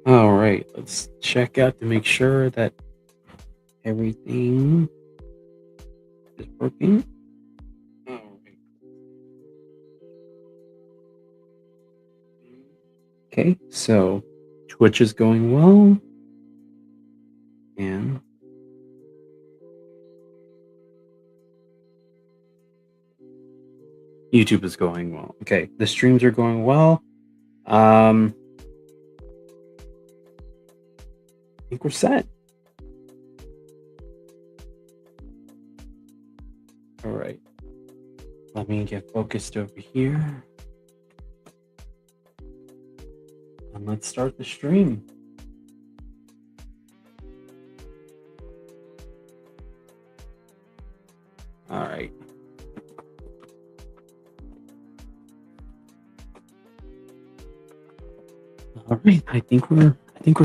All right, let's check out to make sure that everything is working. All right. Okay, so Twitch is going well, and YouTube is going well. Okay, the streams are going well. I think we're set. All right, let me get focused over here, and let's start the stream. All right. All right, I think we're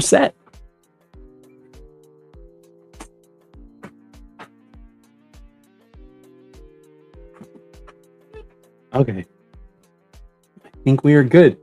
set. Okay. I think we are good.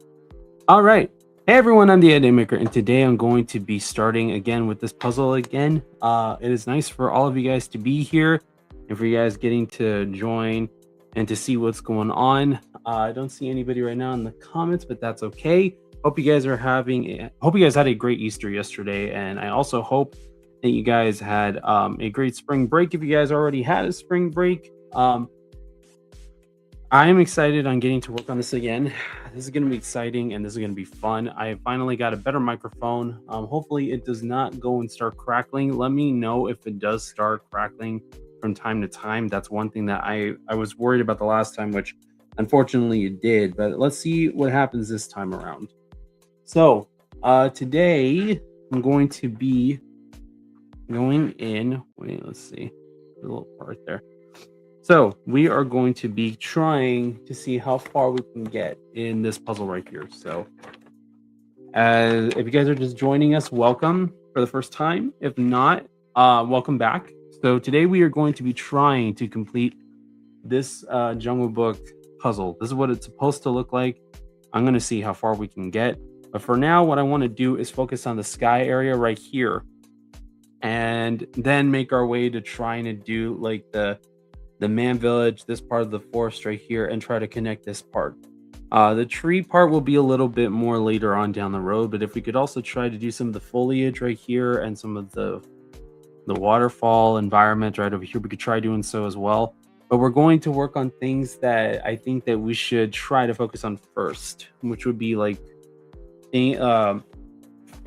All right. Hey everyone, I'm the Idea Maker, and today I'm going to be starting again with this puzzle again. It is nice for all of you guys to be here and for you guys getting to join and to see what's going on. I don't see anybody right now in the comments, but that's okay. Hope you guys had a great Easter yesterday, and I also hope that you guys had a great spring break. If you guys already had a spring break, I am excited on getting to work on this again. This is going to be exciting and this is going to be fun. I finally got a better microphone. Hopefully it does not go and start crackling. Let me know if it does start crackling from time to time. That's one thing that I was worried about the last time, which unfortunately it did. But let's see what happens this time around. So today I'm going to be going in. Wait, let's see. A little part there. So we are going to be trying to see how far we can get in this puzzle right here. So if you guys are just joining us, welcome for the first time. If not, welcome back. So today we are going to be trying to complete this Jungle Book puzzle. This is what it's supposed to look like. I'm going to see how far we can get. But for now, what I want to do is focus on the sky area right here. And then make our way to trying to do like the man village, this part of the forest right here, and try to connect this part. The tree part will be a little bit more later on down the road, but if we could also try to do some of the foliage right here and some of the waterfall environment right over here, we could try doing so as well. But we're going to work on things that I think that we should try to focus on first, which would be like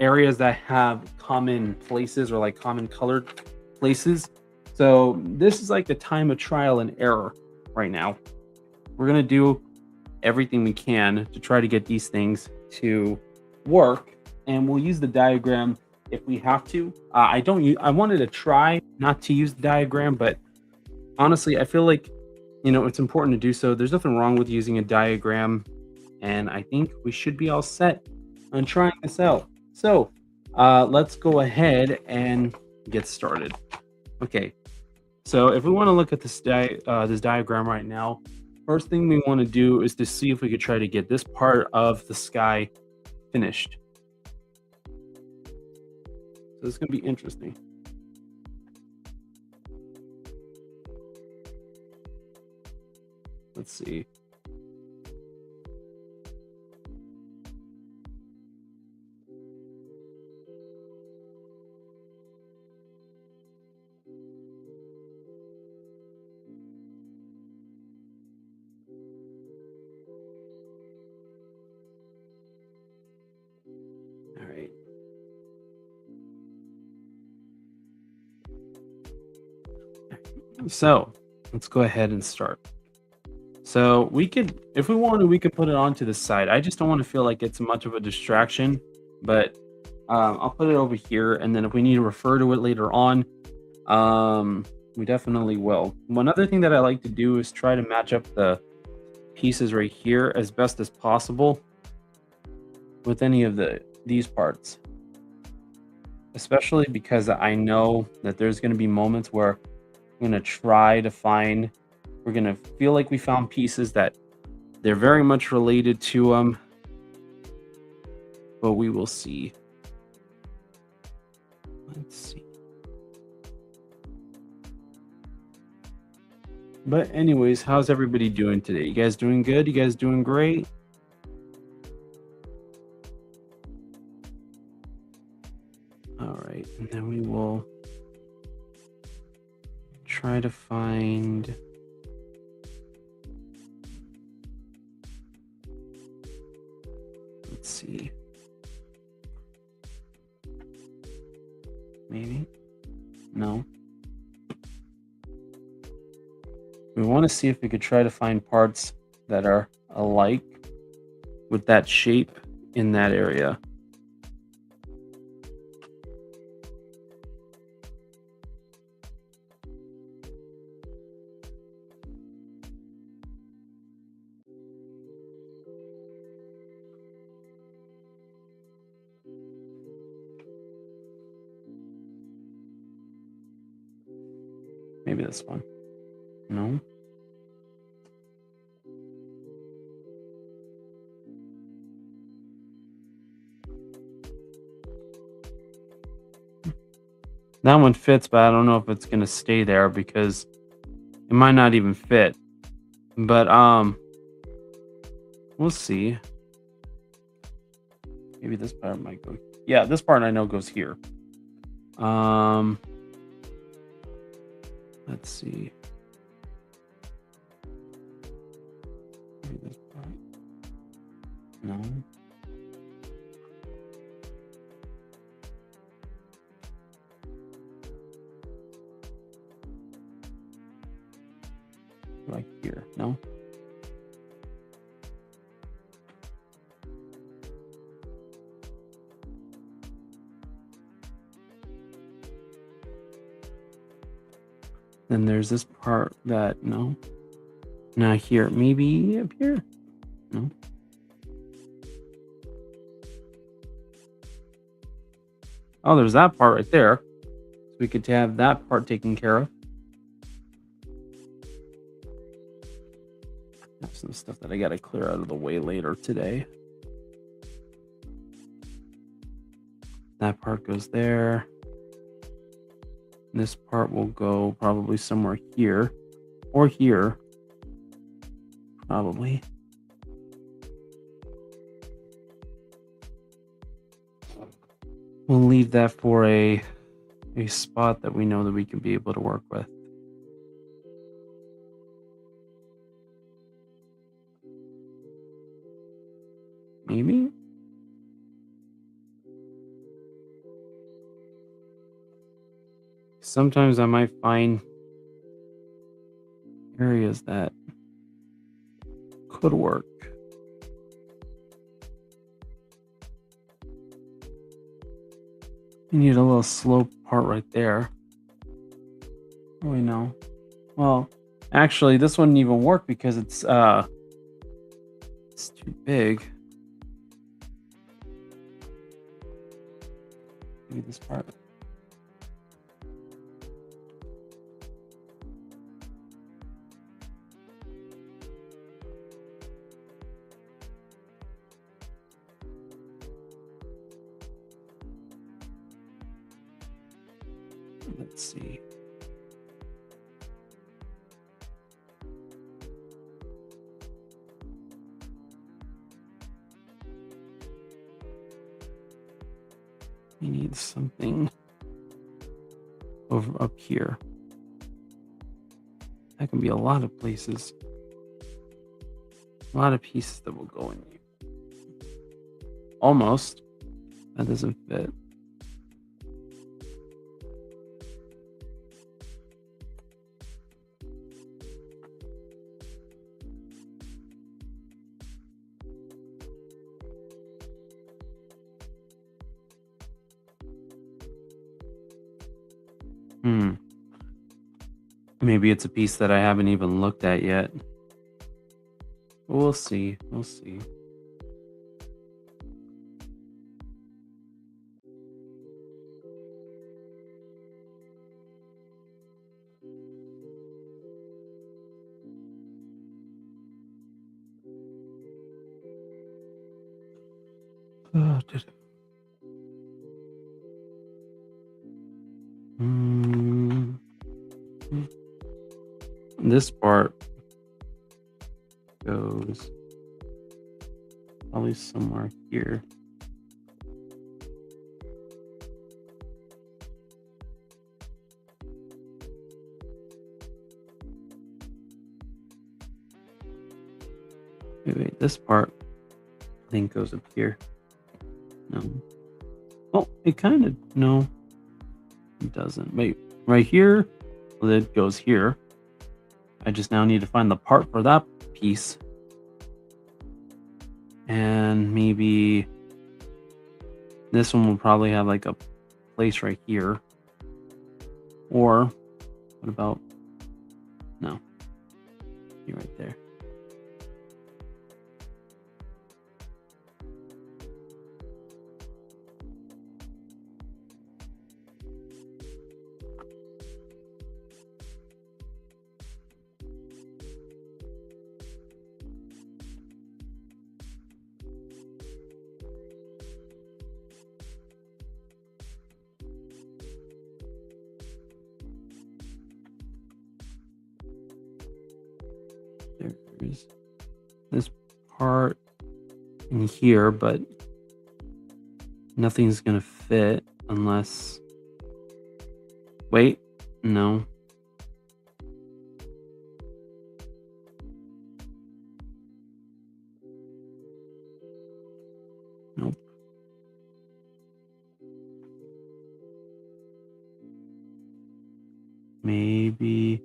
areas that have common places or like common colored places. So this is like the time of trial and error right now. We're going to do everything we can to try to get these things to work, and we'll use the diagram if we have to. I wanted to try not to use the diagram, but honestly, I feel like, it's important to do so. There's nothing wrong with using a diagram, and I think we should be all set on trying this out. So let's go ahead and get started. Okay. So if we want to look at this diagram right now, first thing we want to do is to see if we could try to get this part of the sky finished. So it's going to be interesting. Let's see. All right. So let's go ahead and start. So we could, if we wanted, we could put it onto the side. I just don't want to feel like it's much of a distraction, but I'll put it over here. And then if we need to refer to it later on, we definitely will. One other thing that I like to do is try to match up the pieces right here as best as possible with any of these parts, especially because I know that there's going to be moments where I'm going to try to find, we're going to feel like we found pieces that they're very much related to them, but we will see. Let's see. But anyways, how's everybody doing today? You guys doing good? You guys doing great? All right, and then we will try to find. Let's see. Maybe? No. We want to see if we could try to find parts that are alike with that shape in that area. Maybe this one. No. That one fits, but I don't know if it's gonna stay there because it might not even fit. But we'll see. Maybe this part might go. Yeah, this part I know goes here. Let's see. Maybe this part. No. Like here. No. Then there's this part that no. Not here. Maybe up here. No. Oh, there's that part right there. So we could have that part taken care of. Have some stuff that I gotta clear out of the way later today. That part goes there. This part will go probably somewhere here or here. Probably. We'll leave that for a spot that we know that we can be able to work with. Maybe? Sometimes I might find areas that could work. You need a little slope part right there. Oh, we know. Well, actually, this wouldn't even work because it's too big. Maybe this part. Let's see. We need something over up here. That can be a lot of places. A lot of pieces that will go in here. Almost. That doesn't fit. Maybe it's a piece that I haven't even looked at yet. We'll see. We'll see. Oh, this part goes probably somewhere here. Wait, this part I think goes up here. No. Oh, it kind of, no, it doesn't. Wait, right here, well, it goes here. I just now need to find the part for that piece. And maybe this one will probably have like a place right here. Or what about, no, be right there. There's this part in here, but nothing's gonna fit unless, wait, no. Nope. Maybe.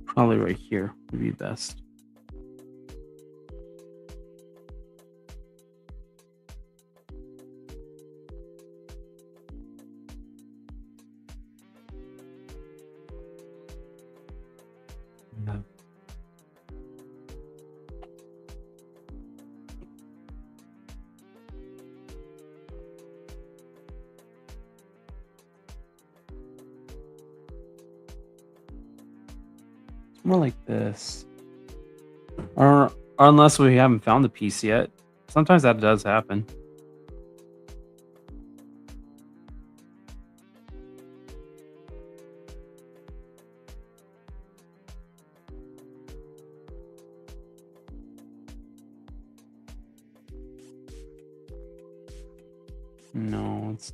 Probably right here would be best. Yeah. It's more like this. Or unless we haven't found the piece yet. Sometimes that does happen. No, it's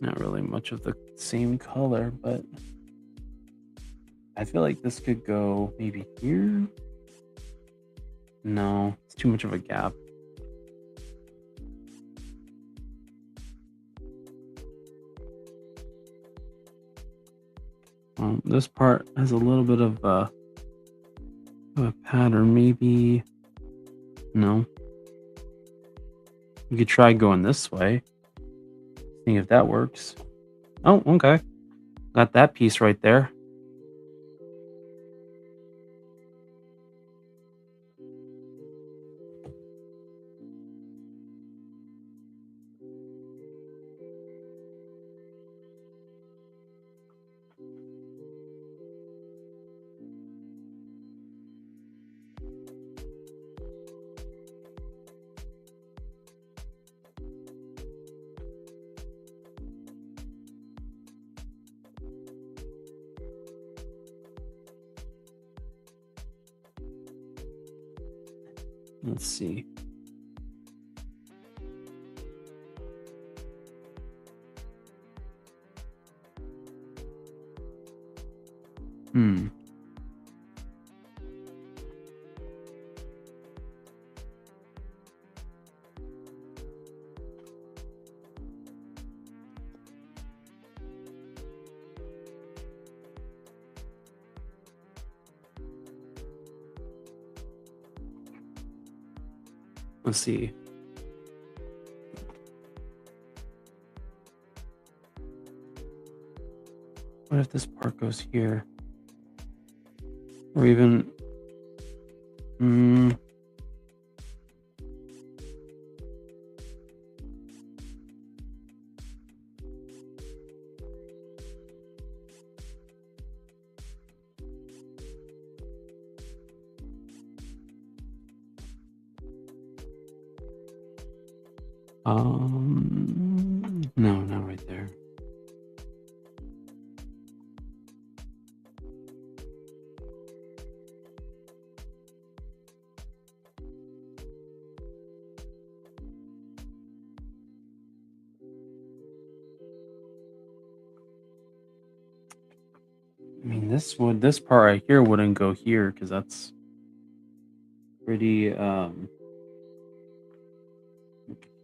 not really much of the same color, but I feel like this could go maybe here. No, it's too much of a gap. This part has a little bit of a pattern. Maybe, no. You could try going this way. See if that works. Oh, okay. Got that piece right there. Let's see. Let's see. What if this part goes here? Or even... No, not right there. I mean, this part right here wouldn't go here because that's pretty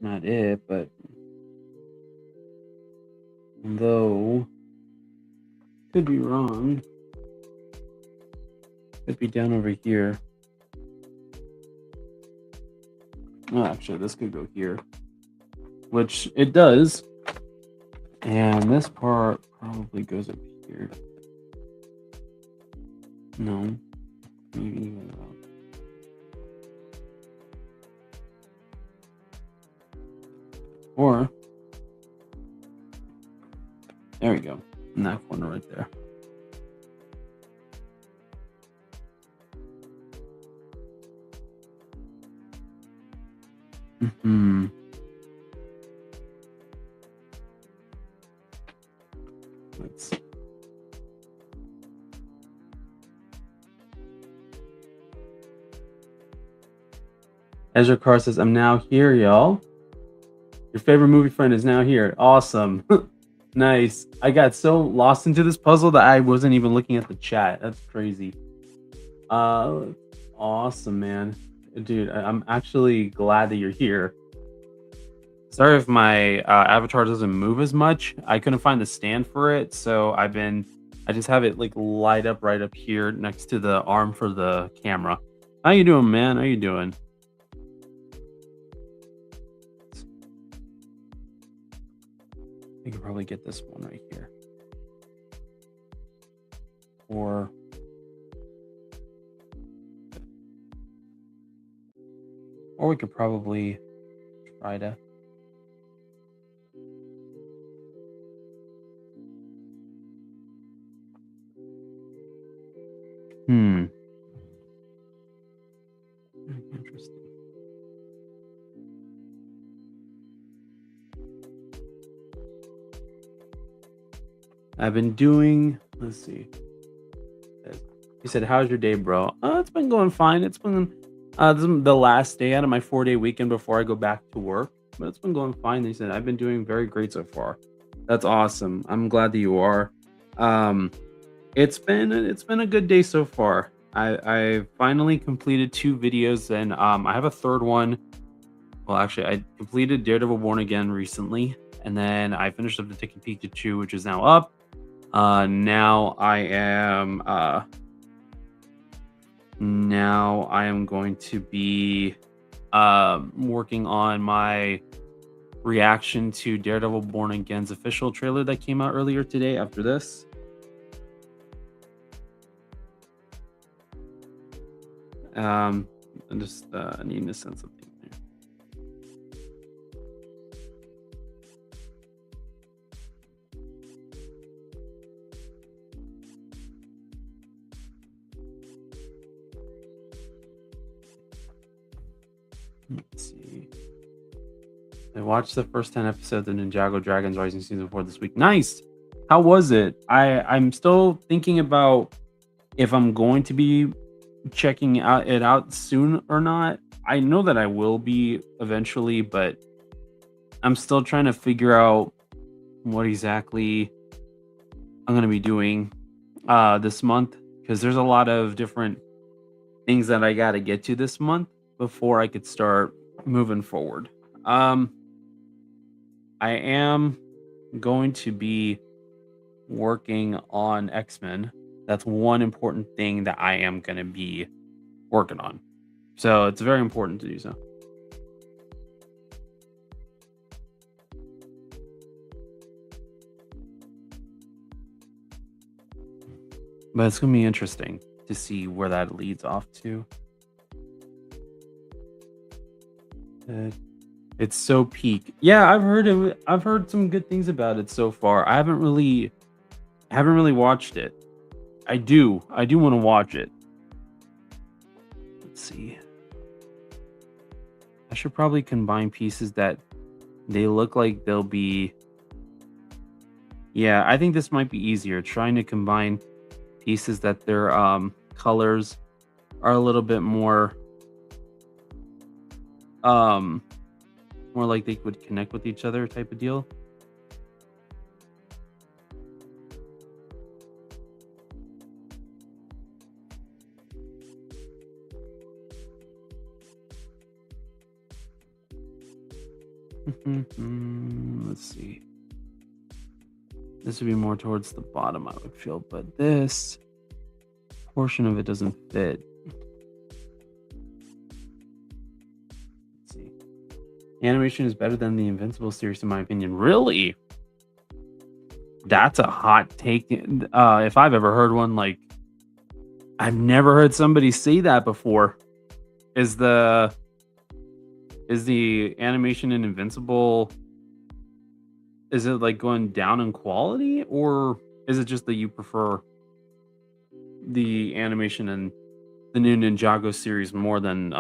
not it, but though could be wrong. Could be down over here. Oh, actually, this could go here, which it does. And this part probably goes up here. No, maybe. Or there we go. In that corner right there. Hmm. Let's see. Ezra Carr says, I'm now here, y'all. Your favorite movie friend is now here. Awesome. Nice. I got so lost into this puzzle that I wasn't even looking at the chat. That's crazy. Awesome, man. Dude, I'm actually glad that you're here. Sorry if my avatar doesn't move as much. I couldn't find the stand for it, so I just have it like light up right up here next to the arm for the camera. How you doing, man? How you doing? I could probably get this one right here. Or we could probably try to. Interesting. I've been doing, let's see. He said, how's your day, bro? It's been going fine. It's been this is the last day out of my 4-day weekend before I go back to work, but it's been going fine. He said, I've been doing very great so far. That's awesome. I'm glad that you are. It's been a good day so far. I finally completed 2 videos, and I have a third one. Well, actually, I completed Daredevil Born Again recently, and then I finished up the Taking Pikachu, which is now up. Now I am going to be working on my reaction to Daredevil Born Again's official trailer that came out earlier today after this. I'm just needing to send something there. Let's see. I watched the first 10 episodes of Ninjago Dragons Rising Season 4 this week. Nice! How was it? I'm still thinking about if I'm going to be checking it out soon or not. I know that I will be eventually, but I'm still trying to figure out what exactly I'm going to be doing this month, because there's a lot of different things that I got to get to this month before I could start moving forward. I am going to be working on X-Men. That's one important thing that I am going to be working on. So it's very important to do so. But it's going to be interesting to see where that leads off to. It's so peak. Yeah, I've heard some good things about it so far. I haven't really watched it. I do want to watch it. Let's see. I should probably combine pieces that They look like they'll be. Yeah, I think this might be easier trying to combine pieces that their colors are a little bit um more like they would connect with each other type of deal. Let's see. This would be more towards the bottom, I would feel, but this portion of it doesn't fit. Let's see. Animation is better than the Invincible series, in my opinion. Really? That's a hot take. If I've ever heard one, like, I've never heard somebody say that before. Is the animation in Invincible, is it like going down in quality, or is it just that you prefer the animation in the new Ninjago series more than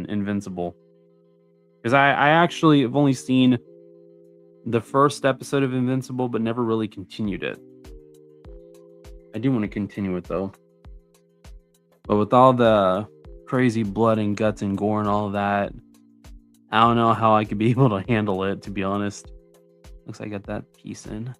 Invincible? Because I actually have only seen the first episode of Invincible, but never really continued it. I do want to continue it though. But with all the crazy blood and guts and gore and all of that, I don't know how I could be able to handle it, to be honest. Looks like I got that piece in.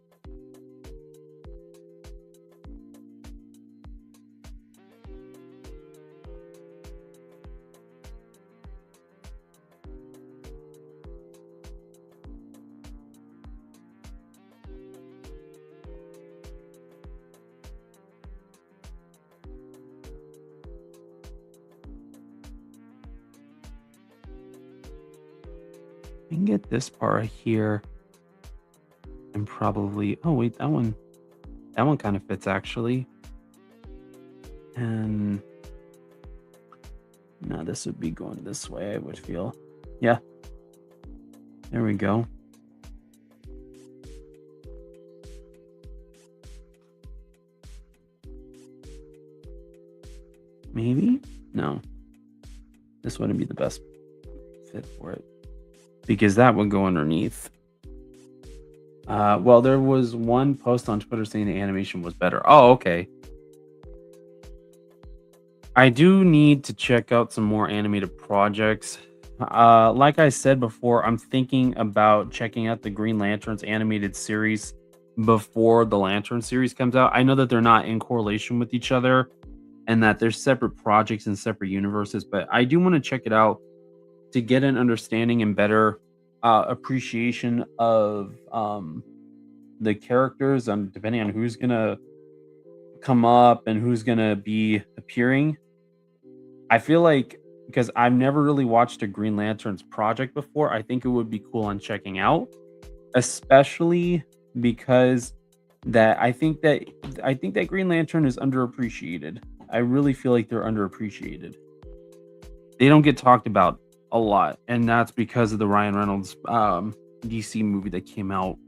I can get this part here and probably, oh wait, that one kind of fits actually. And no, this would be going this way, I would feel. Yeah. There we go. Maybe? No. This wouldn't be the best fit for it, because that would go underneath. Well, there was one post on Twitter saying the animation was better. Oh, okay. I do need to check out some more animated projects. Like I said before, I'm thinking about checking out the Green Lanterns animated series before the Lantern series comes out. I know that they're not in correlation with each other and that they're separate projects and separate universes, but I do want to check it out to get an understanding and better appreciation of the characters, depending on who's gonna come up and who's gonna be appearing. I feel like, because I've never really watched a Green Lanterns project before, I think it would be cool on checking out, especially because that I think that Green Lantern is underappreciated. I really feel like they're underappreciated. They don't get talked about a lot, and that's because of the Ryan Reynolds DC movie that came out.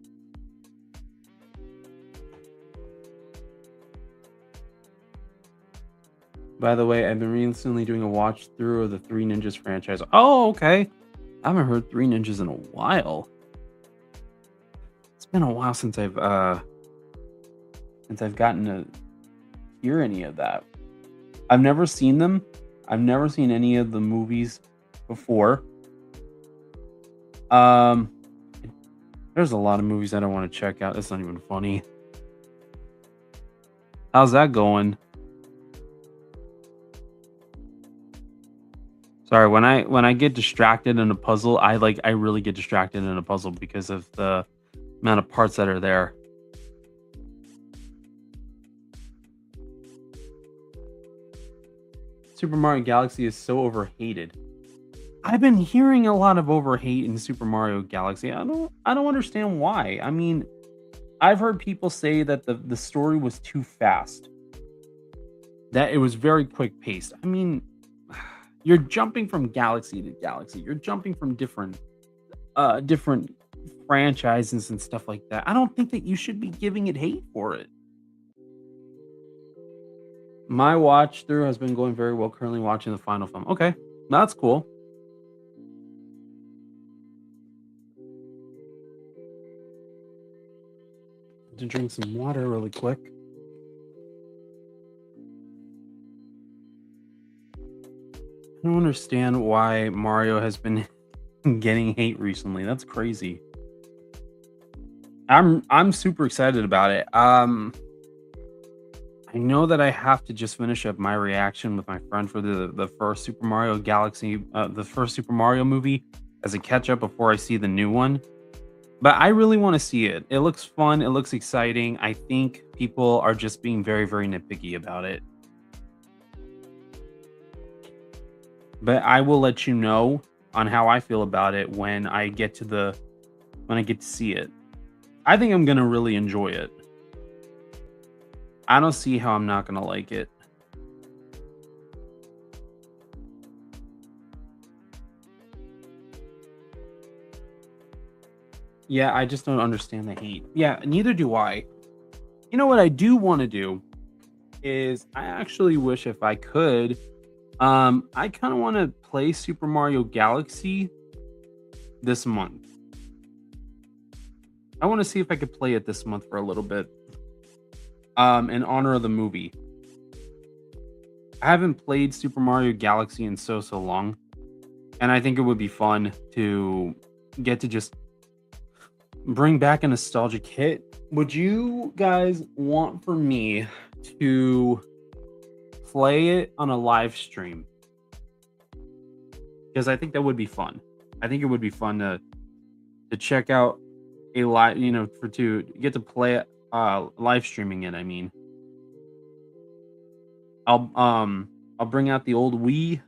By the way, I've been recently doing a watch through of the Three Ninjas franchise. Oh, okay. I haven't heard Three Ninjas in a while. It's been a while since I've gotten to hear any of that. I've never seen them. I've never seen any of the movies before. There's a lot of movies I don't want to check out. It's not even funny. How's that going? Sorry, when I get distracted in a puzzle, I really get distracted in a puzzle because of the amount of parts that are there. Super Mario Galaxy is so overhated. I've been hearing a lot of overhate in Super Mario Galaxy. I don't understand why. I mean, I've heard people say that the story was too fast. That it was very quick paced. I mean, you're jumping from galaxy to galaxy. You're jumping from different franchises and stuff like that. I don't think that you should be giving it hate for it. My watch through has been going very well. Currently watching the final film. Okay, that's cool. To drink some water really quick. I don't understand why Mario has been getting hate recently. That's crazy. I'm super excited about it. I know that I have to just finish up my reaction with my friend for the first Super Mario Galaxy, the first Super Mario movie as a catch up before I see the new one. But I really want to see it. It looks fun. It looks exciting. I think people are just being very, very nitpicky about it. But I will let you know on how I feel about it when I get to see it. I think I'm gonna really enjoy it. I don't see how I'm not gonna like it. Yeah, I just don't understand the hate. Yeah, neither do I. You know what I do want to do is I actually wish if I could, I kind of want to play Super Mario Galaxy this month. I want to see if I could play it this month for a little bit. In honor of the movie. I haven't played Super Mario Galaxy in so long, and I think it would be fun to get to just bring back a nostalgic hit. Would you guys want for me to play it on a live stream? Because I think that would be fun. I think it would be fun to check out a live, for to get to play it, live streaming it. I mean, I'll bring out the old Wii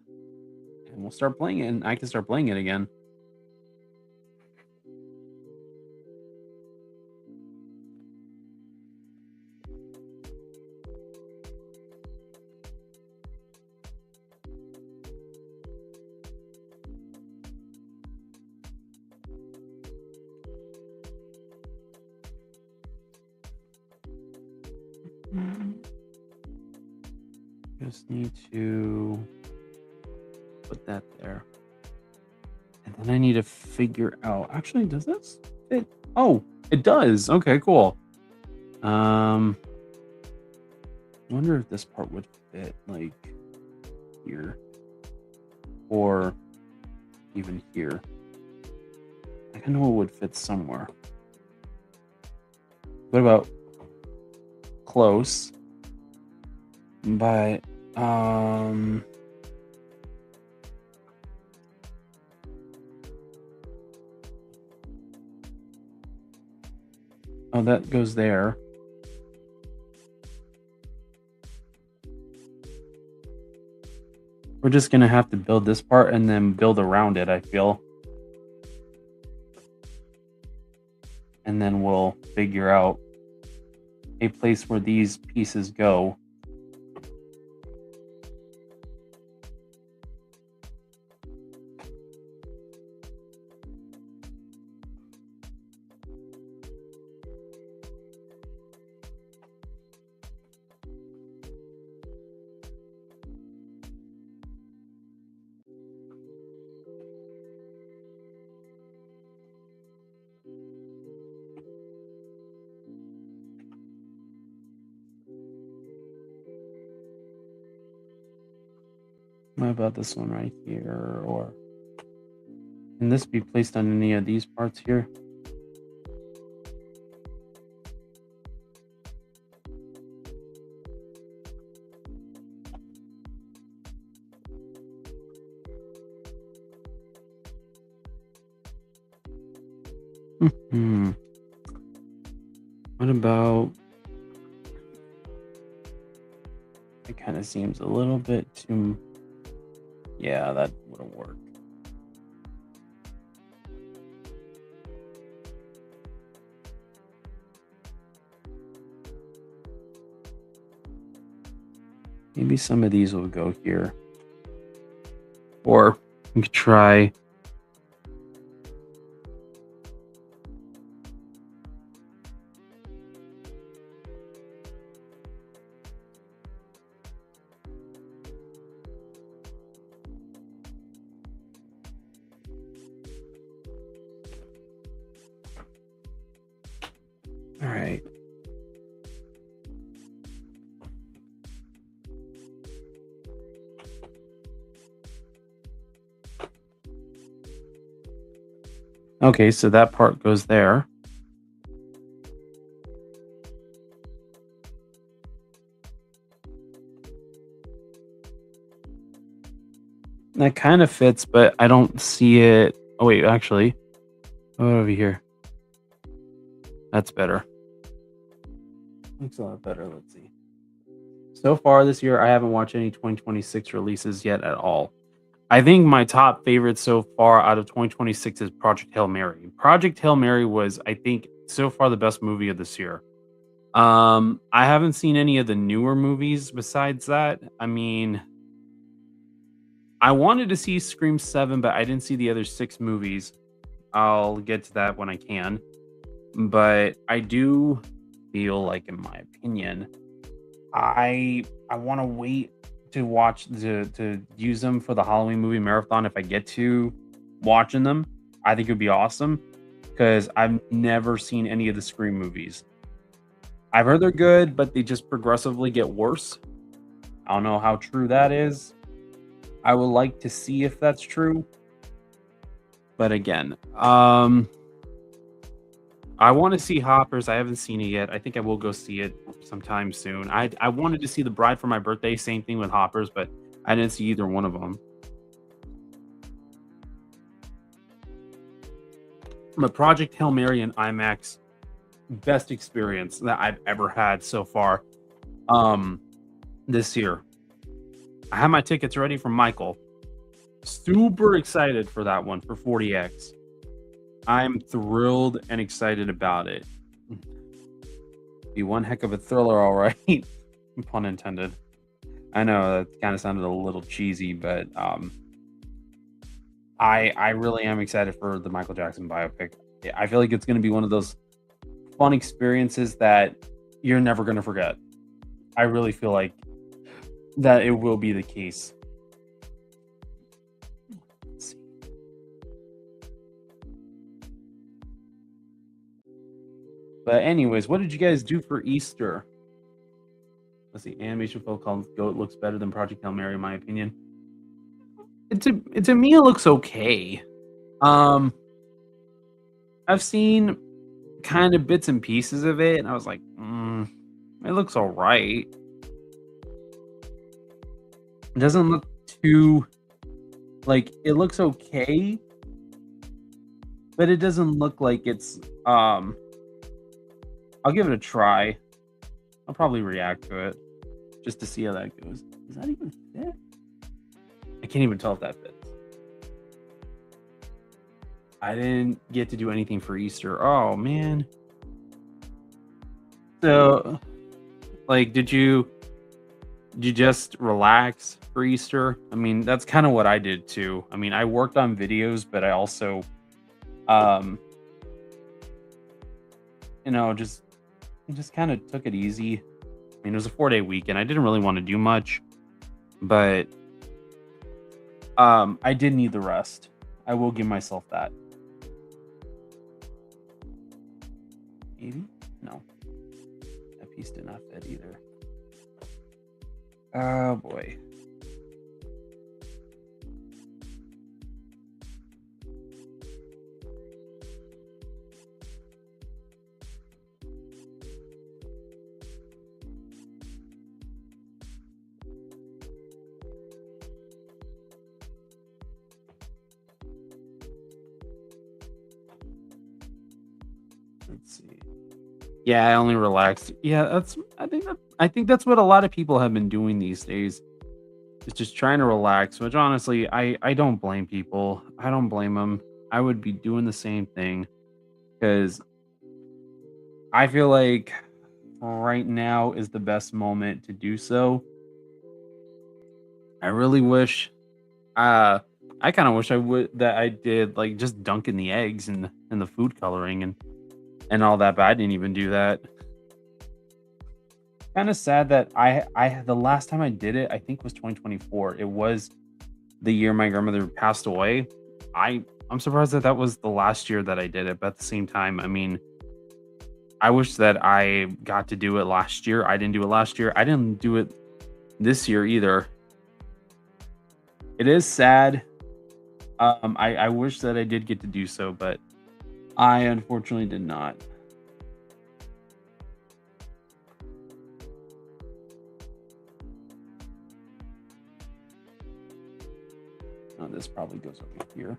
and we'll start playing it, and I can start playing it again. Just need to put that there. And then I need to figure out, actually, does this fit? Oh, it does. Okay, cool. Wonder if this part would fit like here or even here. I know it would fit somewhere. What about close? But oh, that goes there. We're just gonna have to build this part and then build around it, I feel. And then we'll figure out a place where these pieces go. What about this one right here? Or can this be placed on any of these parts here? What about... It kind of seems a little bit too... Yeah, that wouldn't work. Maybe some of these will go here. Or we could try... All right. Okay, so that part goes there. That kind of fits, but I don't see it. Oh wait, actually, what over here? That's better. Looks a lot better. Let's see. So far this year, I haven't watched any 2026 releases yet at all. I think my top favorite so far out of 2026 is Project Hail Mary. Project Hail Mary was, I think, so far the best movie of this year. I haven't seen any of the newer movies besides that. I mean, I wanted to see Scream 7, but I didn't see the other 6 movies. I'll get to that when I can. But I do feel like, in my opinion, I want to wait to watch to use them for the Halloween movie marathon if I get to watching them. I think it would be awesome because I've never seen any of the Scream movies. I've heard they're good, but they just progressively get worse. I don't know how true that is. I would like to see if that's true. But again, I want to see Hoppers. I haven't seen it yet. I think I will go see it sometime soon. I wanted to see The Bride for my birthday. Same thing with Hoppers, but I didn't see either one of them. But Project Hail Mary and IMAX, best experience that I've ever had so far. This year, I have my tickets ready from Michael. Super excited for that one for 40X. I'm thrilled and excited about it. Be one heck of a thriller, all right. Pun intended. I know that kind of sounded a little cheesy, but I really am excited for the Michael Jackson biopic. I feel like it's going to be one of those fun experiences that you're never going to forget. I really feel like that it will be the case. Let's see. But anyways, what did you guys do for Easter? Let's see. Animation film called Goat looks better than Project Hail Mary, in my opinion. To me, it looks okay. I've seen kind of bits and pieces of it, and I was like, it looks all right. It doesn't look too like it looks okay, but it doesn't look like it's I'll give it a try. I'll probably react to it just to see how that goes. Does that even fit? I can't even tell if that fits. I didn't get to do anything for Easter. Oh man. So like did you just relax for Easter? I mean, that's kind of what I did too. I mean, I worked on videos, but I also just kind of took it easy. I mean, it was a 4-day weekend. I didn't really want to do much, but I did need the rest. I will give myself that. Maybe? No. That piece did not fit either. Oh boy. Let's see. Yeah, I only relaxed. Yeah, I think that's what a lot of people have been doing these days. Is just trying to relax, which honestly, I don't blame people. I don't blame them. I would be doing the same thing because I feel like right now is the best moment to do so. I really wish I kind of wish I did like just dunking the eggs in the food coloring and all that, but I didn't even do that. Kind of sad that I the last time I did it, I think was 2024. It was the year my grandmother passed away. I'm surprised that that was the last year that I did it, but at the same time, I mean, I wish that I got to do it last year. I didn't do it last year. I didn't do it this year either. It is sad. I wish that I did get to do so, but I unfortunately did not. Oh, this probably goes over here.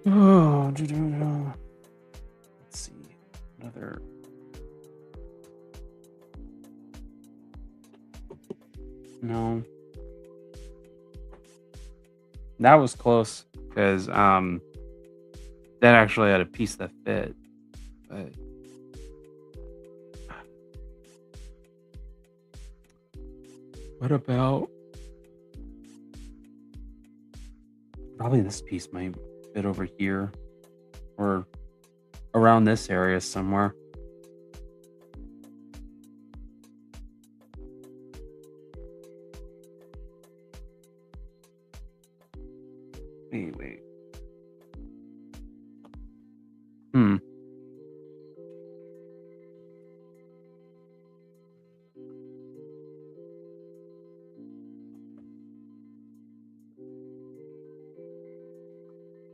Oh, let's see. Another. No. That was close because that actually had a piece that fit. But what about probably this piece might fit over here or around this area somewhere. Wait.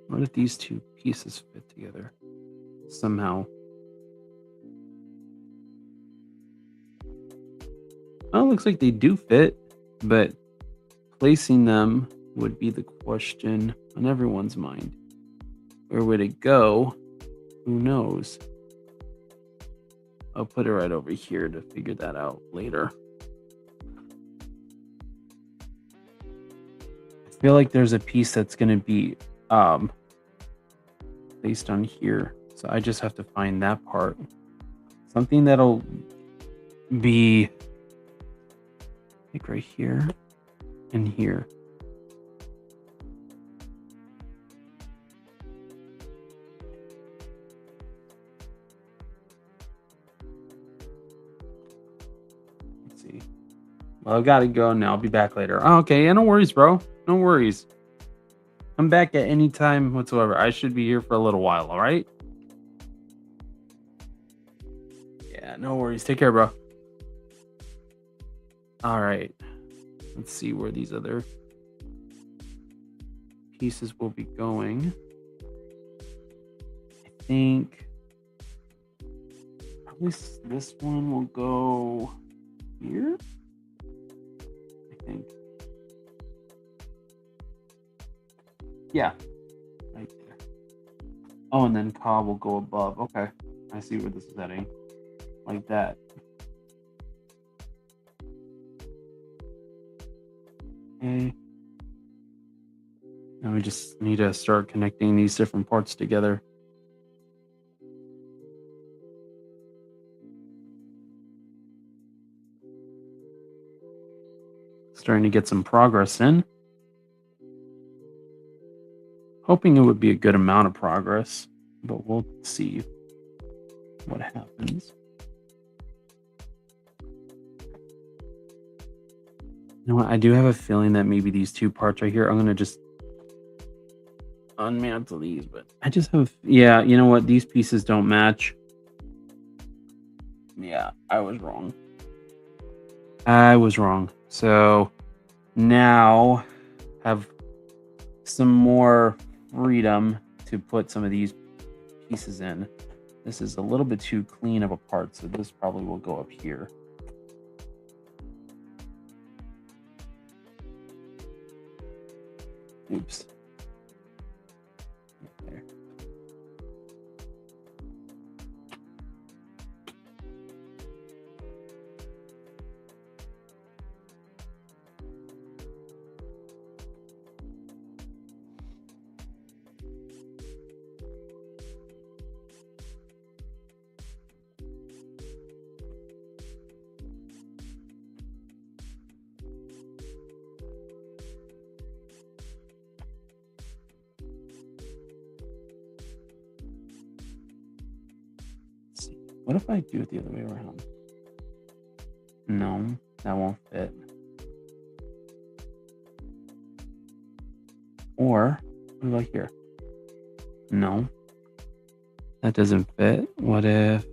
What if these two pieces fit together somehow? Oh, it looks like they do fit, but placing them would be the question on everyone's mind. Where would it go? Who knows? I'll put it right over here to figure that out later. I feel like there's a piece that's going to be placed on here. So I just have to find that part. Something that'll be like right here and here. Let's see. Well, I've got to go now. I'll be back later. Oh, okay. Yeah, no worries, bro. No worries. Come back at any time whatsoever. I should be here for a little while, all right? Yeah, no worries. Take care, bro. All right. Let's see where these other pieces will be going. I think probably this one will go here. I think. Yeah, right there. Oh, and then Cobb will go above. Okay, I see where this is heading. Like that. Okay. Now we just need to start connecting these different parts together. Starting to get some progress in. Hoping it would be a good amount of progress, but we'll see what happens. You know what? I do have a feeling that maybe these two parts right here, I'm going to just unmantle these, but I just have, yeah, you know what? These pieces don't match. Yeah, I was wrong. So now have some more freedom to put some of these pieces in. This is a little bit too clean of a part, so this probably will go up here. Oops. There. What if I do it the other way around? No, that won't fit. Or, what about here? No, that doesn't fit. What if?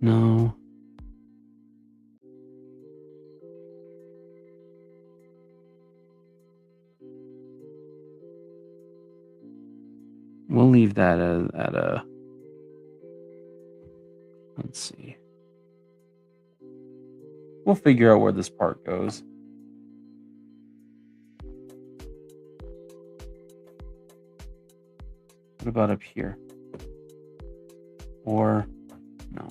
No. leave that at a, let's see. We'll figure out where this part goes. What about up here? Or no?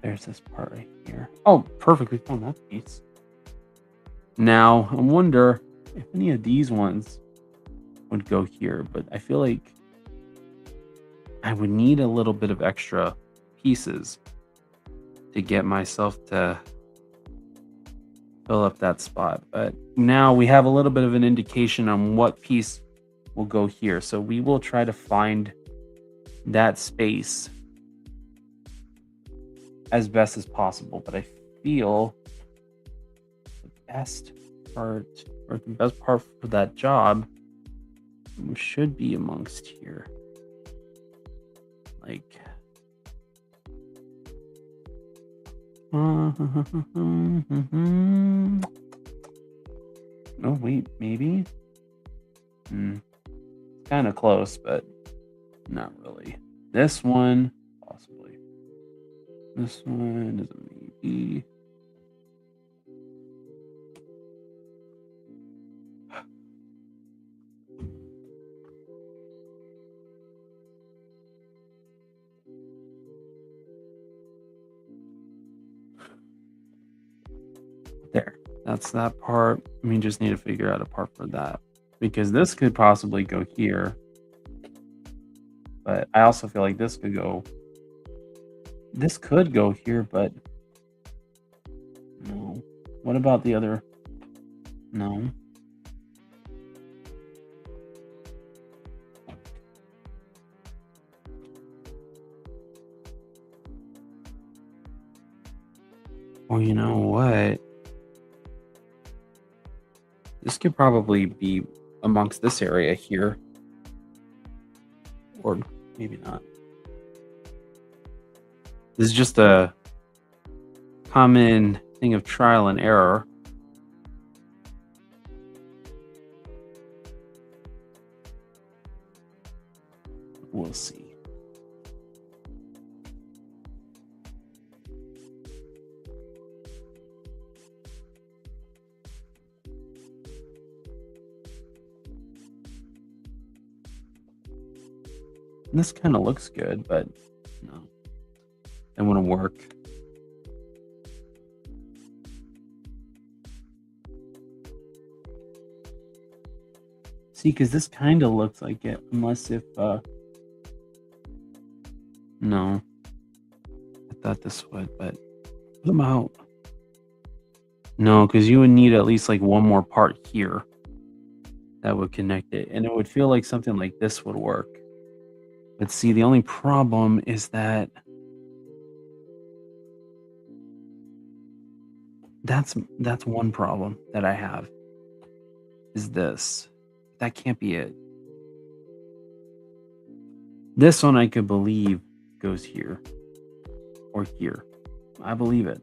There's this part right here. Oh, perfectly found that piece. Now, I wonder if any of these ones would go here, but I feel like I would need a little bit of extra pieces to get myself to fill up that spot. But now we have a little bit of an indication on what piece will go here. So we will try to find that space as best as possible. But I feel the best part, or the best part for that job, should be amongst here. Like, oh wait, maybe. Kind of close, but not really. This one, possibly. This one is a maybe. There, that's that part. We just need to figure out a part for that, because this could possibly go here, but I also feel like this could go here, but no. What about the other? No. Well, you know what? This could probably be amongst this area here. Or maybe not. This is just a common thing of trial and error. We'll see. This kind of looks good, but no, it wouldn't work. See, because this kind of looks like it, unless if, no, I thought this would, but put them out. No, because you would need at least like one more part here that would connect it, and it would feel like something like this would work. But see, the only problem is that that's one problem that I have, is this. That can't be it. This one I could believe goes here or here. I believe it.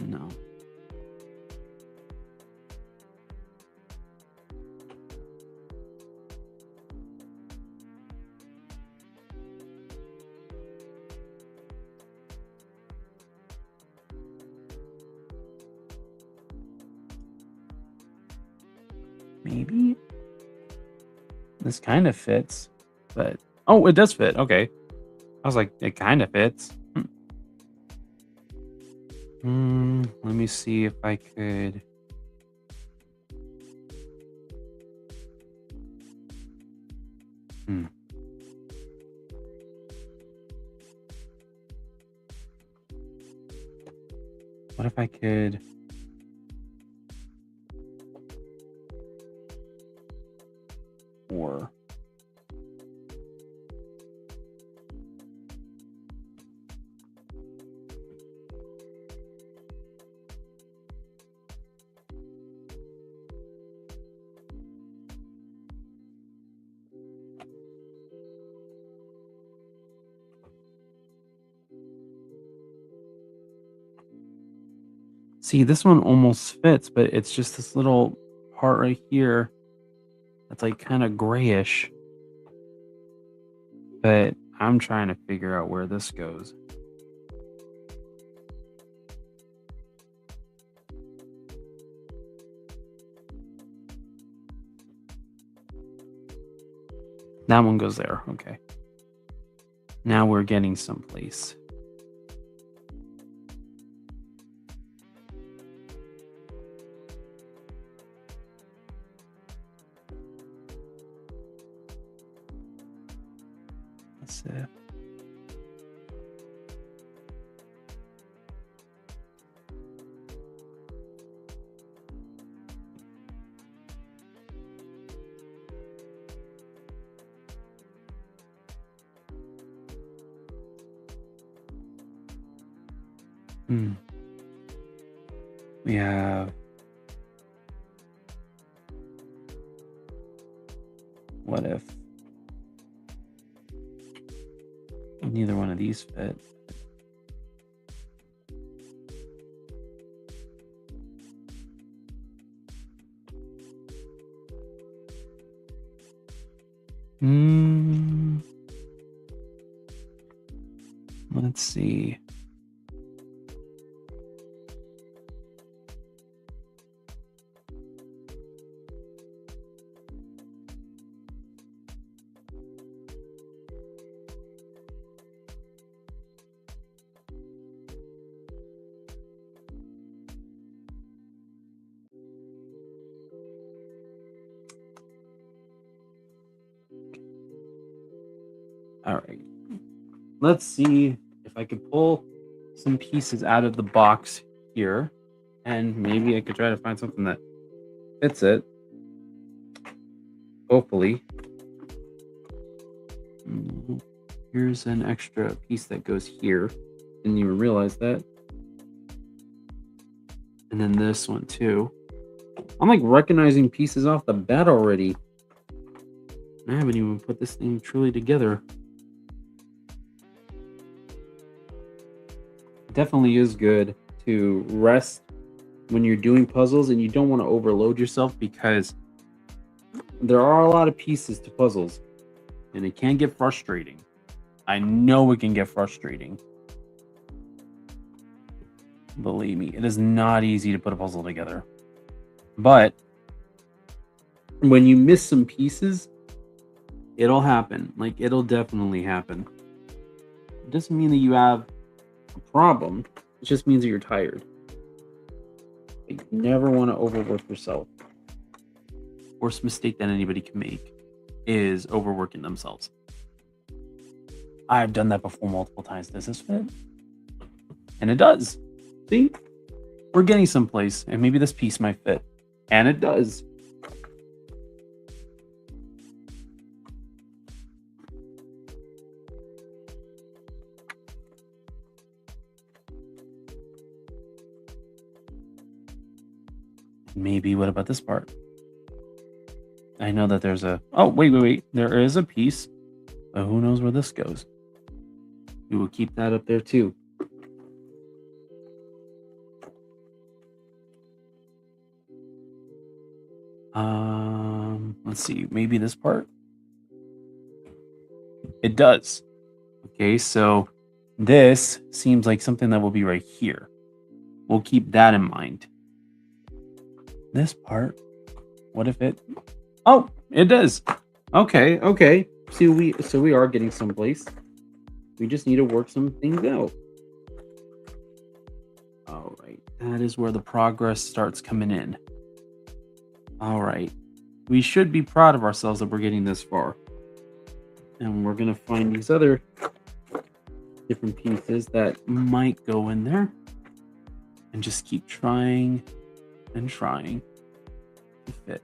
No. Maybe this kind of fits, but oh, it does fit. Okay. I was like, it kind of fits. Let me see if I could. Hmm. What if I could? Or see, this one almost fits, but it's just this little part right here that's like kind of grayish. But I'm trying to figure out where this goes. That one goes there. Okay. Now we're getting someplace. That's it. We have what if neither one of these fit? Let's see. All right. Let's see if I could pull some pieces out of the box here, and maybe I could try to find something that fits it. Hopefully. Here's an extra piece that goes here. Didn't even realize that. And then this one too. I'm like recognizing pieces off the bat already. I haven't even put this thing truly together. It definitely is good to rest when you're doing puzzles, and you don't want to overload yourself because there are a lot of pieces to puzzles and it can get frustrating. I know it can get frustrating. Believe me, it is not easy to put a puzzle together. But when you miss some pieces, it'll happen. Like, it'll definitely happen. It doesn't mean that you have a problem. It just means that you're tired. You never want to overwork yourself. Worst mistake that anybody can make is overworking themselves. I've done that before multiple times. Does this fit? And it does. See? We're getting someplace, and maybe this piece might fit. And it does. Maybe what about this part? I know that there's a... Oh, wait. There is a piece. But who knows where this goes? We will keep that up there too. Let's see. Maybe this part? It does. Okay, so this seems like something that will be right here. We'll keep that in mind. This part, what if it... Oh, it does. Okay. See, we are getting someplace. We just need to work some things out. Oh, That is where the progress starts coming in. All right. We should be proud of ourselves that we're getting this far. And we're going to find these other different pieces that might go in there. And just keep trying and trying to fit.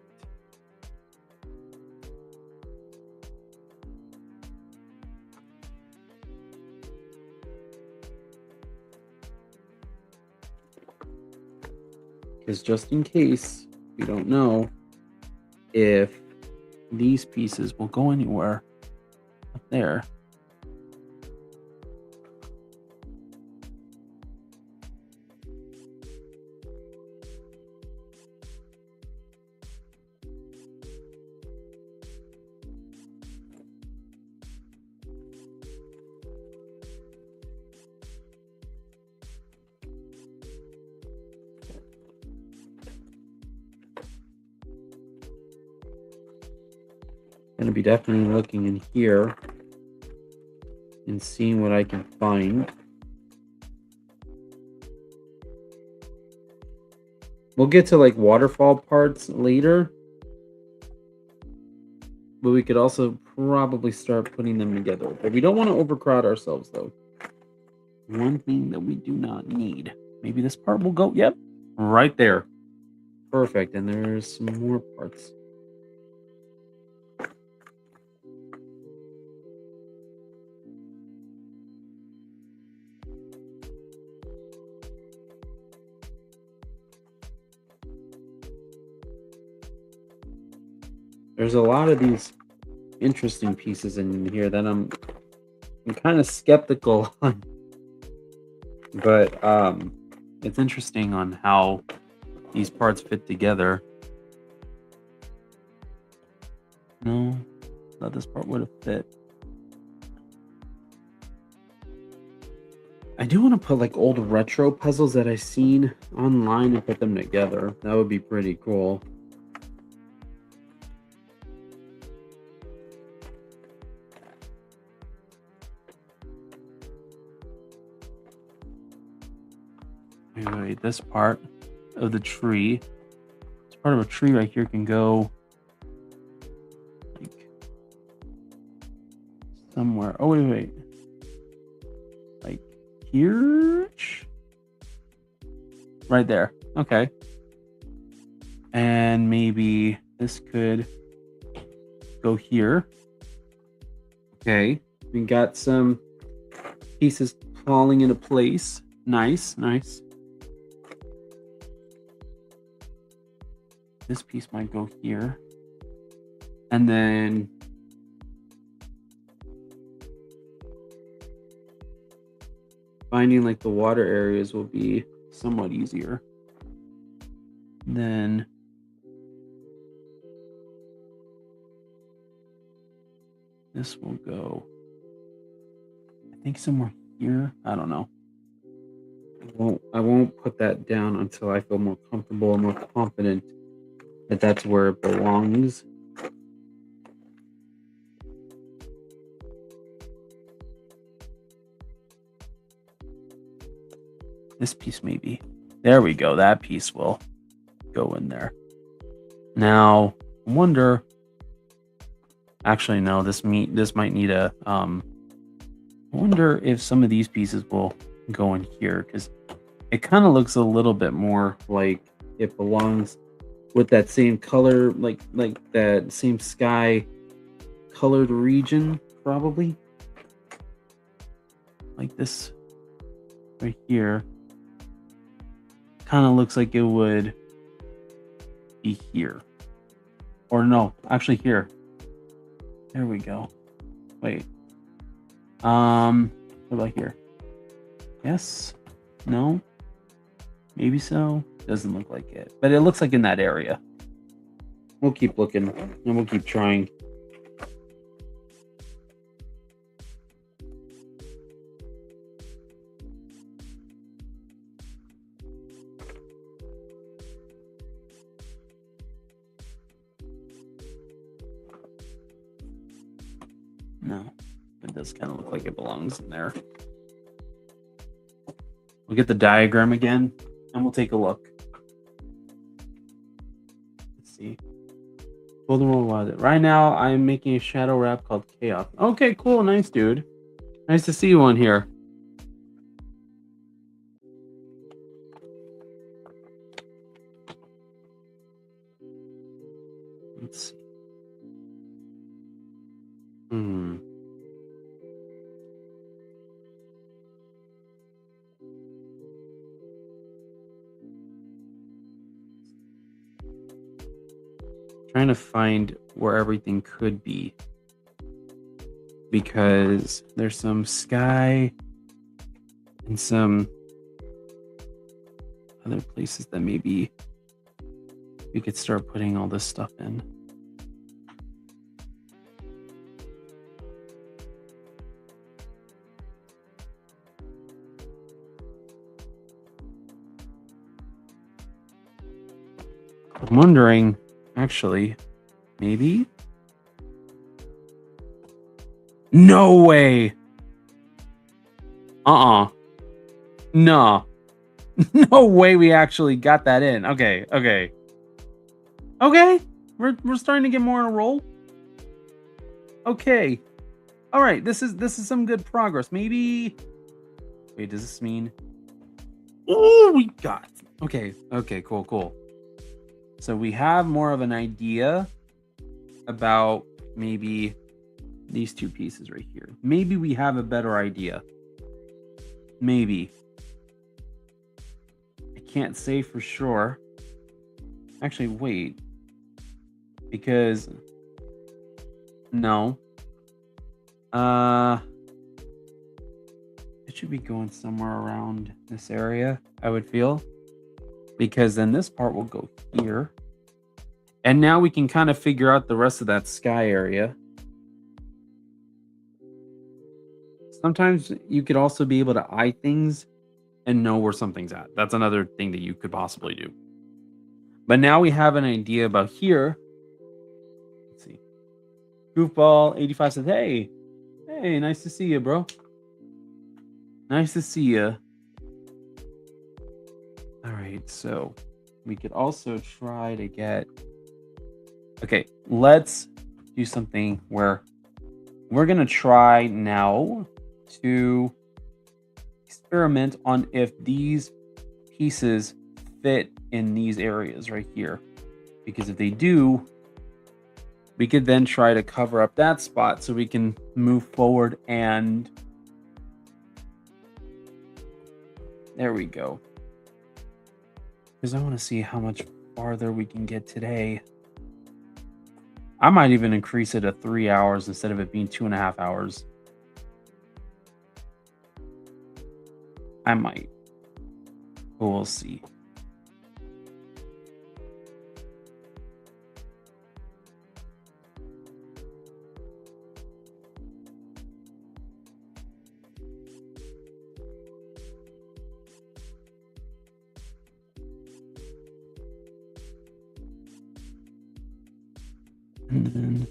Because just in case, we don't know if these pieces will go anywhere up there. Going to be definitely looking in here and seeing what I can find. We'll get to like waterfall parts later, but we could also probably start putting them together. But we don't want to overcrowd ourselves though. One thing that we do not need. Maybe this part will go, yep, right there. Perfect, and there's some more parts. There's a lot of these interesting pieces in here that I'm kind of skeptical on. But it's interesting on how these parts fit together. No, thought this part would have fit. I do want to put like old retro puzzles that I've seen online and put them together. That would be pretty cool. Wait, this part of the tree, this part of a tree right here can go like somewhere. Oh, wait. Like here? Right there. Okay. And maybe this could go here. Okay. We got some pieces falling into place. Nice. This piece might go here. And then finding like the water areas will be somewhat easier. Then this will go, I think, somewhere here. I don't know. I won't put that down until I feel more comfortable and more confident that that's where it belongs. This piece maybe. There we go. That piece will go in there. Now, I wonder. Actually, no. This might need a. I wonder if some of these pieces will go in here because it kind of looks a little bit more like it belongs with that same color, like that same sky colored region, probably. Like this right here. Kind of looks like it would be here. Or no, actually here. There we go. Wait. What about here? Yes? No? Maybe so? Doesn't look like it. But it looks like in that area. We'll keep looking and we'll keep trying. No, it does kind of look like it belongs in there. We'll get the diagram again and we'll take a look. Let's see. Golden World was it? Right now, I'm making a shadow wrap called Chaos. Okay, cool. Nice, dude. Nice to see you on here. Let's see. Trying to find where everything could be, because there's some sky and some other places that maybe we could start putting all this stuff in. I'm wondering, actually, maybe? No way! No. No way we actually got that in. Okay. We're starting to get more in a roll. Okay. All right. This is some good progress. Maybe. Wait, does this mean? Oh, we got. Okay. Cool. So we have more of an idea about maybe these two pieces right here. Maybe we have a better idea. Maybe. I can't say for sure. Actually, wait. Because no. It should be going somewhere around this area, I would feel. Because then this part will go here. And now we can kind of figure out the rest of that sky area. Sometimes you could also be able to eye things and know where something's at. That's another thing that you could possibly do. But now we have an idea about here. Let's see. Goofball85 says, hey, nice to see you, bro. Nice to see you. All right, so we could also try to get... Okay, let's do something where we're going to try now to experiment on if these pieces fit in these areas right here. Because if they do, we could then try to cover up that spot so we can move forward and... There we go. Because I want to see how much farther we can get today. I might even increase it to 3 hours instead of it being 2.5 hours. I might. But we'll see. And then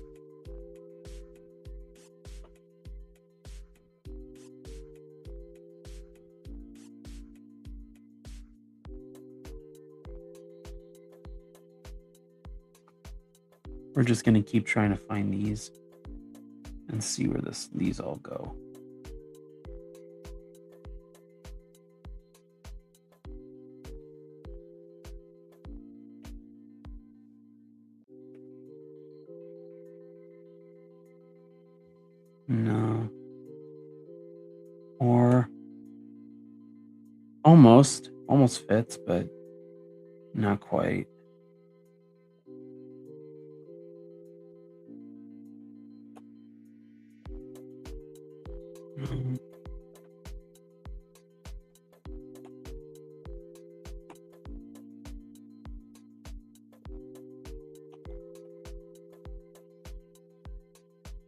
we're just going to keep trying to find these and see where these all go. No. Or almost fits, but not quite.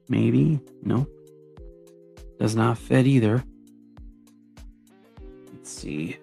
Maybe. Nope. Does not fit either. Let's see.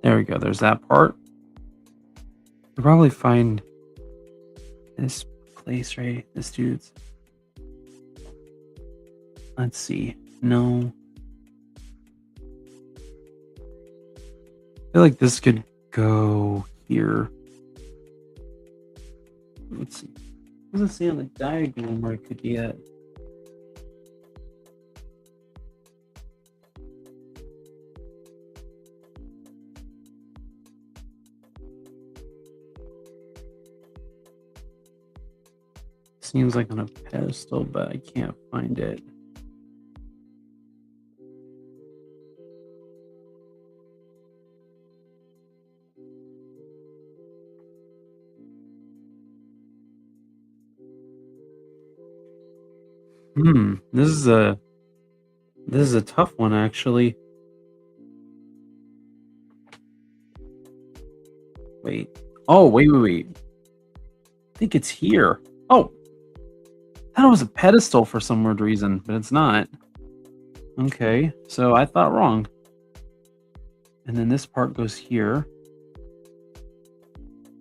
There we go. There's that part. I'll probably find this place, right? This dude's. Let's see. No. I feel like this could go here. Let's see. It doesn't say on the diagram where it could be at. Seems like on a pedestal, but I can't find it. This is a tough one actually. Wait. Oh, wait. I think it's here. Oh, I thought it was a pedestal for some weird reason, but it's not. Okay, so I thought wrong. And then this part goes here.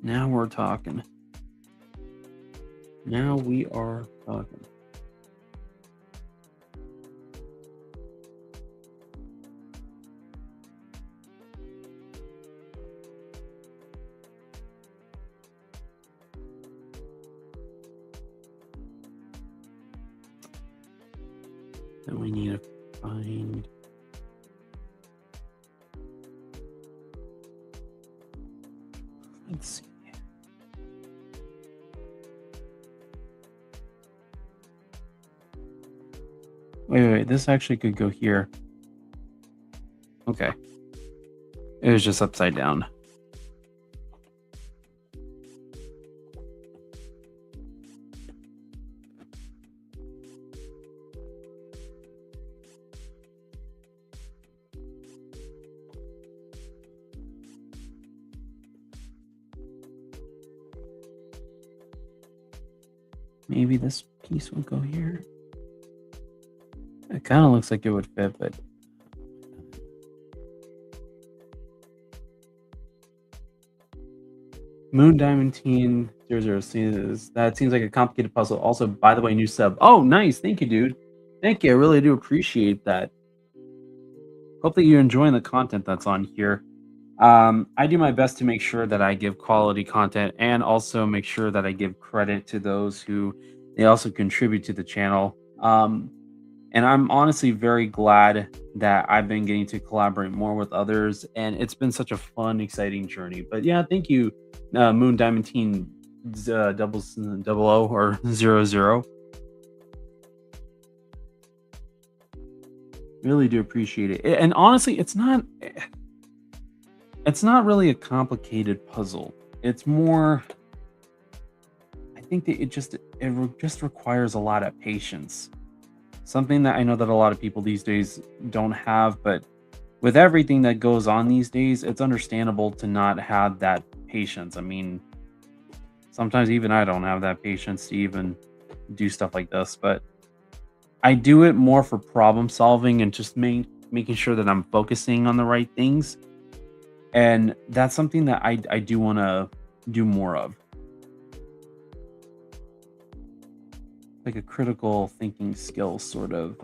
Now we're talking. Now we are talking. Then we need to find. Let's see. Wait. This actually could go here. Okay. It was just upside down. Maybe this piece will go here. It kind of looks like it would fit, but Moon Diamond Teen 00 seems that seems like a complicated puzzle. Also, by the way, new sub. Oh, nice. Thank you, dude. Thank you. I really do appreciate that. Hope that you're enjoying the content that's on here. I do my best to make sure that I give quality content and also make sure that I give credit to those who they also contribute to the channel. And I'm honestly very glad that I've been getting to collaborate more with others, and it's been such a fun, exciting journey. But yeah, thank you, Moon Diamond Teen double O or 00. Really do appreciate it. And honestly, it's not really a complicated puzzle. It's more, I think that just requires a lot of patience. Something that I know that a lot of people these days don't have, but with everything that goes on these days, it's understandable to not have that patience. I mean, sometimes even I don't have that patience to even do stuff like this, but I do it more for problem solving and just making sure that I'm focusing on the right things. And that's something that I do want to do more of. Like a critical thinking skill sort of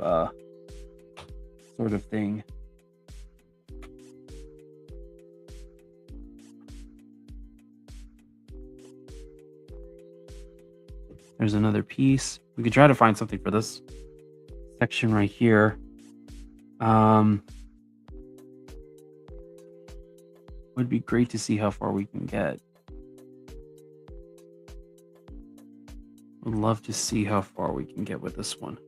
thing. There's another piece. We could try to find something for this section right here. Would be great to see how far we can get. Would love to see how far we can get with this one.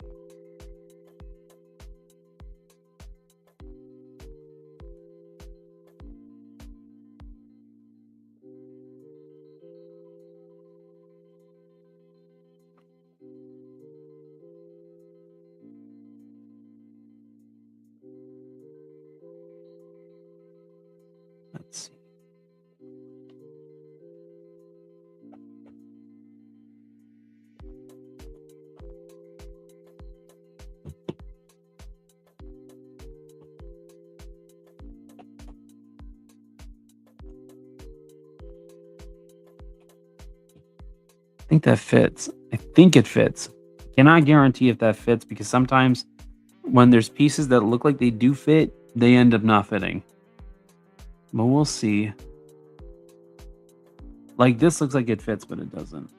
Let's see. think that fits. I think it fits. Cannot guarantee if that fits because sometimes when there's pieces that look like they do fit, they end up not fitting. But we'll see. Like this looks like it fits, but it doesn't.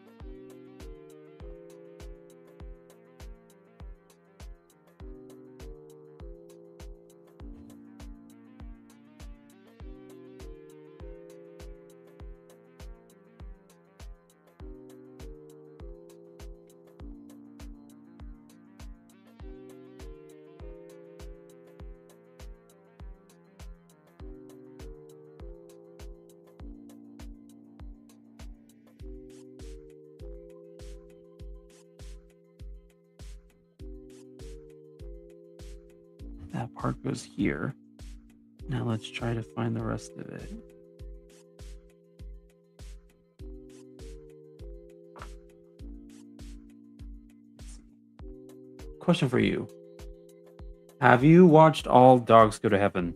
That part goes here. Now let's try to find the rest of it. Question for you. Have you watched All Dogs Go to Heaven?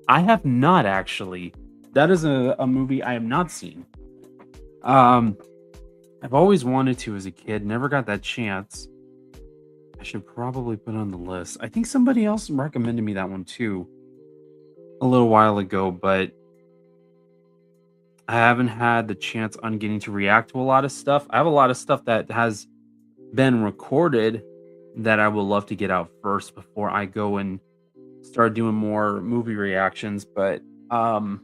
I have not actually. That is a movie I have not seen. I've always wanted to as a kid, never got that chance. I should probably put it on the list. I think somebody else recommended me that one too a little while ago, but I haven't had the chance on getting to react to a lot of stuff. I have a lot of stuff that has been recorded that I would love to get out first before I go and start doing more movie reactions, but I'll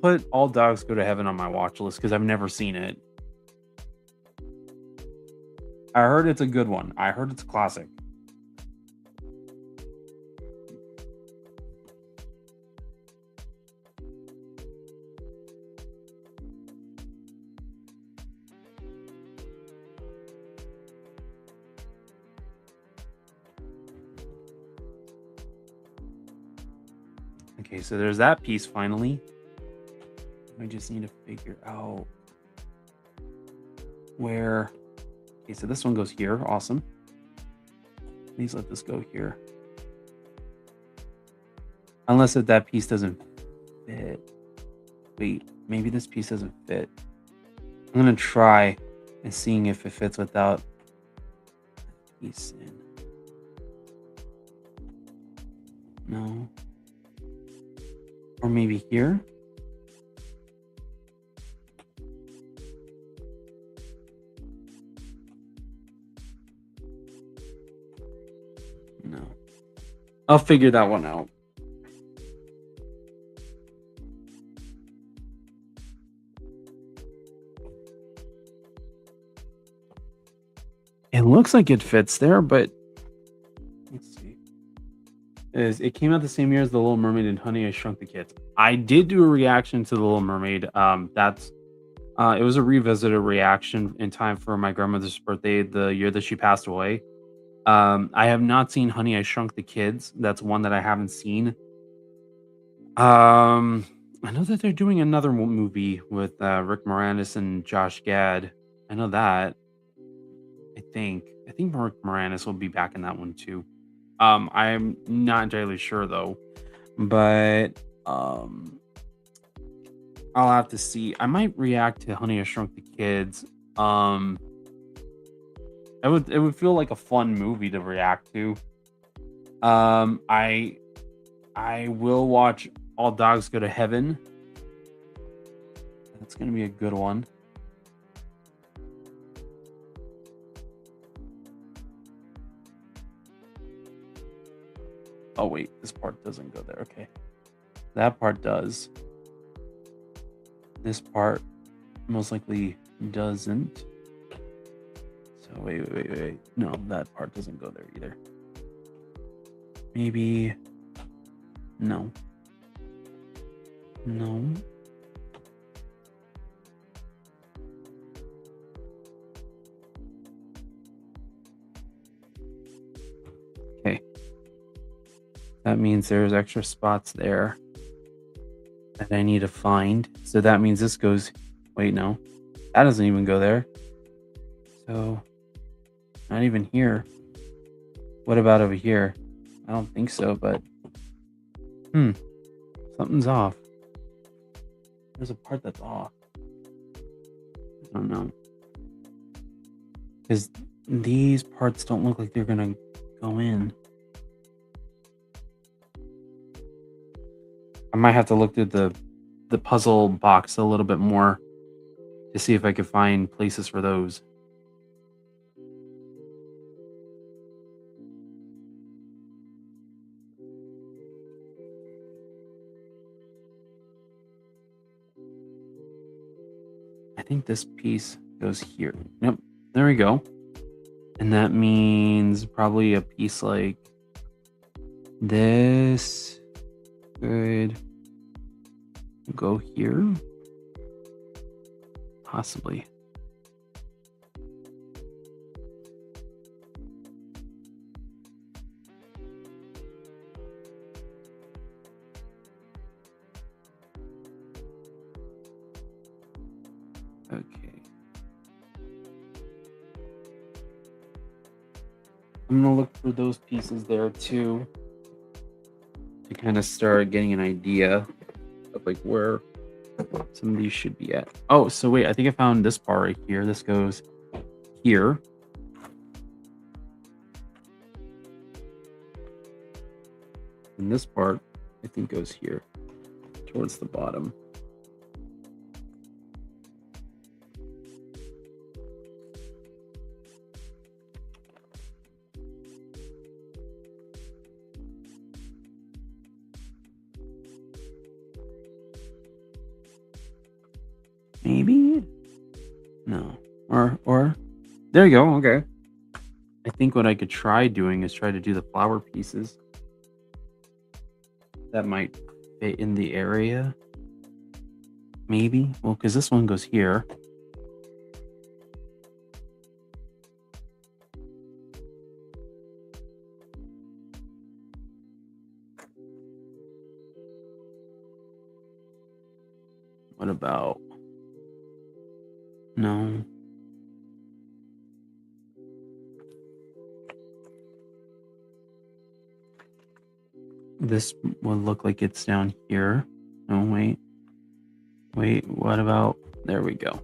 put All Dogs Go to Heaven on my watch list because I've never seen it. I heard it's a good one. I heard it's a classic. Okay, so there's that piece finally. I just need to figure out where. Okay, so this one goes here. Awesome. Please let this go here. Unless that piece doesn't fit. Wait, maybe this piece doesn't fit. I'm gonna try and seeing if it fits without that piece in. No. Or maybe here. No. I'll figure that one out. It looks like it fits there, but let's see. It came out the same year as The Little Mermaid and Honey, I Shrunk the Kids. I did do a reaction to The Little Mermaid. It was a revisited reaction in time for my grandmother's birthday, the year that she passed away. I have not seen Honey, I Shrunk the Kids. That's one that I haven't seen. I know that they're doing another movie with Rick Moranis and Josh Gad. I know that. I think Rick Moranis will be back in that one too. I'm not entirely sure though, but I'll have to see. I might react to Honey, I Shrunk the Kids. It would feel like a fun movie to react to. I will watch All Dogs Go to Heaven. That's gonna be a good one. Oh wait, this part doesn't go there. Okay, that part does. This part most likely doesn't. So wait. No, that part doesn't go there either. Maybe. No. Okay. That means there's extra spots there that I need to find. So that means this goes. Wait, no. That doesn't even go there. So, not even here. What about over here? I don't think so, but something's off. There's a part that's off. There's I don't know. Because these parts don't look like they're gonna go in. I might have to look through the puzzle box a little bit more to see if I can find places for those. I think this piece goes here. Yep, there we go. And that means probably a piece like this could go here. Possibly. Okay. I'm gonna look for those pieces there too to kind of start getting an idea of like where some of these should be at. Oh, so wait, I think I found this part right here. This goes here. And this part, I think, goes here towards the bottom. Maybe? No. Or there you go. Okay. I think what I could try doing is try to do the flower pieces. That might fit in the area. Maybe. Well, because this one goes here. What about... No. This would look like it's down here. Oh, wait. Wait, what about... There we go.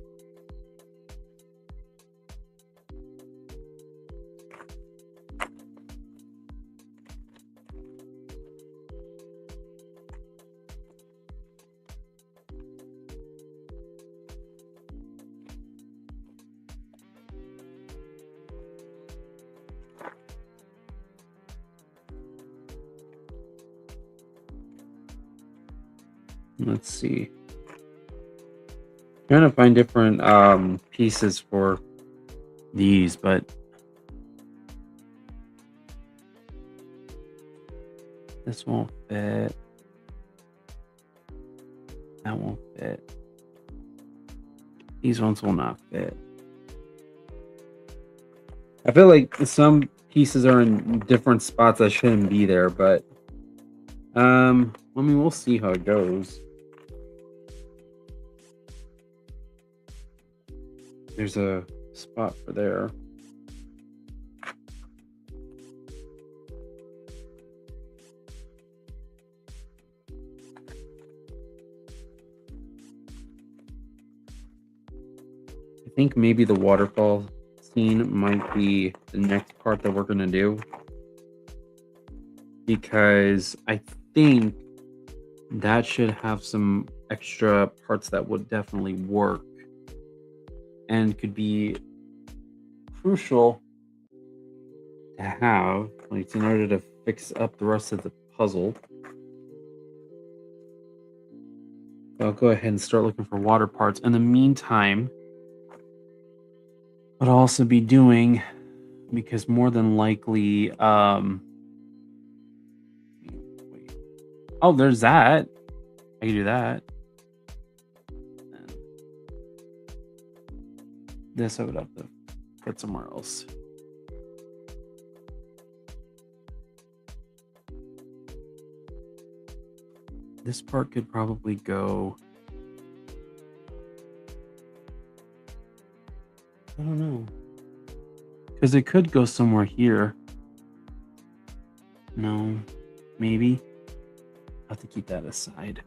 Let's see. Trying to find different pieces for these, but this won't fit. That won't fit. These ones will not fit. I feel like some pieces are in different spots that shouldn't be there, but I mean, we'll see how it goes. There's a spot for there. I think maybe the waterfall scene might be the next part that we're going to do. Because I think that should have some extra parts that would definitely work. And could be crucial to have, like, in order to fix up the rest of the puzzle. I'll go ahead and start looking for water parts. In the meantime, what I'll also be doing, because more than likely, oh, there's that. I can do that. This I would have to put somewhere else. This part could probably go... I don't know. Because it could go somewhere here. No. Maybe. I'll have to keep that aside.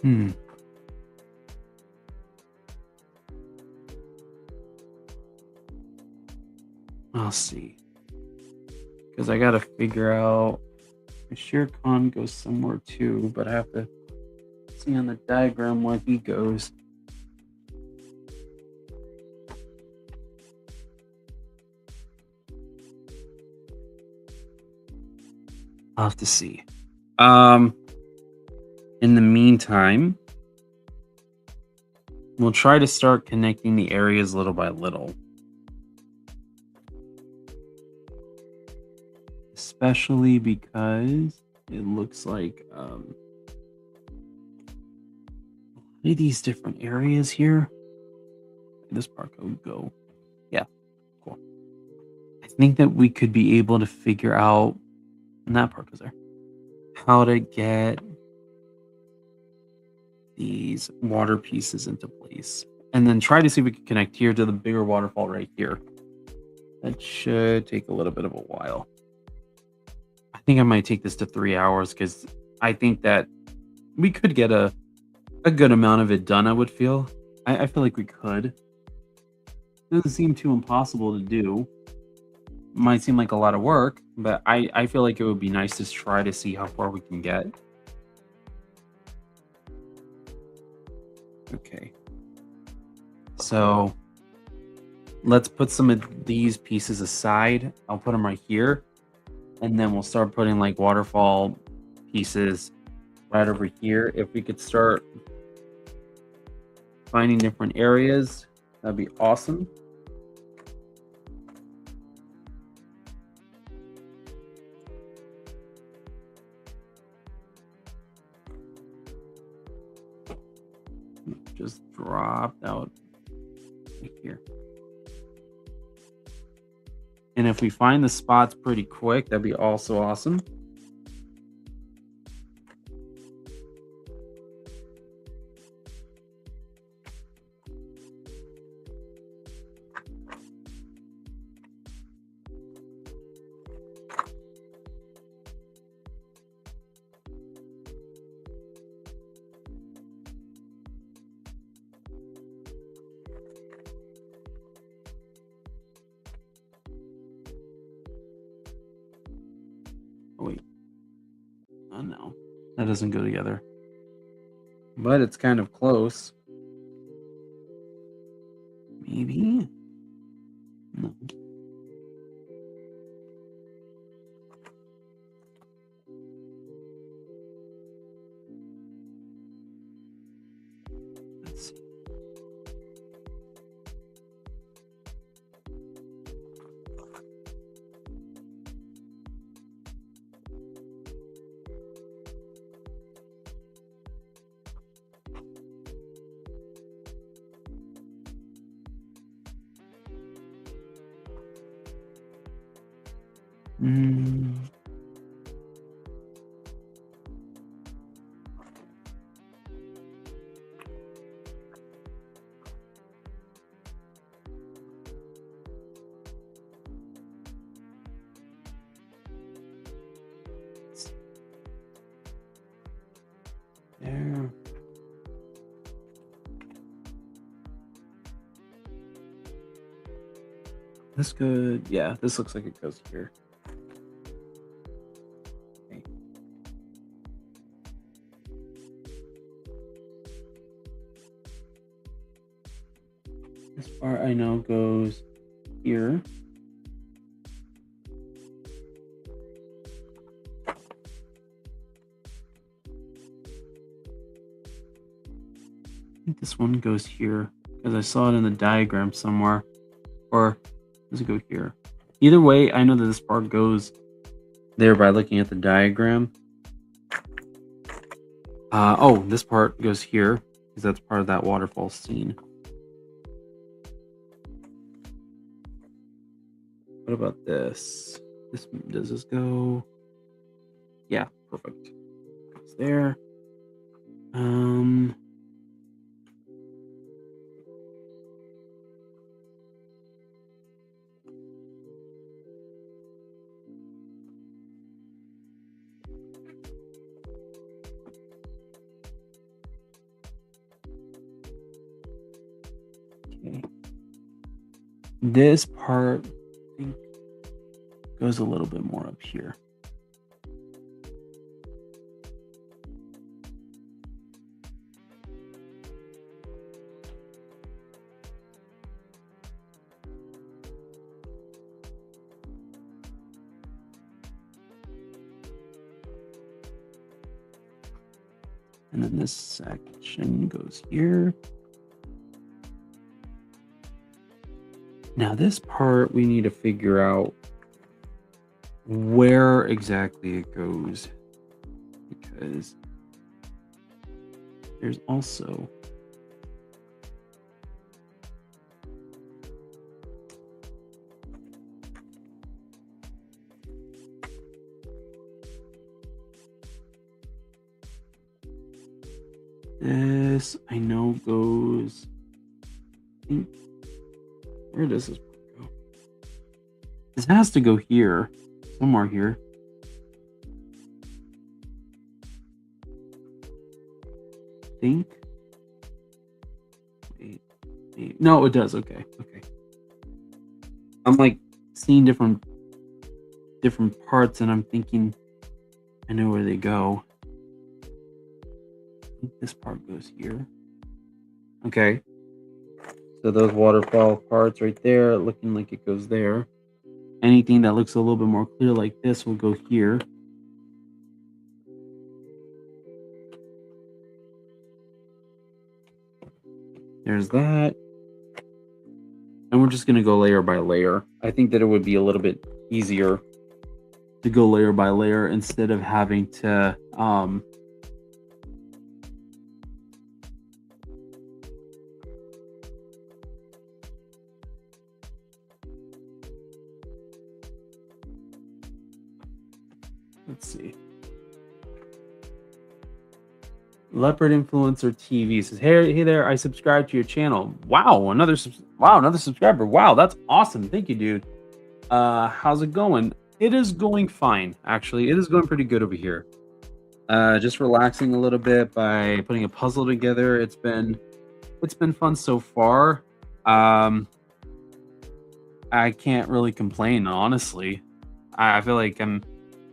Hmm. I'll see. Because I got to figure out. Shere Khan goes somewhere too, but I have to see on the diagram where he goes. I'll have to see. In the meantime, we'll try to start connecting the areas little by little. Especially because it looks like these different areas here. This part could go. Yeah, cool. I think that we could be able to figure out, and that part goes there, how to get these water pieces into place. And then try to see if we can connect here to the bigger waterfall right here. That should take a little bit of a while. I think I might take this to 3 hours because I think that we could get a good amount of it done, I would feel. I feel like we could. Doesn't seem too impossible to do. Might seem like a lot of work, but I feel like it would be nice to try to see how far we can get. Okay. So let's put some of these pieces aside. I'll put them right here. And then we'll start putting like waterfall pieces right over here. If we could start finding different areas, that'd be awesome. Just dropped out right here. And if we find the spots pretty quick, that'd be also awesome. Oh, wait. Oh, no. That doesn't go together. But it's kind of close. Maybe? No. Let's see. Mm. There. This could, yeah, this looks like it goes here. Okay. This part I know goes here. I think this one goes here because I saw it in the diagram somewhere. Or does it go here? Either way, I know that this part goes there by looking at the diagram. Oh, this part goes here because that's part of that waterfall scene. What about this? Does this go? Yeah, perfect. It's there. Okay. This part, I think, goes a little bit more up here. And then this section goes here. Now this part, we need to figure out where exactly it goes, because there's also this, I know goes, where does this go? This has to go here, somewhere here. Think. Wait. No, it does. Okay. I'm like seeing different parts, and I'm thinking I know where they go. I think this part goes here. Okay. So those waterfall parts right there, looking like it goes there. Anything that looks a little bit more clear like this will go here. There's that. And we're just going to go layer by layer. I think that it would be a little bit easier to go layer by layer instead of having to let's see. Leopard Influencer TV says, hey there, I subscribe to your channel. Wow, another subscriber. Wow, that's awesome. Thank you, dude. How's it going? It is going fine, actually. It is going pretty good over here. Just relaxing a little bit by putting a puzzle together. It's been fun so far. I can't really complain, honestly. I feel like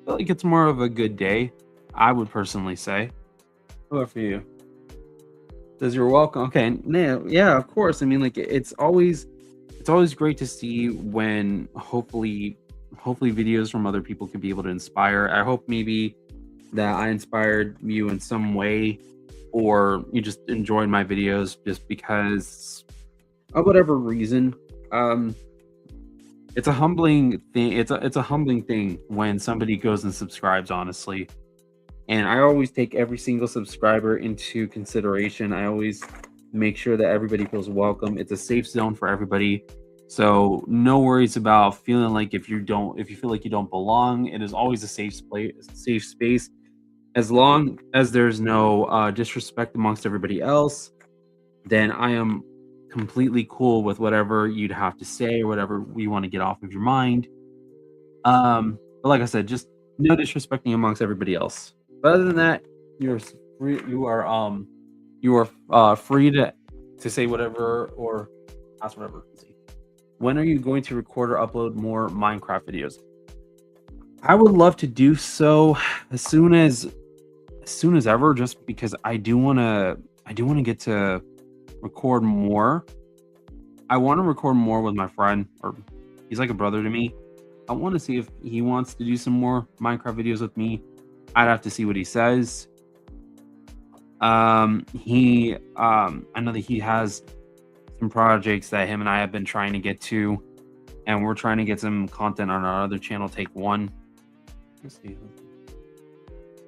it's more of a good day, I would personally say. How about for you? Says you're welcome. Okay, yeah, of course. I mean, like it's always great to see when hopefully videos from other people can be able to inspire. I hope maybe that I inspired you in some way, or you just enjoyed my videos just because of whatever reason. It's a humbling thing. It's a humbling thing when somebody goes and subscribes, honestly. And I always take every single subscriber into consideration. I always make sure that everybody feels welcome. It's a safe zone for everybody. So no worries about feeling like if you feel like you don't belong. It is always a safe space. As long as there's no disrespect amongst everybody else, then I am completely cool with whatever you'd have to say or whatever you want to get off of your mind. But like I said, just no disrespecting amongst everybody else. But other than that, you are free to say whatever or ask whatever. When are you going to record or upload more Minecraft videos? I would love to do so as soon as ever, just because I do want to get to record more. I want to record more with my friend, or he's like a brother to me. I want to see if he wants to do some more Minecraft videos with me. I'd have to see what he says. I know that he has some projects that him and I have been trying to get to, and we're trying to get some content on our other channel, Take One. Let's see.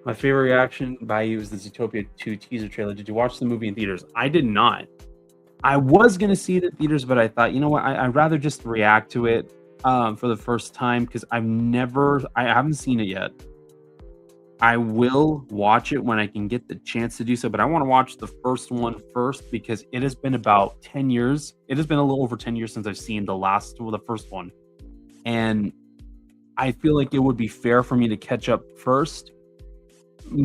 My favorite reaction by you is the Zootopia 2 teaser trailer. Did you watch the movie in theaters? I did not. I was going to see it in theaters, but I thought, you know what? I'd rather just react to it for the first time, because I haven't seen it yet. I will watch it when I can get the chance to do so, but I want to watch the first one first, because it has been about 10 years. It has been a little over 10 years since I've seen the first one. And I feel like it would be fair for me to catch up first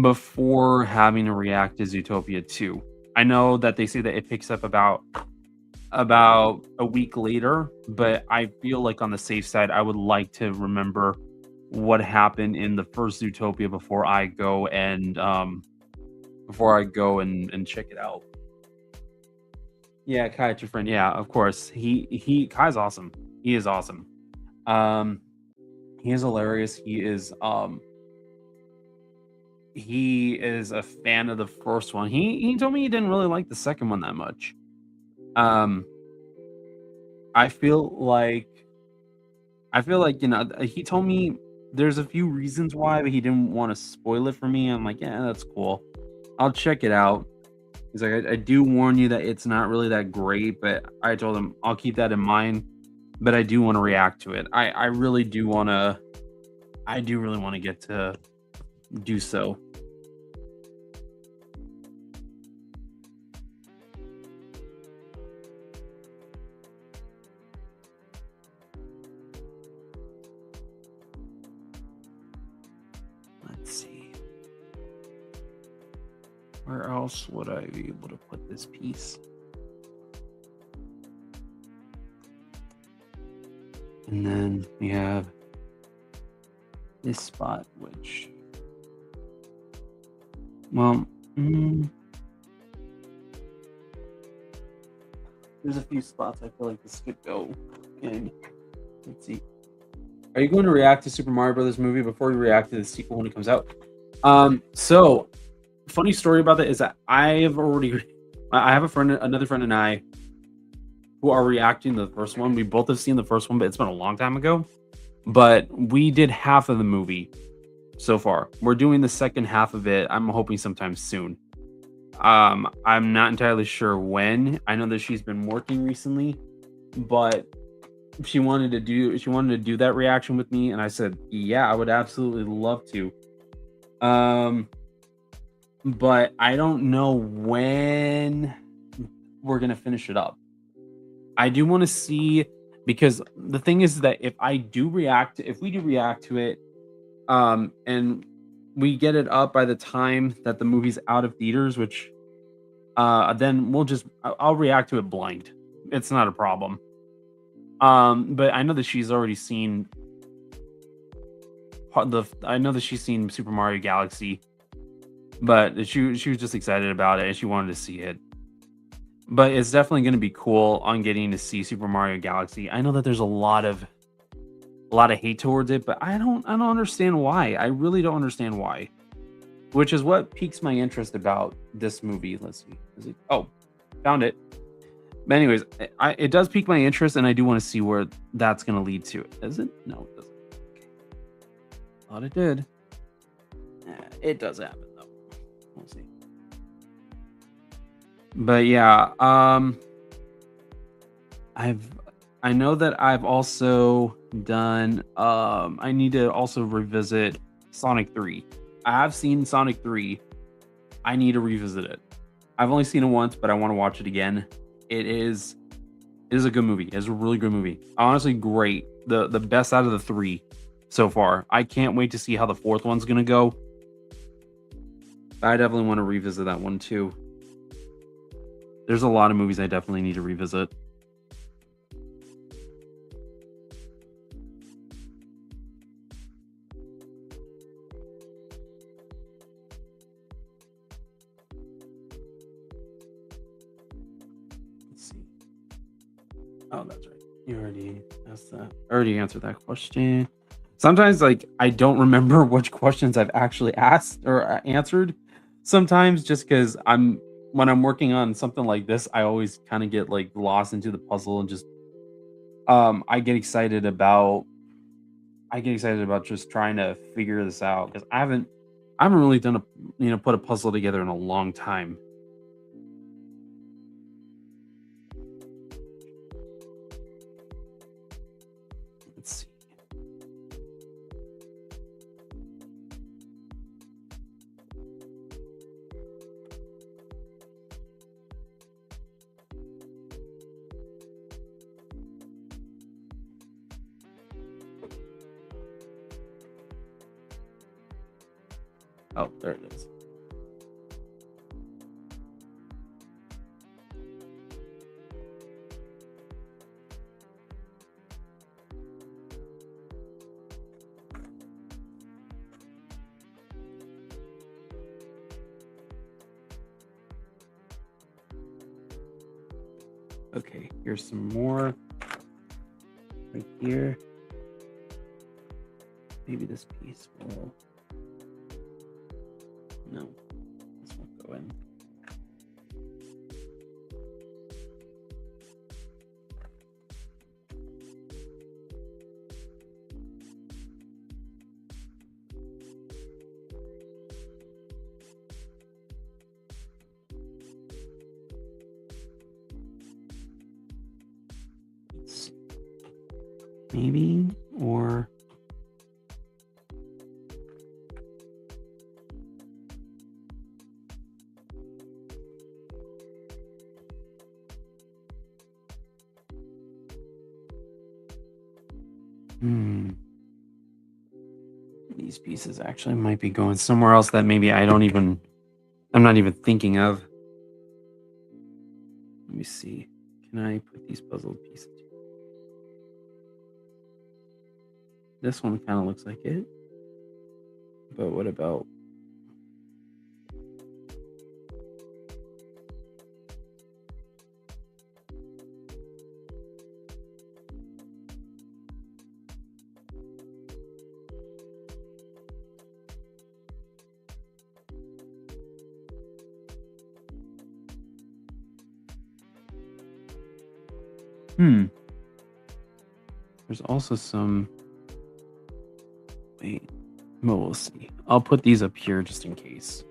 before having to react to Zootopia 2. I know that they say that it picks up about about a week later, but I feel like on the safe side, I would like to remember what happened in the first Zootopia before I go and check it out. Yeah, Kai, your friend. Yeah, of course. Kai's awesome. He is awesome. Um, he is hilarious. He is a fan of the first one. He told me he didn't really like the second one that much. Um, I feel like he told me there's a few reasons why, but he didn't want to spoil it for me. I'm like, yeah, that's cool. I'll check it out. He's like, I do warn you that it's not really that great, but I told him I'll keep that in mind. But I do want to react to it. I really do want to. I do really want to get to do so. Let's see. Where else would I be able to put this piece? And then we have this spot, which, well, there's a few spots I feel like this could go. And let's see. Are you going to react to Super Mario Brothers movie before you react to the sequel when it comes out? So funny story about that is that I have another friend and I who are reacting to the first one. We both have seen the first one, but it's been a long time ago. But we did half of the movie so far. We're doing the second half of it. I'm hoping sometime soon. I'm not entirely sure when. I know that she's been working recently, but she wanted to do that reaction with me, and I said, yeah, I would absolutely love to. But I don't know when we're gonna finish it up. I do want to see, because the thing is that if we do react to it, and we get it up by the time that the movie's out of theaters, which then I'll react to it blind. It's not a problem. But I know that she's already seen Super Mario Galaxy, but she was just excited about it and she wanted to see it. But it's definitely going to be cool on getting to see Super Mario Galaxy. I know that there's a lot of hate towards it, but I don't understand why. I really don't understand why. Which is what piques my interest about this movie. Let's see. Oh, found it. But anyways, it does pique my interest, and I do want to see where that's going to lead to. Is it? No, it doesn't. Okay. Thought it did. It does happen though. We'll see. But yeah, I know that I've also done. I need to also revisit Sonic 3. I have seen Sonic 3. I need to revisit it. I've only seen it once, but I want to watch it again. It is a good movie. It's a really good movie. Honestly, great. The best out of the three so far. I can't wait to see how the fourth one's gonna go. I definitely want to revisit that one too. There's a lot of movies I definitely need to revisit. Let's see. Oh, that's right. You already asked that. I already answered that question. Sometimes, like, I don't remember which questions I've actually asked or answered. Sometimes, just because when I'm working on something like this, I always kind of get like lost into the puzzle and just I get excited about just trying to figure this out, because I haven't really done put a puzzle together in a long time. Let's see. Oh, there it is. Okay, here's some more right here. Maybe this piece will. No, this won't go in. Maybe, or these pieces actually might be going somewhere else that maybe I'm not even thinking of. Let me see. Can I put these puzzle pieces? This one kind of looks like it. But what about? There's also some. Wait. Well, we'll see. I'll put these up here just in case.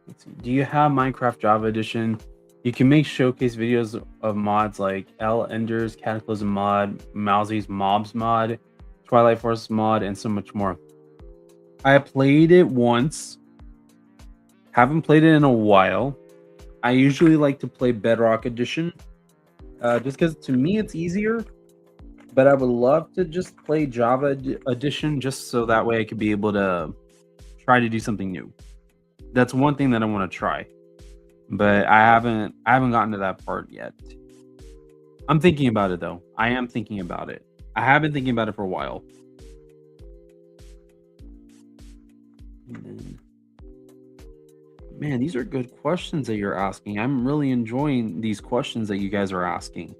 Let's see. Do you have Minecraft Java Edition? You can make showcase videos of mods like L Ender's Cataclysm mod, Mousie's Mobs mod, Twilight Force mod, and so much more. I played it once. Haven't played it in a while. I usually like to play Bedrock Edition, just because to me it's easier. But I would love to just play Java Edition, just so that way I could be able to try to do something new. That's one thing that I want to try, but I haven't gotten to that part yet. I'm thinking about it though. I am thinking about it. I have been thinking about it for a while. Man, these are good questions that you're asking. I'm really enjoying these questions that you guys are asking.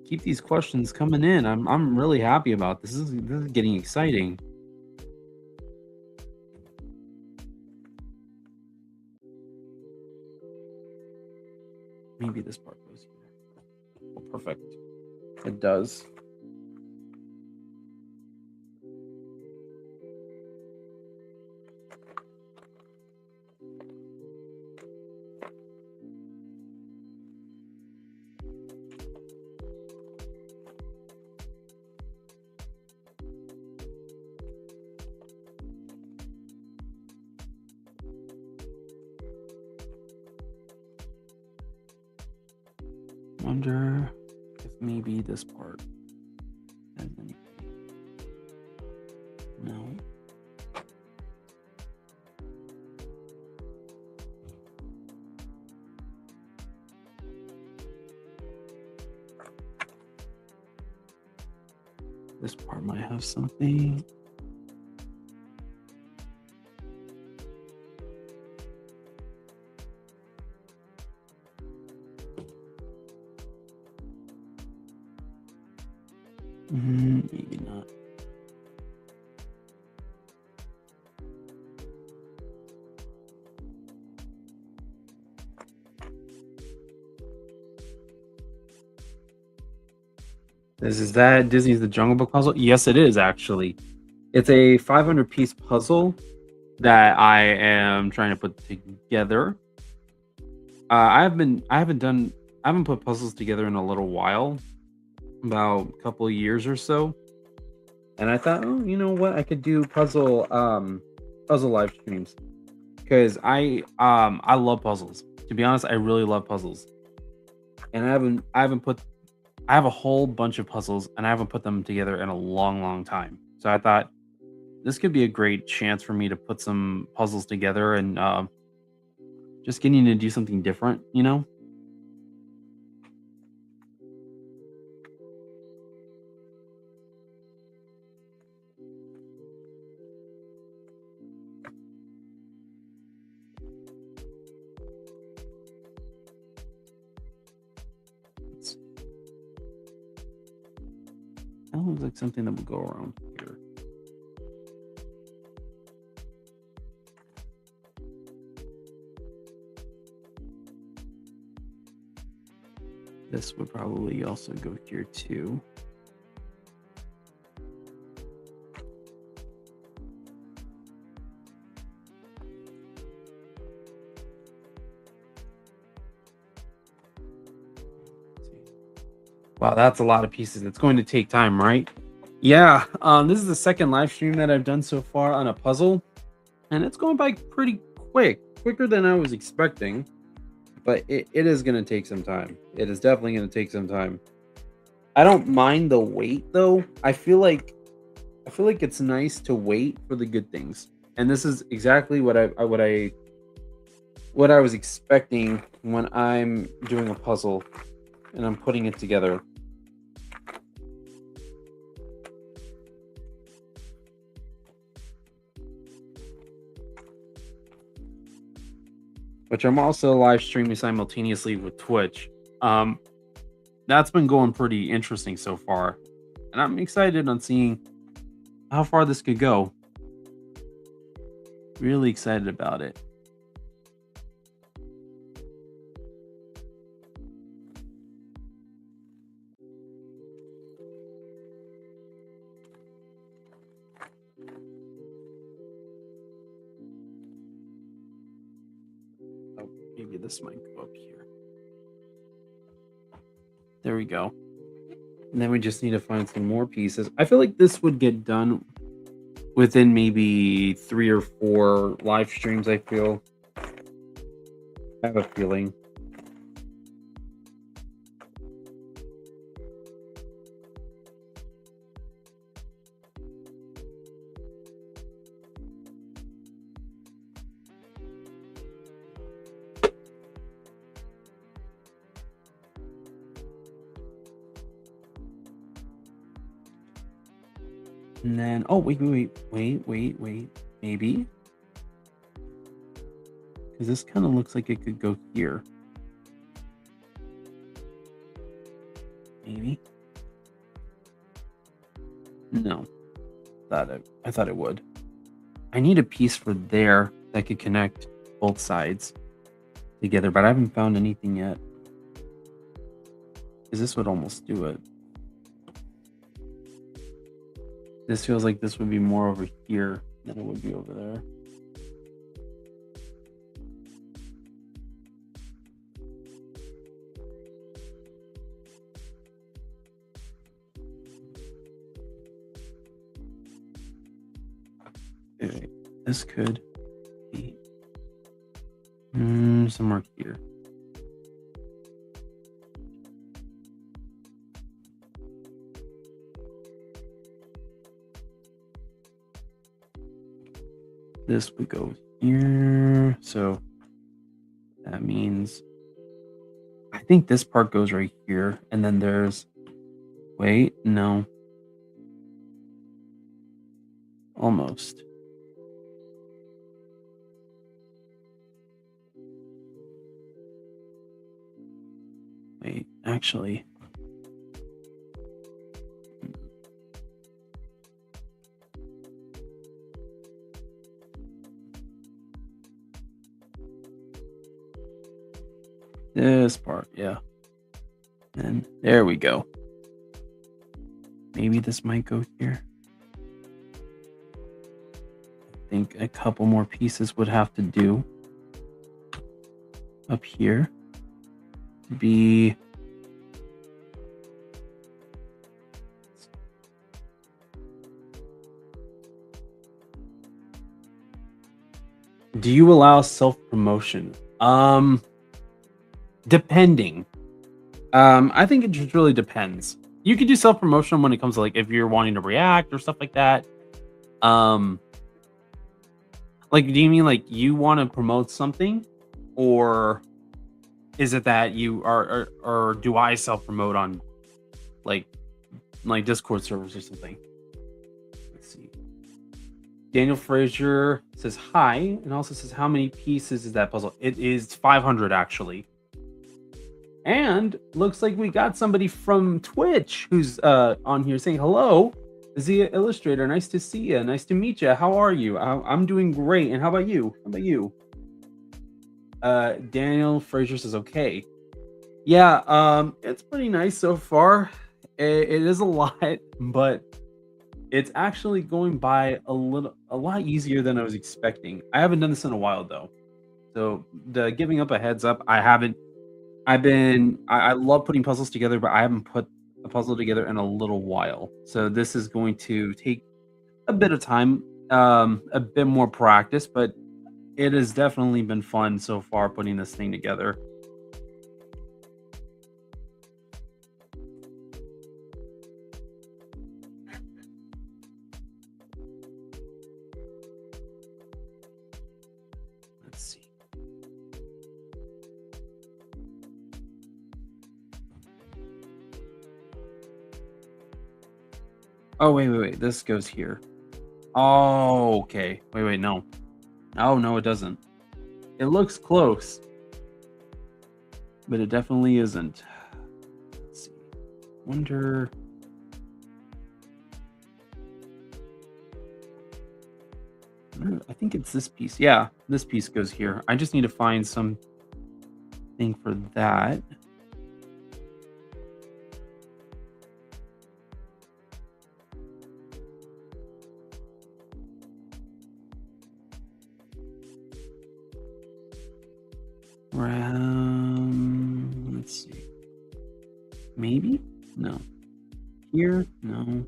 Keep these questions coming in. I'm really happy about this. This is getting exciting. Maybe this part goes here. Oh, perfect. It does. Wonder if maybe this part has anything. No. This part might have something. Maybe not. Is that Disney's The Jungle Book puzzle? Yes, it is actually. It's a 500 piece puzzle that I am trying to put together. I haven't put puzzles together in a little while, about a couple of years or so. And I thought, oh, you know what? I could do puzzle live streams, because I love puzzles. To be honest, I really love puzzles. And I have a whole bunch of puzzles and I haven't put them together in a long, long time. So I thought this could be a great chance for me to put some puzzles together and just getting to do something different, you know? Kind of looks like something that would go around here. This would probably also go here too. Wow, that's a lot of pieces. It's going to take time, right? Yeah, this is the second live stream that I've done so far on a puzzle, and it's going by pretty quicker than I was expecting. But it is going to take some time. It is definitely going to take some time. I don't mind the wait though. I feel like it's nice to wait for the good things, and this is exactly what I was expecting when I'm doing a puzzle and I'm putting it together. Which I'm also live streaming simultaneously with Twitch. That's been going pretty interesting so far, and I'm excited on seeing how far this could go. Really excited about it. Oh, maybe this might go up here. There we go. And then we just need to find some more pieces. I feel like this would get done within maybe 3 or 4 live streams, I feel. I have a feeling. And then, oh, wait, maybe. Because this kind of looks like it could go here. Maybe. No. I thought it would. I need a piece for there that could connect both sides together, but I haven't found anything yet. Because this would almost do it. This feels like this would be more over here than it would be over there. Okay, this could be somewhere here. This would go here. So that means I think this part goes right here. And then there's, wait, no. Almost. Wait, actually. This part, yeah. And there we go. Maybe this might go here. I think a couple more pieces would have to do up here to be do you allow self-promotion? Depending. I think it just really depends. You could do self-promotion when it comes to like if you're wanting to react or stuff like that. Like, do you mean like you want to promote something, or is it that you are, or do I self-promote on like Discord servers or something? Let's see. Daniel Frazier says hi, and also says how many pieces is that puzzle? It is 500 actually. And looks like we got somebody from Twitch who's on here saying hello. Zia Illustrator, nice to see you. Nice to meet you. How are you? I'm doing great. And how about you? How about you? Daniel Fraser says okay. Yeah, it's pretty nice so far. It is a lot, but it's actually going by a lot easier than I was expecting. I haven't done this in a while though. So the giving up a heads up, I haven't. I love putting puzzles together, but I haven't put a puzzle together in a little while. So this is going to take a bit of time, a bit more practice, but it has definitely been fun so far putting this thing together. Let's see. Oh, wait. This goes here. Oh, okay. Wait, no. Oh, no, it doesn't. It looks close, but it definitely isn't. Let's see. Wonder. I think it's this piece. Yeah, this piece goes here. I just need to find something for that. Let's see. Maybe? No. Here? No.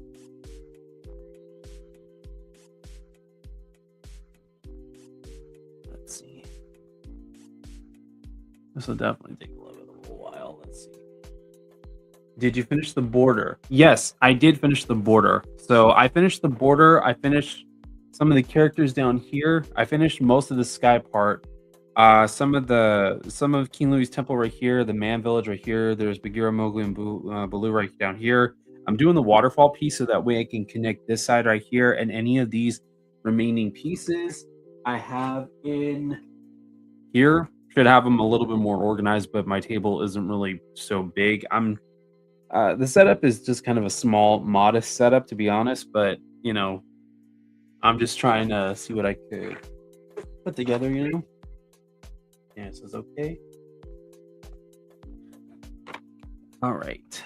Let's see. This will definitely take a little while. Let's see. Did you finish the border? Yes, I did finish the border. So I finished the border. I finished some of the characters down here. I finished most of the sky part. Some of King Louis's temple right here, the man village right here. There's Bagheera, Mowgli, and Baloo right down here. I'm doing the waterfall piece so that way I can connect this side right here and any of these remaining pieces I have in here. Should have them a little bit more organized, but my table isn't really so big. The setup is just kind of a small, modest setup, to be honest. But you know, I'm just trying to see what I could put together. You know. Yeah, it says okay. All right.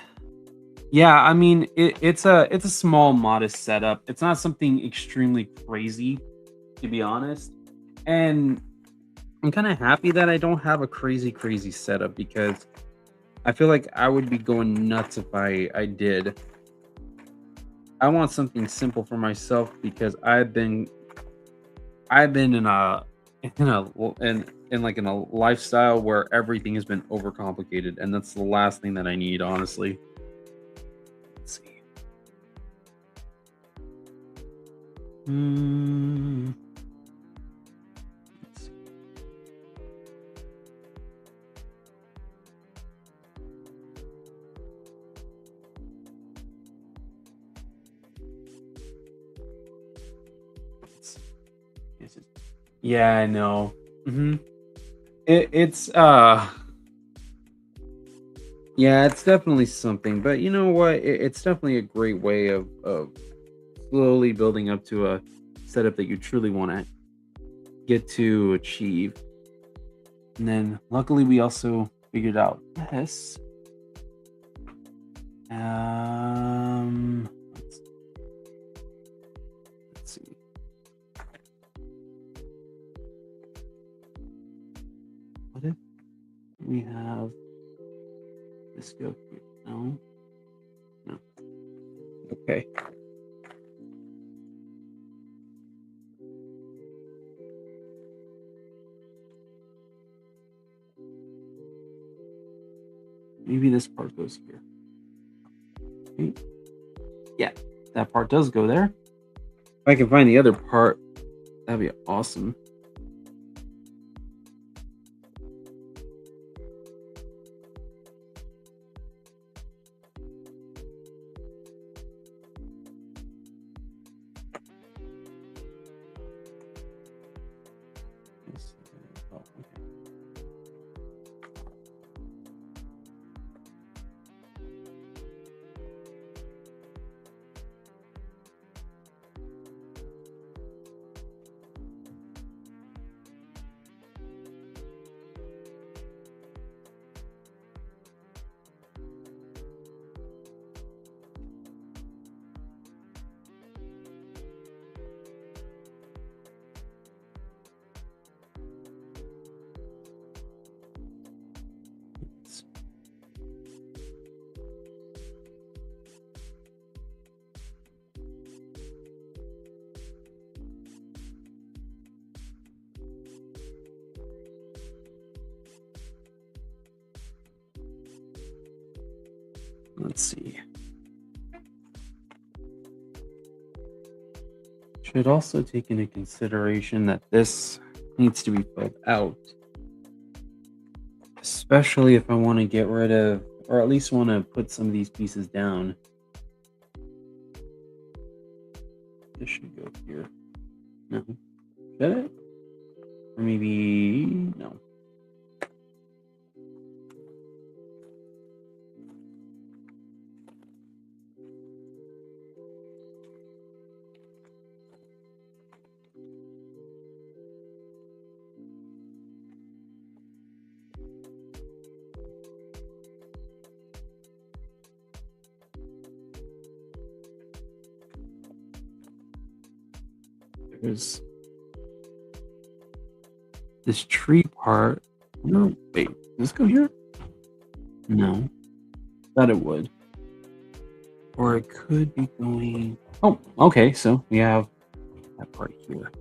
Yeah, I mean it's a small, modest setup. It's not something extremely crazy, to be honest. And I'm kind of happy that I don't have a crazy setup because I feel like I would be going nuts if I did. I want something simple for myself because I've been in a in a lifestyle where everything has been overcomplicated, and that's the last thing that I need, honestly. Let's see. Hmm. Let's see. Let's see. Yeah, I know. Hmm. It's yeah, it's definitely something, but you know what? It's definitely a great way of slowly building up to a setup that you truly want to get to achieve. And then luckily we also figured out this. Let's see. What if we have this go here? No. No. Okay. Maybe this part goes here. Okay. Yeah, that part does go there. If I can find the other part, that'd be awesome. Oh, okay. Let's see. Should also take into consideration that this needs to be filled out, especially if I want to get rid of, or at least want to put some of these pieces down. This should go here. No. Should it? Or maybe no. There's this tree part. No, wait, does this go here? No. Thought it would. Or it could be going. Oh, okay. So we have that part here.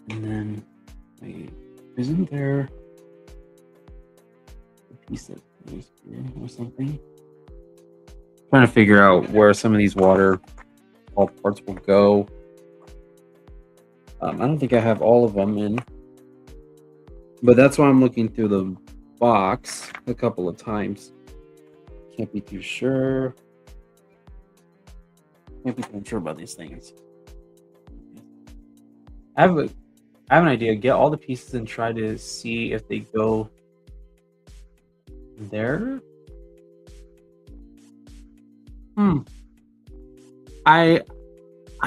And then, wait, isn't there a piece that goes here or something? Trying to figure out where some of these water all parts will go. I don't think I have all of them in, but that's why I'm looking through the box a couple of times. Can't be too sure. Can't be too sure about these things. I have an idea. Get all the pieces and try to see if they go there.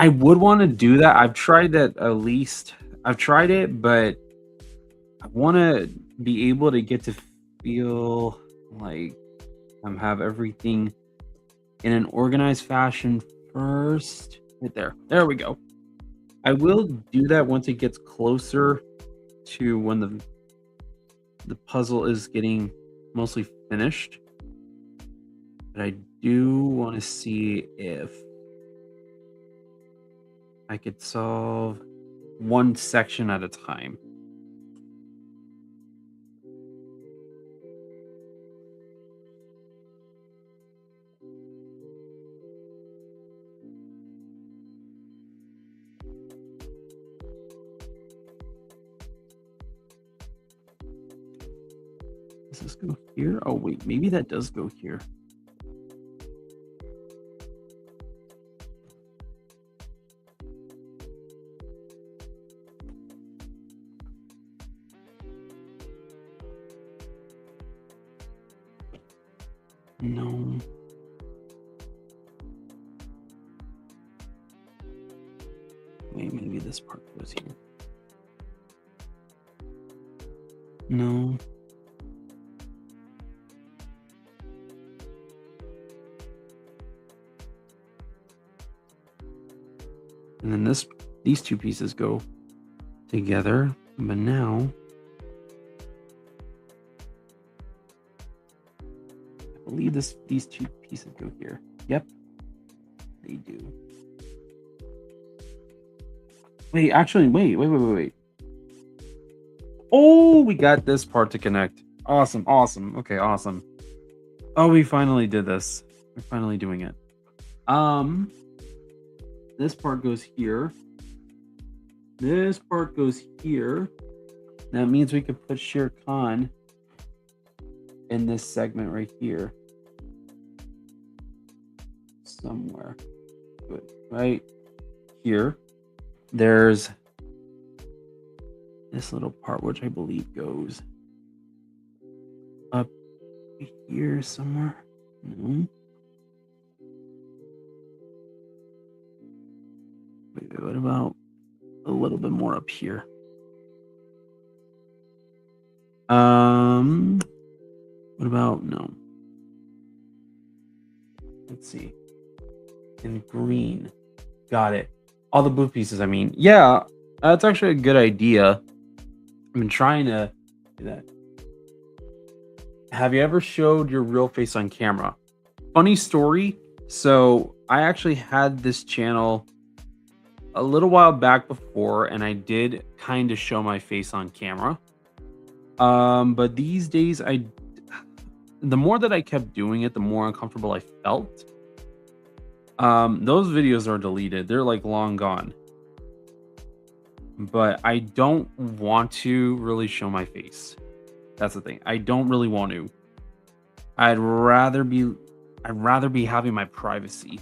I would want to do that. I've tried that at least. I've tried it, but I want to be able to get to feel like I have everything in an organized fashion first. Right there. There we go. I will do that once it gets closer to when the puzzle is getting mostly finished. But I do want to see if I could solve one section at a time. Does this go here? Oh, wait, maybe that does go here. No. Wait, maybe this part goes here. No. And then these two pieces go together, but now I believe these two pieces go here. Yep, they do. Wait, actually, wait. Oh, we got this part to connect. Awesome. Okay, awesome. Oh, we finally did this. We're finally doing it. This part goes here. This part goes here. That means we could put Shere Khan in this segment right here. Somewhere. Good. Right here. There's this little part, which I believe goes up here somewhere. No. Wait, what about a little bit more up here? What about no? Let's see. In green. Got it. All the blue pieces, I mean. Yeah, that's actually a good idea. I've been trying to do that. Have you ever showed your real face on camera? Funny story. So I actually had this channel a little while back before, and I did kind of show my face on camera. But these days the more that I kept doing it, the more uncomfortable I felt. Those videos are deleted. They're like long gone. But I don't want to really show my face. That's the thing. I don't really want to. I'd rather be I'd rather be having my privacy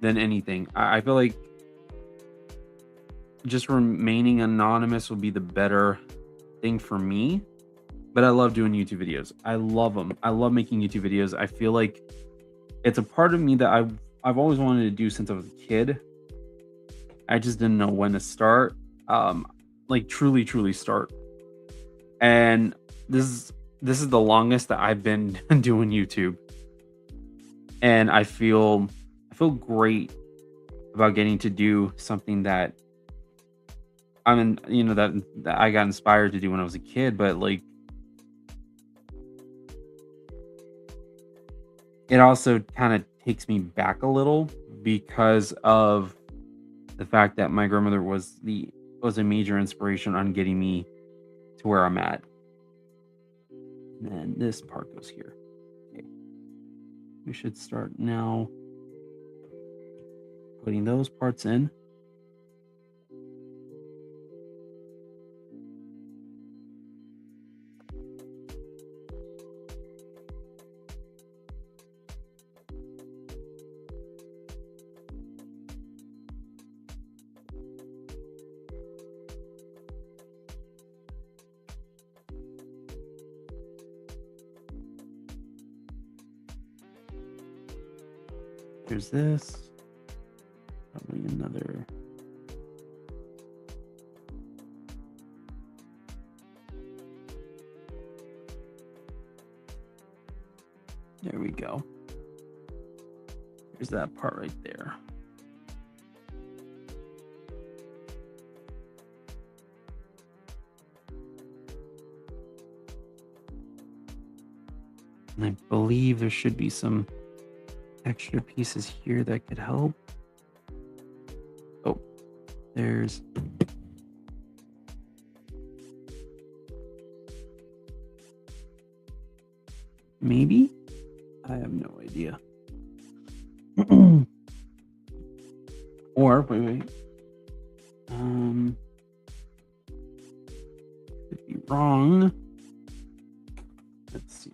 than anything. I feel like just remaining anonymous would be the better thing for me. But I love doing YouTube videos. I love them. I love making YouTube videos. I feel like it's a part of me that I've always wanted to do since I was a kid. I just didn't know when to start. Like truly start. And this is the longest that I've been doing YouTube. And I feel great about getting to do something that that I got inspired to do when I was a kid, but like it also kind of takes me back a little because of the fact that my grandmother was a major inspiration on getting me to where I'm at. And then this part goes here. Okay. We should start now putting those parts in. There's this. Probably another. There we go. There's that part right there. And I believe there should be some extra pieces here that could help. Oh, there's maybe? I have no idea. Or wait. Could be wrong. Let's see.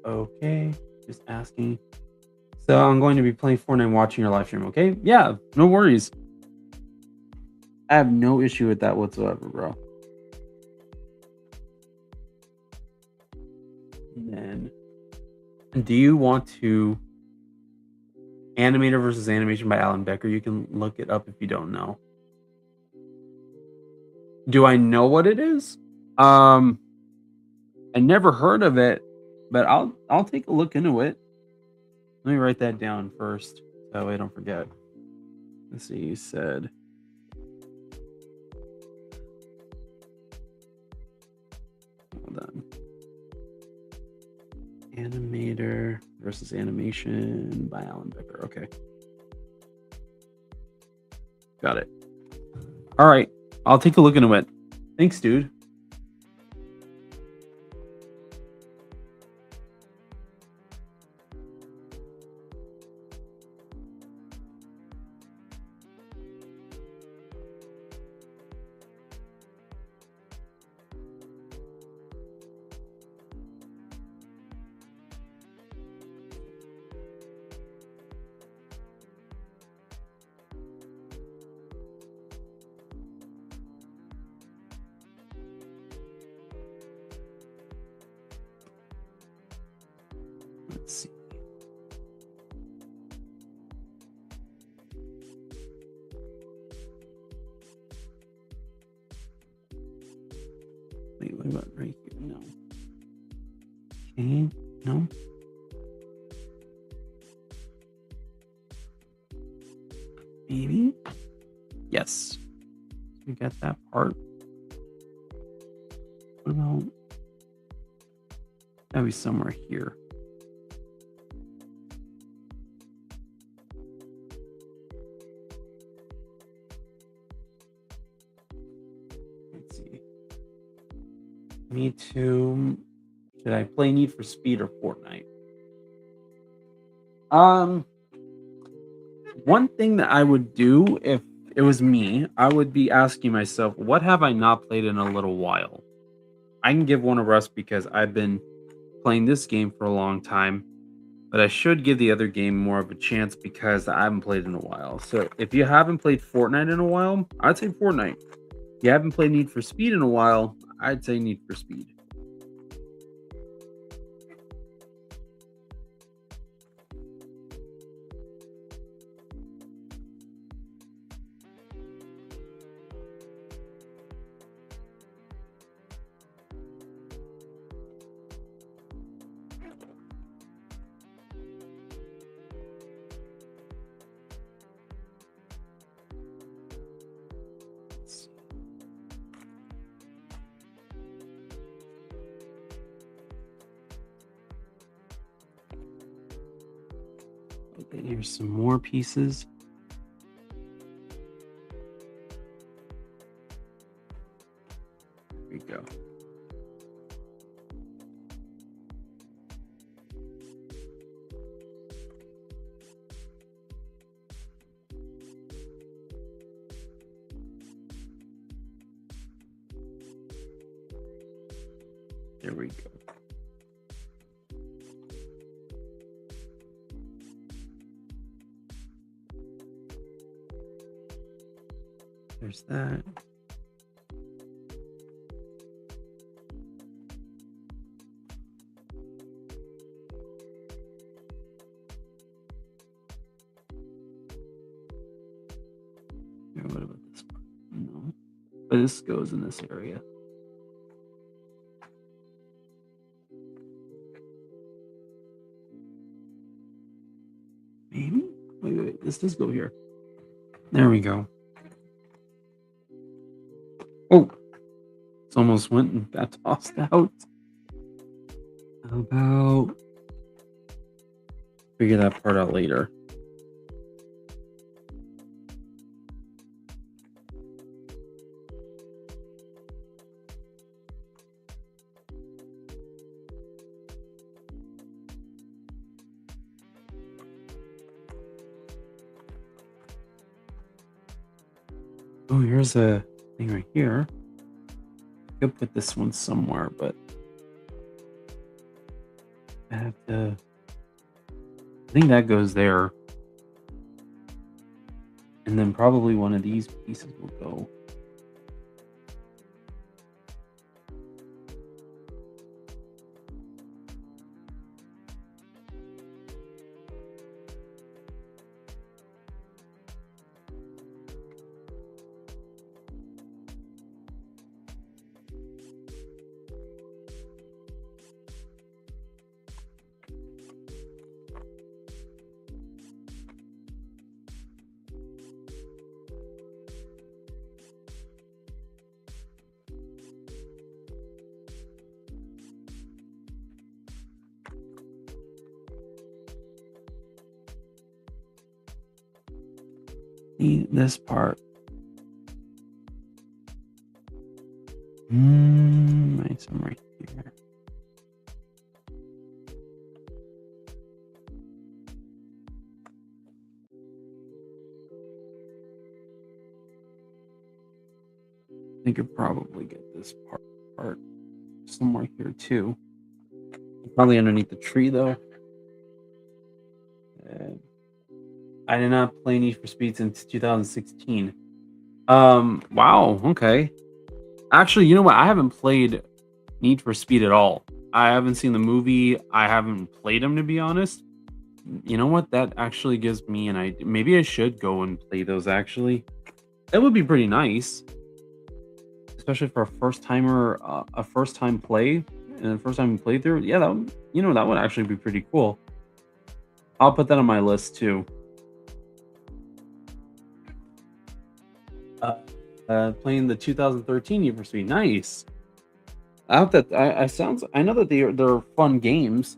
Okay, just asking. So I'm going to be playing Fortnite and watching your live stream, okay? Yeah, no worries. I have no issue with that whatsoever, bro. And then, do you want to Animator versus Animation by Alan Becker? You can look it up if you don't know. Do I know what it is? I never heard of it, but I'll take a look into it. Let me write that down first, so that way I don't forget. Let's see, you said. Hold on. Animator versus Animation by Alan Becker. Okay. Got it. All right. I'll take a look into it. Thanks, dude. Let's see. Wait, what about right here? No. Okay, no. Maybe? Yes. We got that part. What about... That'd be somewhere here. Let's see. Me too. Should I play Need for Speed or Fortnite? Um, One thing that I would do if it was me, I would be asking myself, what have I not played in a little while? I can give one a rest because I've been playing this game for a long time, but I should give the other game more of a chance because I haven't played in a while. So if you haven't played Fortnite in a while, I'd say Fortnite. If you haven't played Need for Speed in a while, I'd say Need for Speed. Okay, here's some more pieces. There we go. There we go. There's that. What about this part? No. But this goes in this area. Maybe? Wait. This does go here. There we go. Oh! It's almost went and got tossed out. How about... figure that part out later. Oh, here's a thing right here. I could put this one somewhere, but I have to... I think that goes there. And then probably one of these pieces will go. This part. Nice, I'm right here. I could probably get this part somewhere here too. Probably underneath the tree though. I did not play Need for Speed since 2016. Wow, okay. Actually, you know what? I haven't played Need for Speed at all. I haven't seen the movie. I haven't played them, to be honest. You know what? That actually gives me an idea. Maybe I should go and play those, actually. That would be pretty nice. Especially for a first-timer, a first-time play, and a first-time playthrough. Yeah, that would, that would actually be pretty cool. I'll put that on my list, too. Playing the 2013 Need for Speed. Nice. I hope that I know that they're fun games.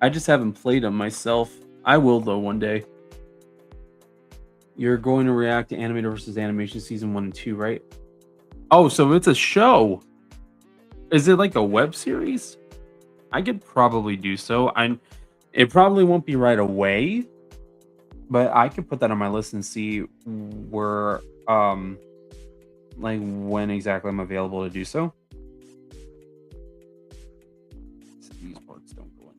I just haven't played them myself. I will though one day. You're going to react to Animator versus Animation season 1 and 2, right? Oh, so it's a show. Is it like a web series? I could probably do so. It probably won't be right away, but I could put that on my list and see where, like when exactly I'm available to do so. So these parts don't go in.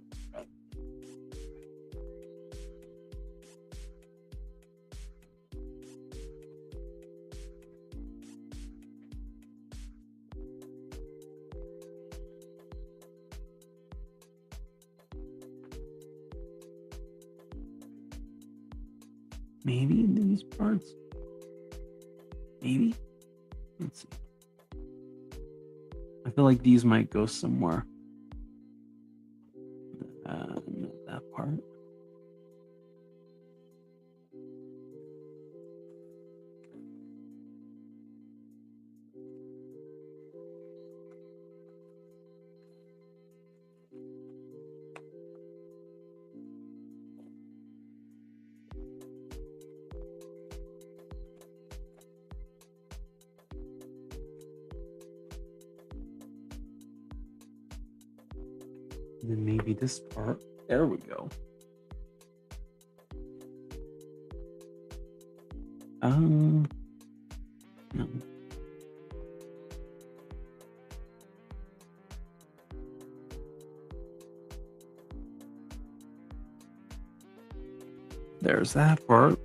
Maybe these parts. Maybe. Let's see. I feel like these might go somewhere. Not that part. And then maybe this part. There we go. No. There's that part.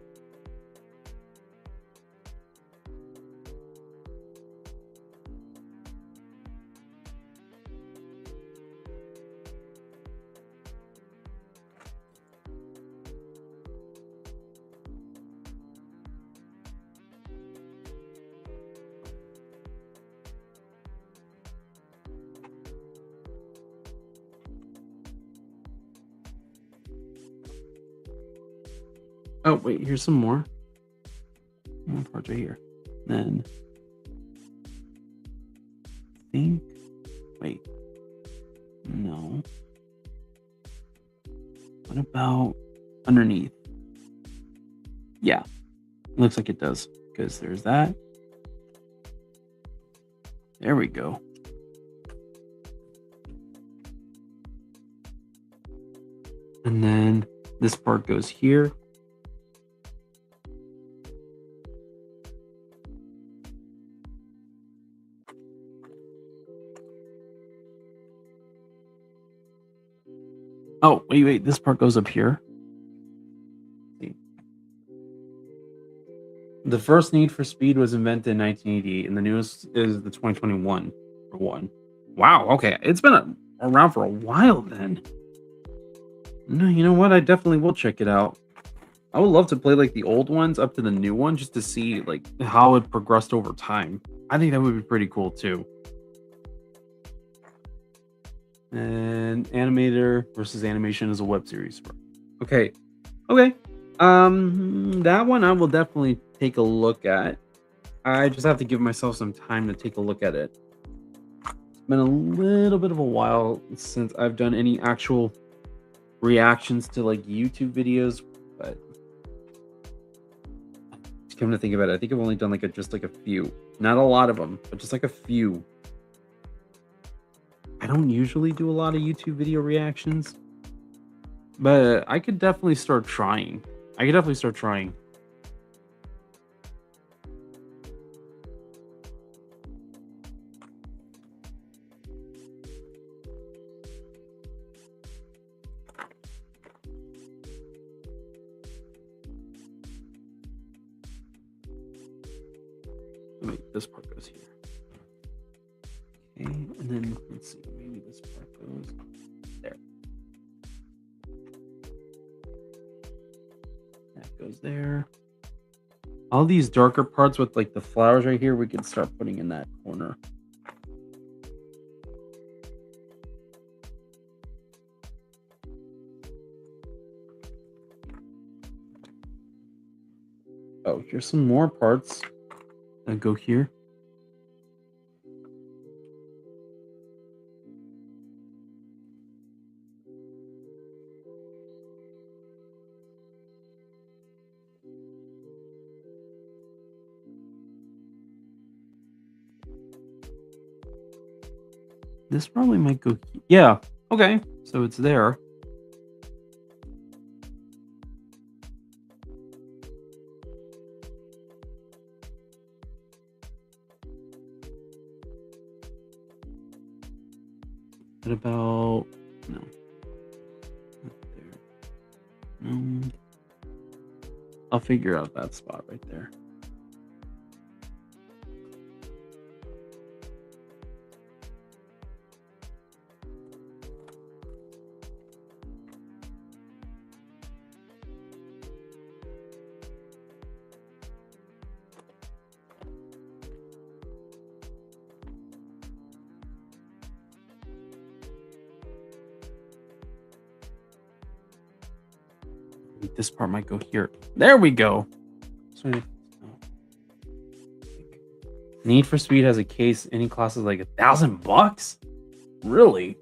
Oh, wait, here's some more. More parts right here. Then think. Wait. No. What about underneath? Yeah. Looks like it does. Because there's that. There we go. And then this part goes here. Oh, wait. This part goes up here. See. The first Need for Speed was invented in 1988, and the newest is the 2021 for one. Wow, okay. It's been around for a while then. No, you know what? I definitely will check it out. I would love to play like the old ones up to the new one just to see like how it progressed over time. I think that would be pretty cool too. And animator versus animation is a web series. Okay. Okay. That one I will definitely take a look at. I just have to give myself some time to take a look at it. It's been a little bit of a while since I've done any actual reactions to like YouTube videos, but come to think about it, I think I've only done like just like a few, not a lot of them, but just like a few. I don't usually do a lot of YouTube video reactions, but I could definitely start trying. I could definitely start trying. Wait, this part goes here. Okay, and then let's see, maybe this part goes there. That goes there. All these darker parts with like the flowers right here, we can start putting in that corner. Oh, here's some more parts that go here. This probably might go. Yeah. Okay, so it's there. What about no? Not there. No. I'll figure out that spot right there. This part might go here. There we go. So Need for Speed has a case. Any classes like $1,000? Really?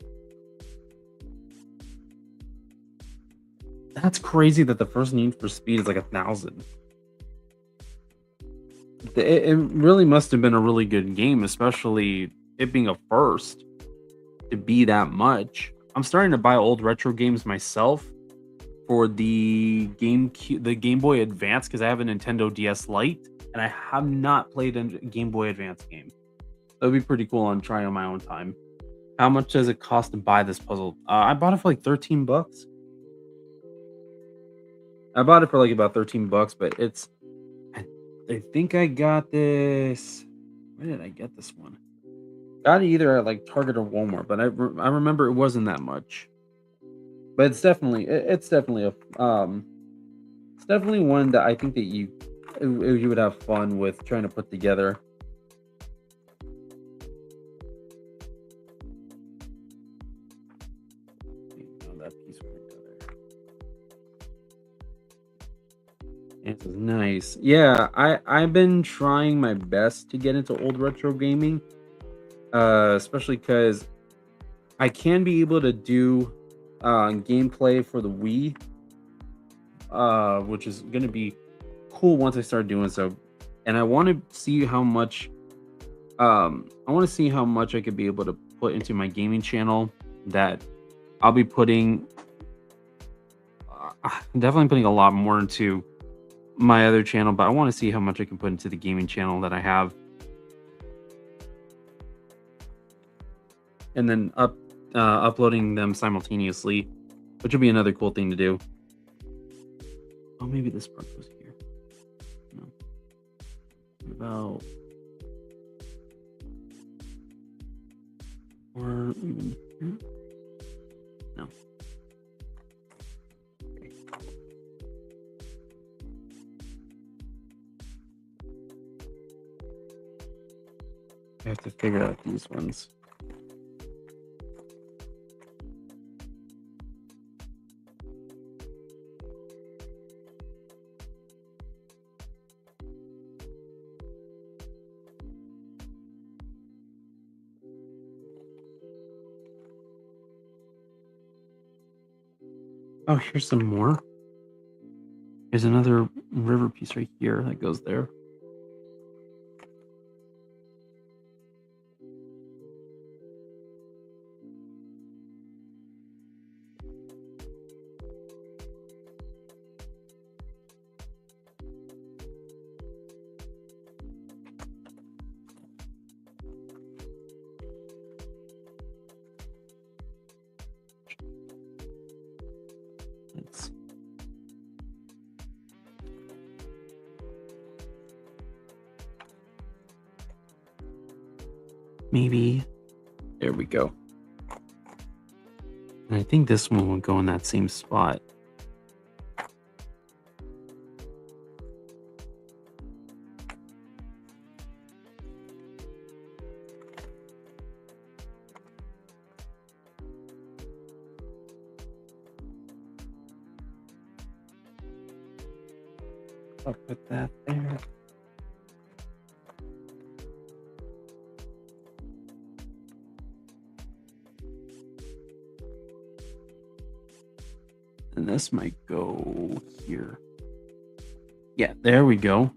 That's crazy that the first Need for Speed is like 1,000. It really must have been a really good game, especially it being a first to be that much. I'm starting to buy old retro games myself for the Game Boy Advance because I have a Nintendo DS Lite and I have not played a Game Boy Advance game. That would be pretty cool on trying on my own time. How much does it cost to buy this puzzle? I bought it for like $13. I bought it for like about $13, but it's. I think I got this. Where did I get this one? Got it either at like Target or Walmart, but I remember it wasn't that much. But it's definitely it's definitely one that I think that you would have fun with trying to put together. That piece went there. This is nice. Yeah, I've been trying my best to get into old retro gaming, especially because I can be able to do gameplay for the Wii, which is going to be cool once I start doing so. And I want to see how much I want to see how much I could be able to put into my gaming channel. That I'll be putting definitely putting a lot more into my other channel, but I want to see how much I can put into the gaming channel that I have, and then uploading them simultaneously, which would be another cool thing to do. Oh, maybe this part goes here. No. What about or even here? No. Okay. I have to figure out these ones. Oh, here's some more. There's another river piece right here that goes there. Let's maybe there we go. And I think this one will go in that same spot. I'll put that there. And this might go here. Yeah, there we go.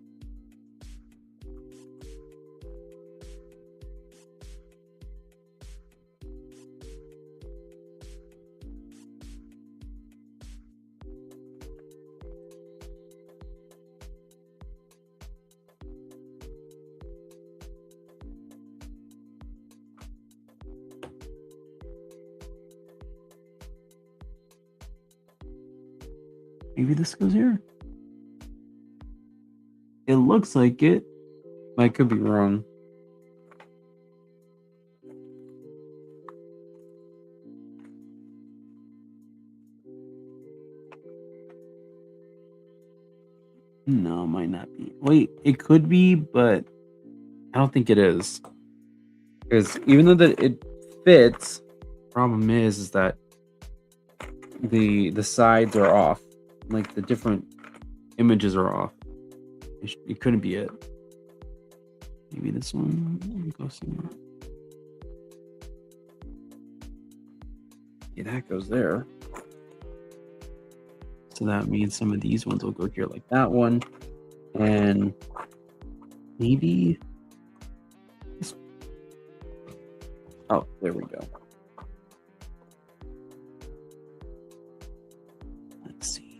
Maybe this goes here. It looks like it. I could be wrong. No, it might not be. Wait, it could be, but I don't think it is. Because even though that it fits, problem is that the sides are off. Like the different images are off. It couldn't be it. Maybe this one. Let me go somewhere. Yeah, that goes there. So that means some of these ones will go here like that one. And maybe this. Oh, there we go. Let's see.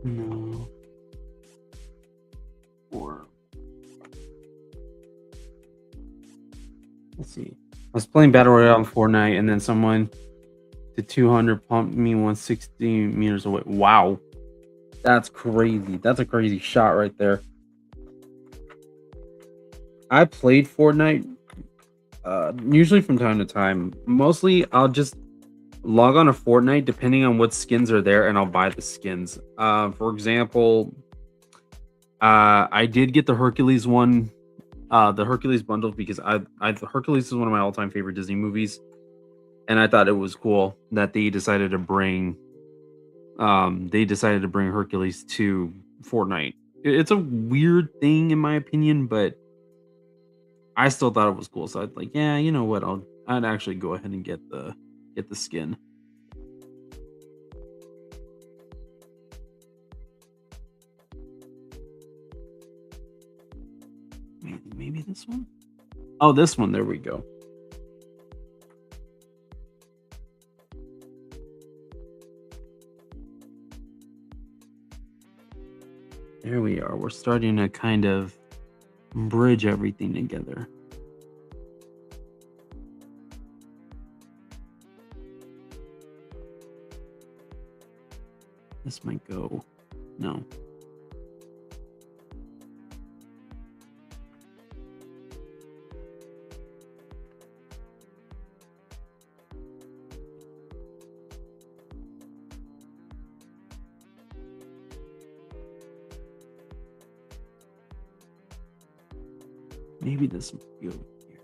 No. Or let's see. I was playing Battle Royale on Fortnite, and then someone to 200 pumped me 160 meters away. Wow. That's crazy. That's a crazy shot right there. I played Fortnite usually from time to time. Mostly I'll just log on to Fortnite depending on what skins are there, and I'll buy the skins. For example, I did get the Hercules one, the Hercules bundle, because Hercules is one of my all-time favorite Disney movies, and I thought it was cool that they decided to bring Hercules to Fortnite. It's a weird thing in my opinion, but I still thought it was cool. So I'd like, yeah, you know what? I'd actually go ahead and get the skin. Maybe this one? Oh, this one. There we go. There we are. We're starting to kind of bridge everything together. This might go. No. Maybe this might go here.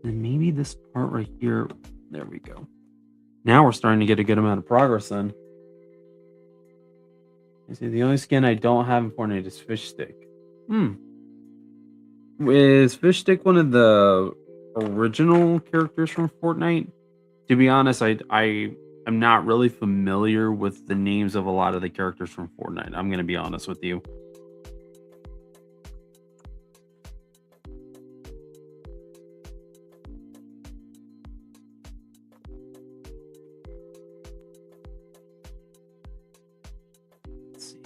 And maybe this part right here. There we go. Now we're starting to get a good amount of progress then. You see, the only skin I don't have in Fortnite is Fish Stick. Is Fish Stick one of the original characters from Fortnite? To be honest, I am not really familiar with the names of a lot of the characters from Fortnite. I'm gonna be honest with you. Let's see.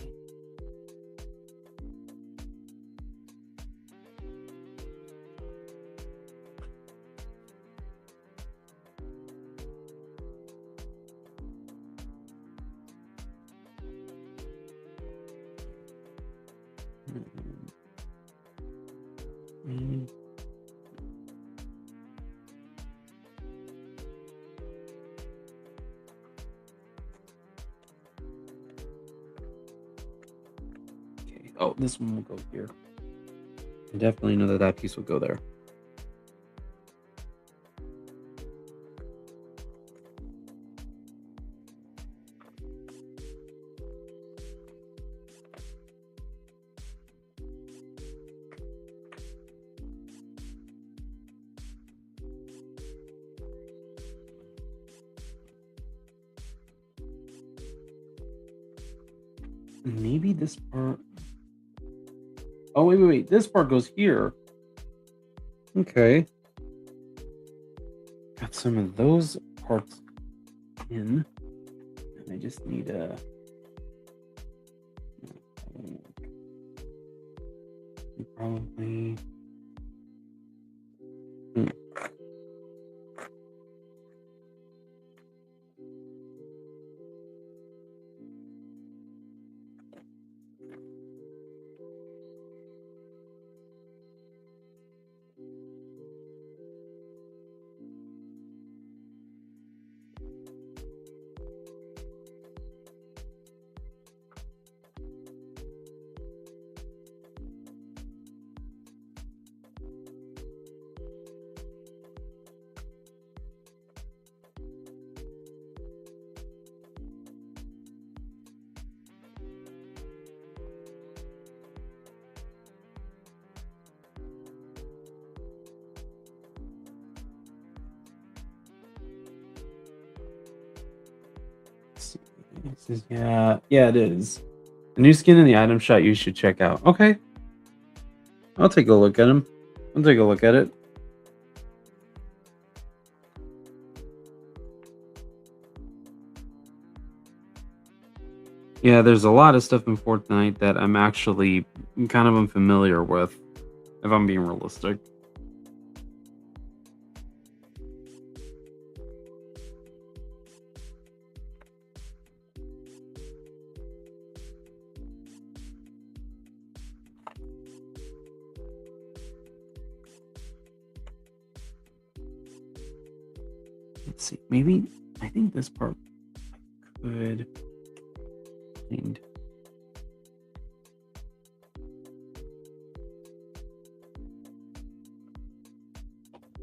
Mm, Okay, Oh, this one will go here. I definitely know that that piece will go there. Maybe this part. Oh, wait. This part goes here. Okay. Got some of those parts in. And I just need a. Probably. This is, yeah, it is. The new skin in the item shop you should check out. Okay, I'll take a look at him. I'll take a look at it. Yeah, there's a lot of stuff in Fortnite that I'm actually kind of unfamiliar with, if I'm being realistic. Let's see. Maybe I think this part I could find.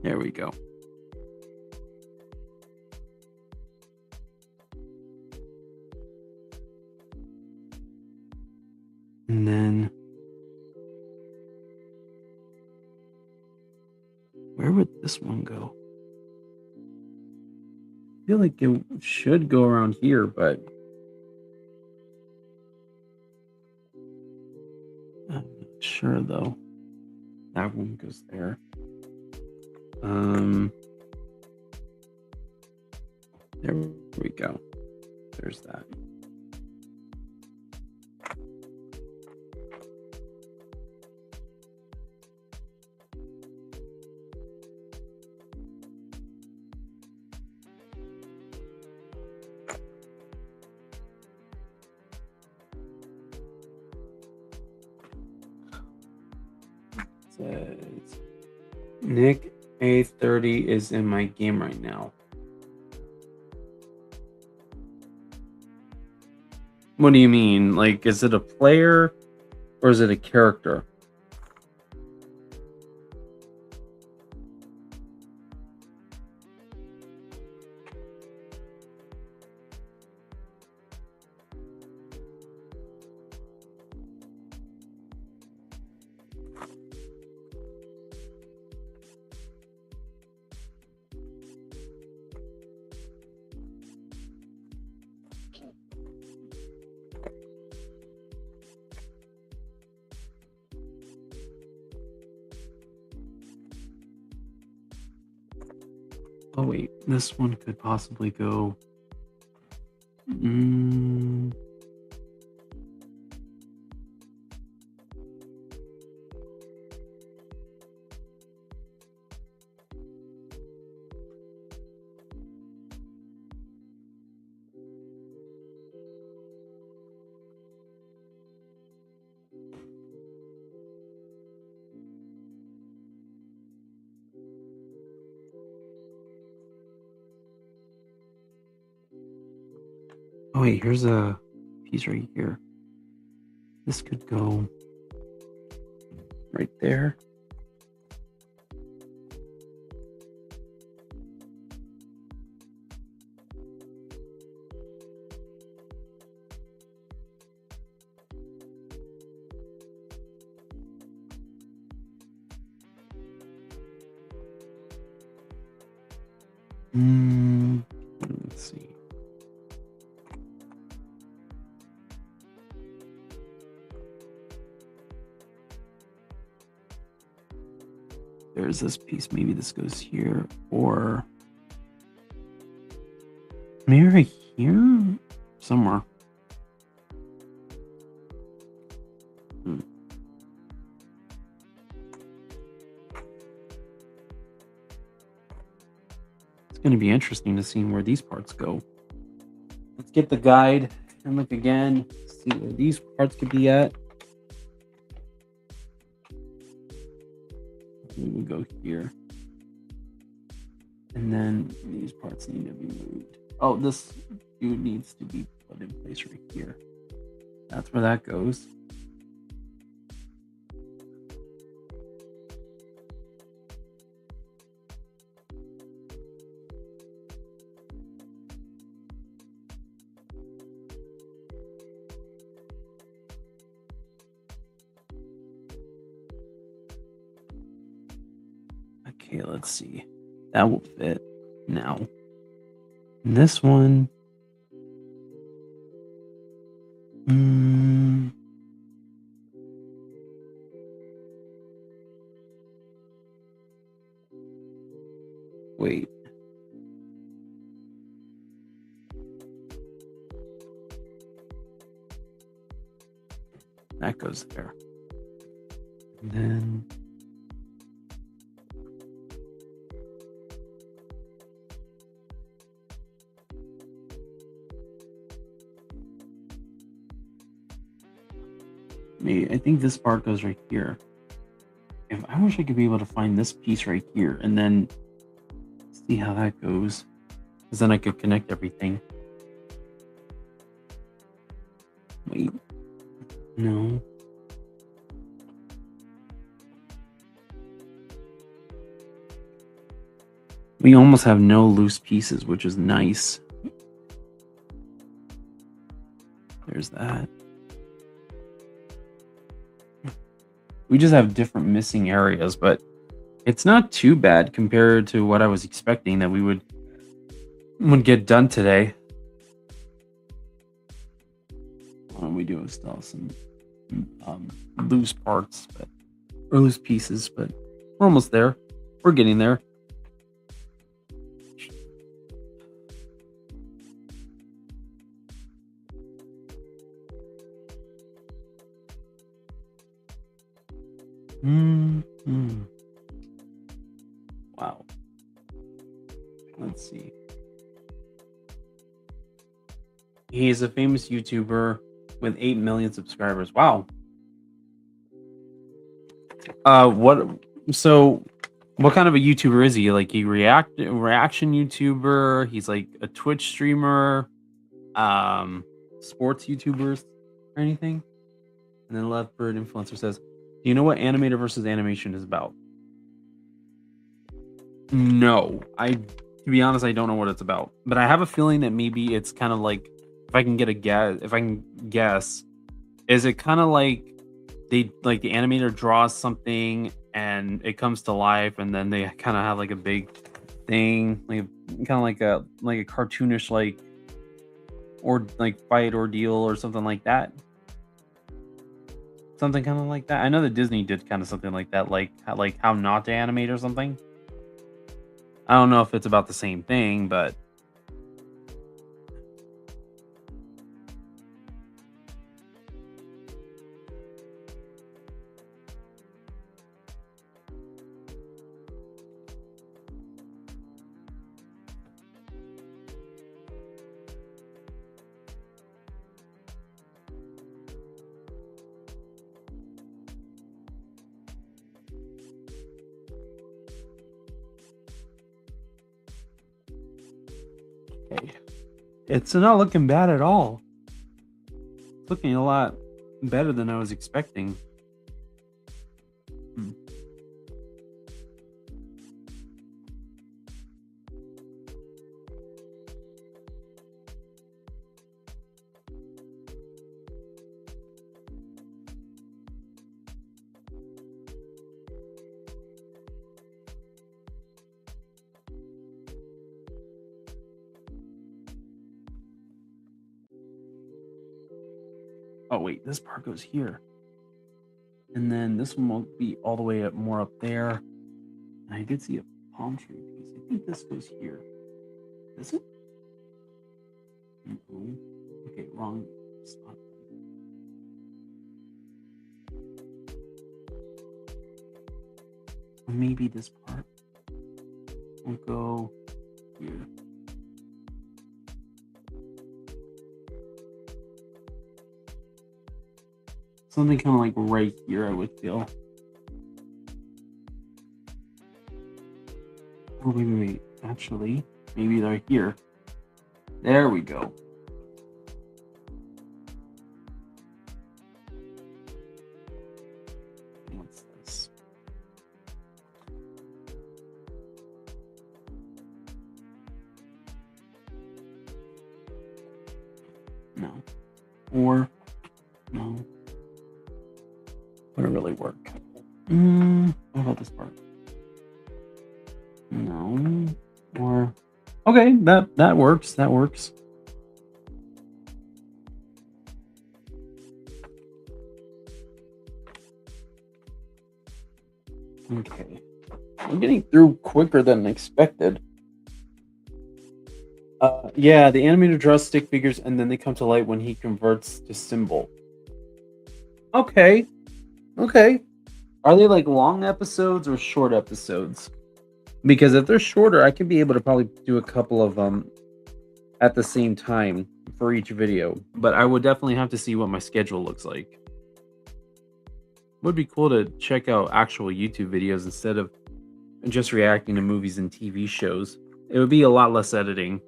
There we go. And then where would this one go? I feel like it should go around here, but I'm not sure though. That one goes there. There we go. There's that. Says Nick A30 is in my game right now. What do you mean? Like, is it a player or is it a character? Oh wait, this one could possibly go. Oh wait, here's a piece right here. This could go right there. Let's see. There's this piece. Maybe this goes here, or maybe right here somewhere. It's going to be interesting to see where these parts go. Let's get the guide and look again, see where these parts could be at. We would go here. And then these parts need to be moved. Oh, this dude needs to be put in place right here. That's where that goes. Okay, let's see. That will fit now. And this one. Wait. That goes there. And then I think this part goes right here. If I wish I could be able to find this piece right here and then see how that goes, because then I could connect everything. Wait, no. We almost have no loose pieces, which is nice. There's that. We just have different missing areas, but it's not too bad compared to what I was expecting that we would get done today. We do still some loose parts, or loose pieces, but we're almost there. We're getting there. Wow. Let's see. He's a famous YouTuber with 8 million subscribers. Wow. What kind of a YouTuber is he? Like, he reaction YouTuber? He's like a Twitch streamer, sports YouTubers or anything? And then Lovebird Influencer says, do you know what animator versus animation is about? No, to be honest, I don't know what it's about, but I have a feeling that maybe it's kind of like, if I can guess, is it kind of like the animator draws something and it comes to life, and then they kind of have like a big thing, like kind of like a cartoonish or fight ordeal or something like that. Something kind of like that. I know that Disney did kind of something like that, like how not to animate or something. I don't know if it's about the same thing, but it's not looking bad at all. It's looking a lot better than I was expecting. Hmm. Oh wait, this part goes here. And then this one won't be all the way up more up there. And I did see a palm tree piece. I think this goes here. Is it? No. Okay, wrong spot. Or maybe this part will go here. Something kind of like right here, I would feel. Oh, wait. Actually, maybe they're here. There we go. What's this? No. Or, no. Wouldn't really work. What about this part? No. Or, okay, that works. That works. Okay. I'm getting through quicker than expected. Yeah, the animator draws stick figures and then they come to light when he converts to symbol. Okay. Okay. Are they like long episodes or short episodes? Because if they're shorter, I could be able to probably do a couple of them at the same time for each video. But I would definitely have to see what my schedule looks like. Would be cool to check out actual YouTube videos instead of just reacting to movies and TV shows. It would be a lot less editing.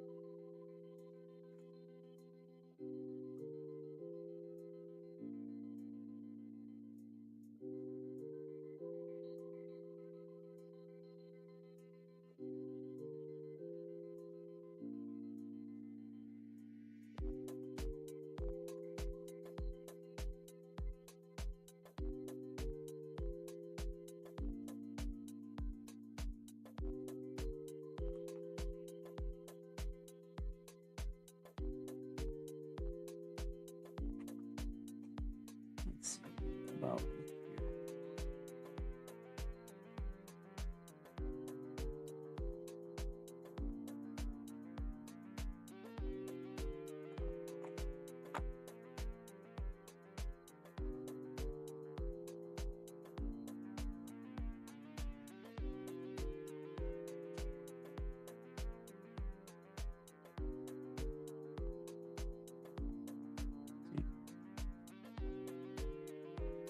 Let's see about here.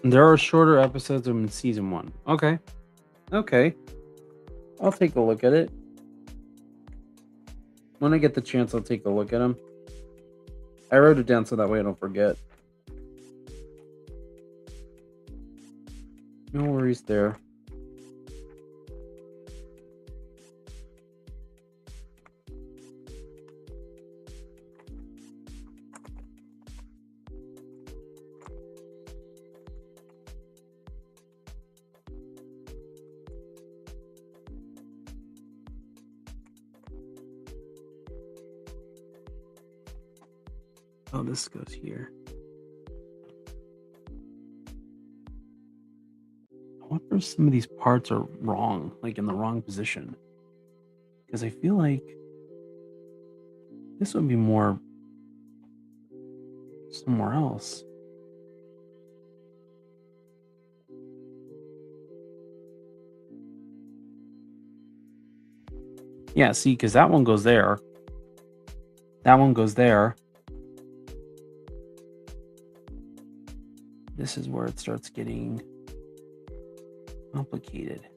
There are shorter episodes in season 1. Okay. Okay. I'll take a look at it. When I get the chance, I'll take a look at them. I wrote it down so that way I don't forget. No worries there. Oh, this goes here. I wonder if some of these parts are wrong, like in the wrong position. Because I feel like this would be more somewhere else. Yeah, see, because that one goes there. That one goes there. This is where it starts getting complicated.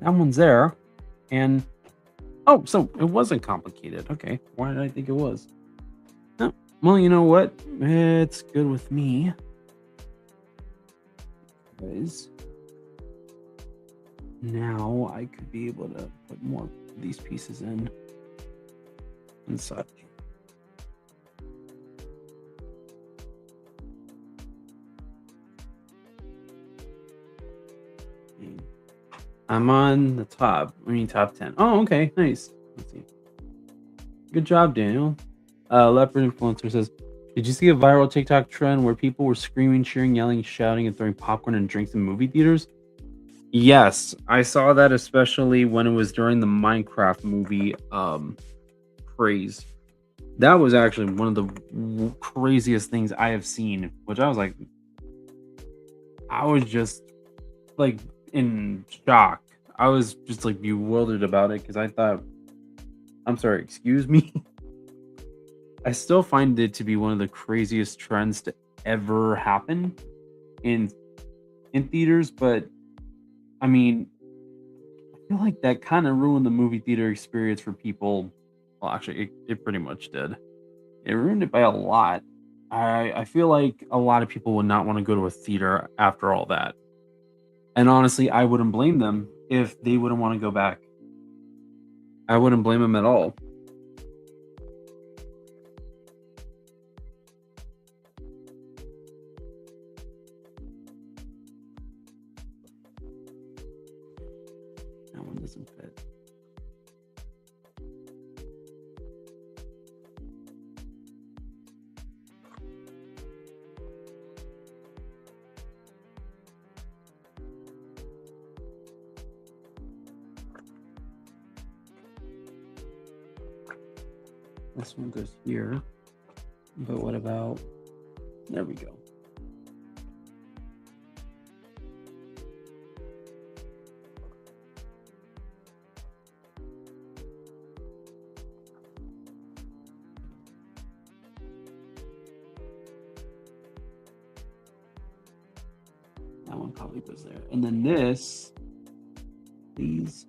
That one's there. And oh, so it wasn't complicated. Okay, why did I think it was? Oh, well, you know what? It's good with me. Guys, now I could be able to put more of these pieces in and such. I'm on the top. I mean, top 10. Oh, okay, nice. Let's see. Good job, Daniel. Leopard Influencer says, did you see a viral TikTok trend where people were screaming, cheering, yelling, shouting, and throwing popcorn and drinks in movie theaters? Yes, I saw that, especially when it was during the Minecraft movie craze. That was actually one of the craziest things I have seen, which I was like, I was just like in shock. I was just like bewildered about it because I thought, I'm sorry, excuse me. I still find it to be one of the craziest trends to ever happen in theaters, but I mean, I feel like that kind of ruined the movie theater experience for people. Well, actually, it pretty much did. It ruined it by a lot. I feel like a lot of people would not want to go to a theater after all that. And honestly, I wouldn't blame them if they wouldn't want to go back. I wouldn't blame them at all. That one doesn't fit. This one goes here. But what about... There we go. That one probably goes there. And then this... These...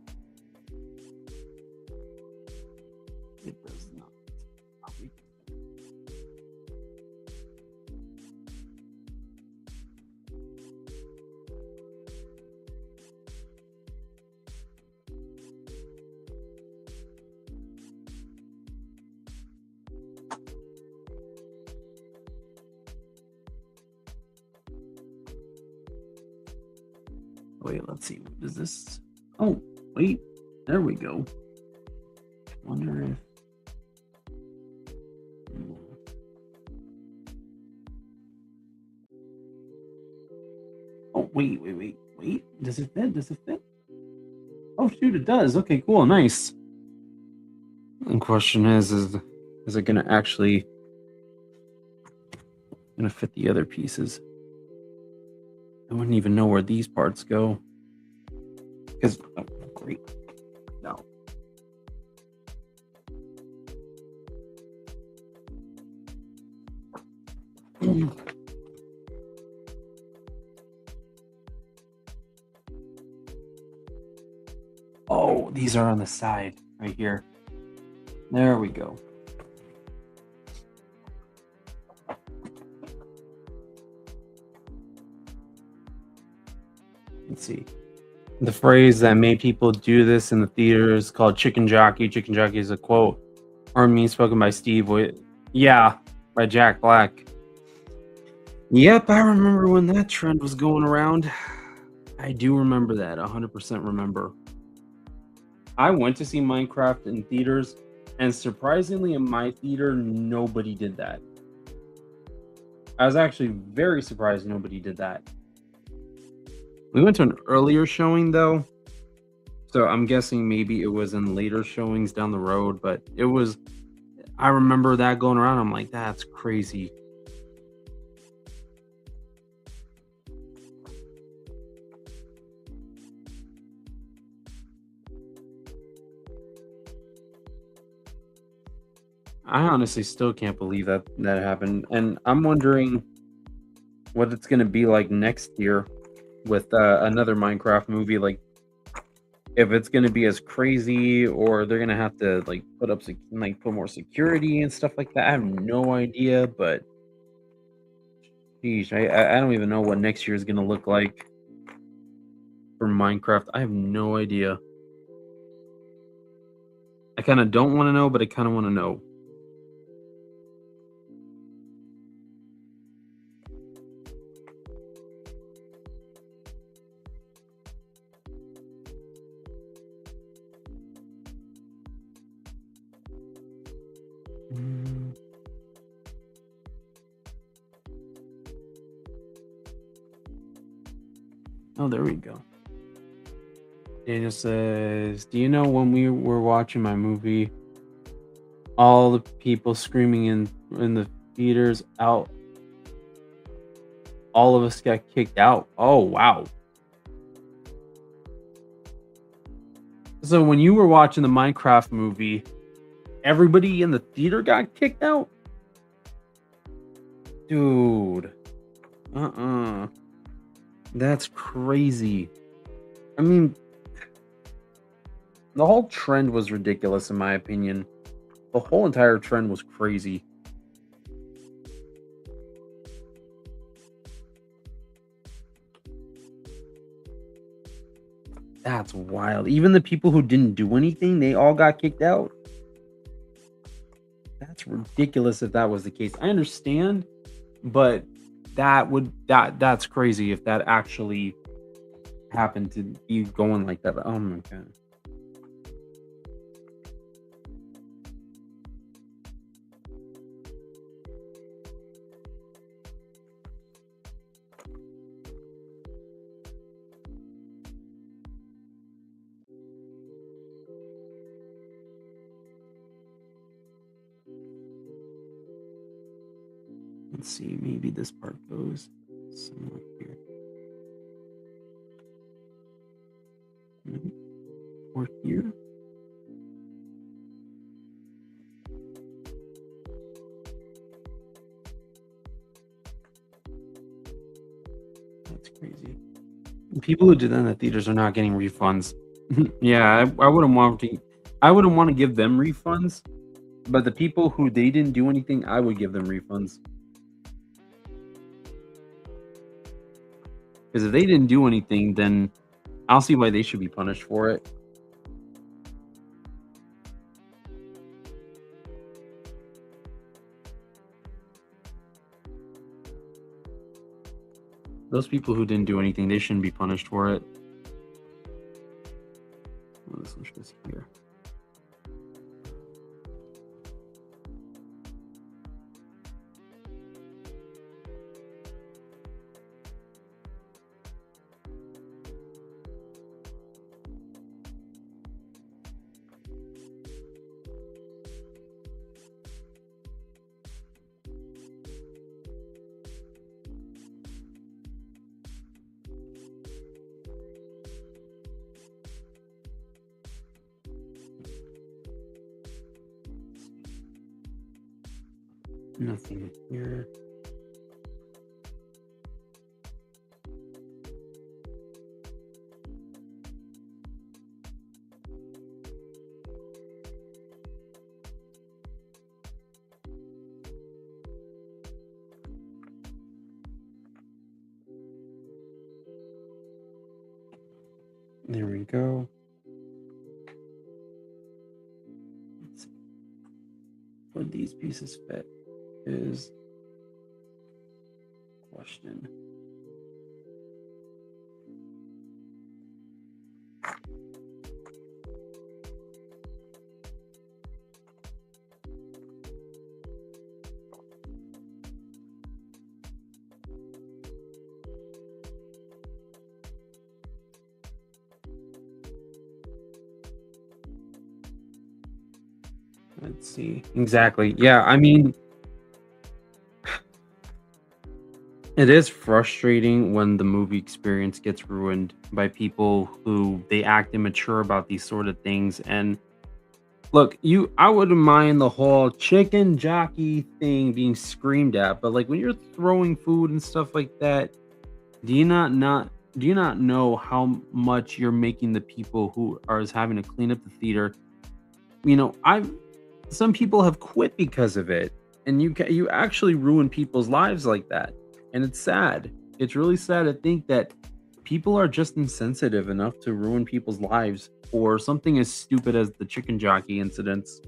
It does not. Wait, let's see. Does this... Oh, wait. There we go. Wonder if... Oh, wait. Does it fit? Does it fit? Oh, shoot, it does. Okay, cool. Nice. The question is it going to actually... going to fit the other pieces? I wouldn't even know where these parts go. Because... Oh, great. No. Oh, these are on the side right here. There we go. Let's see. The phrase that made people do this in the theater is called chicken jockey. Chicken jockey is a quote or meme spoken by Steve. Yeah, by Jack Black. Yep, I remember when that trend was going around. I do remember that. 100% remember. I went to see Minecraft in theaters, and surprisingly, in my theater, nobody did that. I was actually very surprised nobody did that. We went to an earlier showing, though, so I'm guessing maybe it was in later showings down the road, but it was... I remember that going around. I'm like, that's crazy. I honestly still can't believe that happened, and I'm wondering what it's going to be like next year with another Minecraft movie. Like, if it's gonna be as crazy or they're gonna have to like put more security and stuff like that. I have no idea, but geez, I don't even know what next year is gonna look like for Minecraft. I have no idea. I kind of don't want to know, but I kind of want to know. Mm. Oh, there we go. Daniel says, "Do you know when we were watching my movie, all the people screaming in the theaters out, all of us got kicked out." Oh, wow. So when you were watching the Minecraft movie, everybody in the theater got kicked out? Dude. Uh-uh. That's crazy. I mean, the whole trend was ridiculous in my opinion. The whole entire trend was crazy. That's wild. Even the people who didn't do anything, they all got kicked out. That's ridiculous if that was the case. I understand, but that's crazy if that actually happened to be going like that. Oh my god. Let's see, maybe this part goes somewhere here. Or here. That's crazy. People who did that in the theaters are not getting refunds. Yeah, I wouldn't want to. I wouldn't want to give them refunds, but the people who they didn't do anything, I would give them refunds. Because if they didn't do anything, then I don't see why they should be punished for it. Those people who didn't do anything, they shouldn't be punished for it. Let's switch this here. Nothing here. There we go. Let's see. Would these pieces fit? Is question. Let's see. Exactly. Yeah, I mean, it is frustrating when the movie experience gets ruined by people who they act immature about these sort of things. And look, I wouldn't mind the whole chicken jockey thing being screamed at, but like when you're throwing food and stuff like that, do you not do you not know how much you're making the people who are having to clean up the theater? I've some people have quit because of it, and you actually ruin people's lives like that, and it's sad. It's really sad to think that people are just insensitive enough to ruin people's lives for something as stupid as the chicken jockey incidents.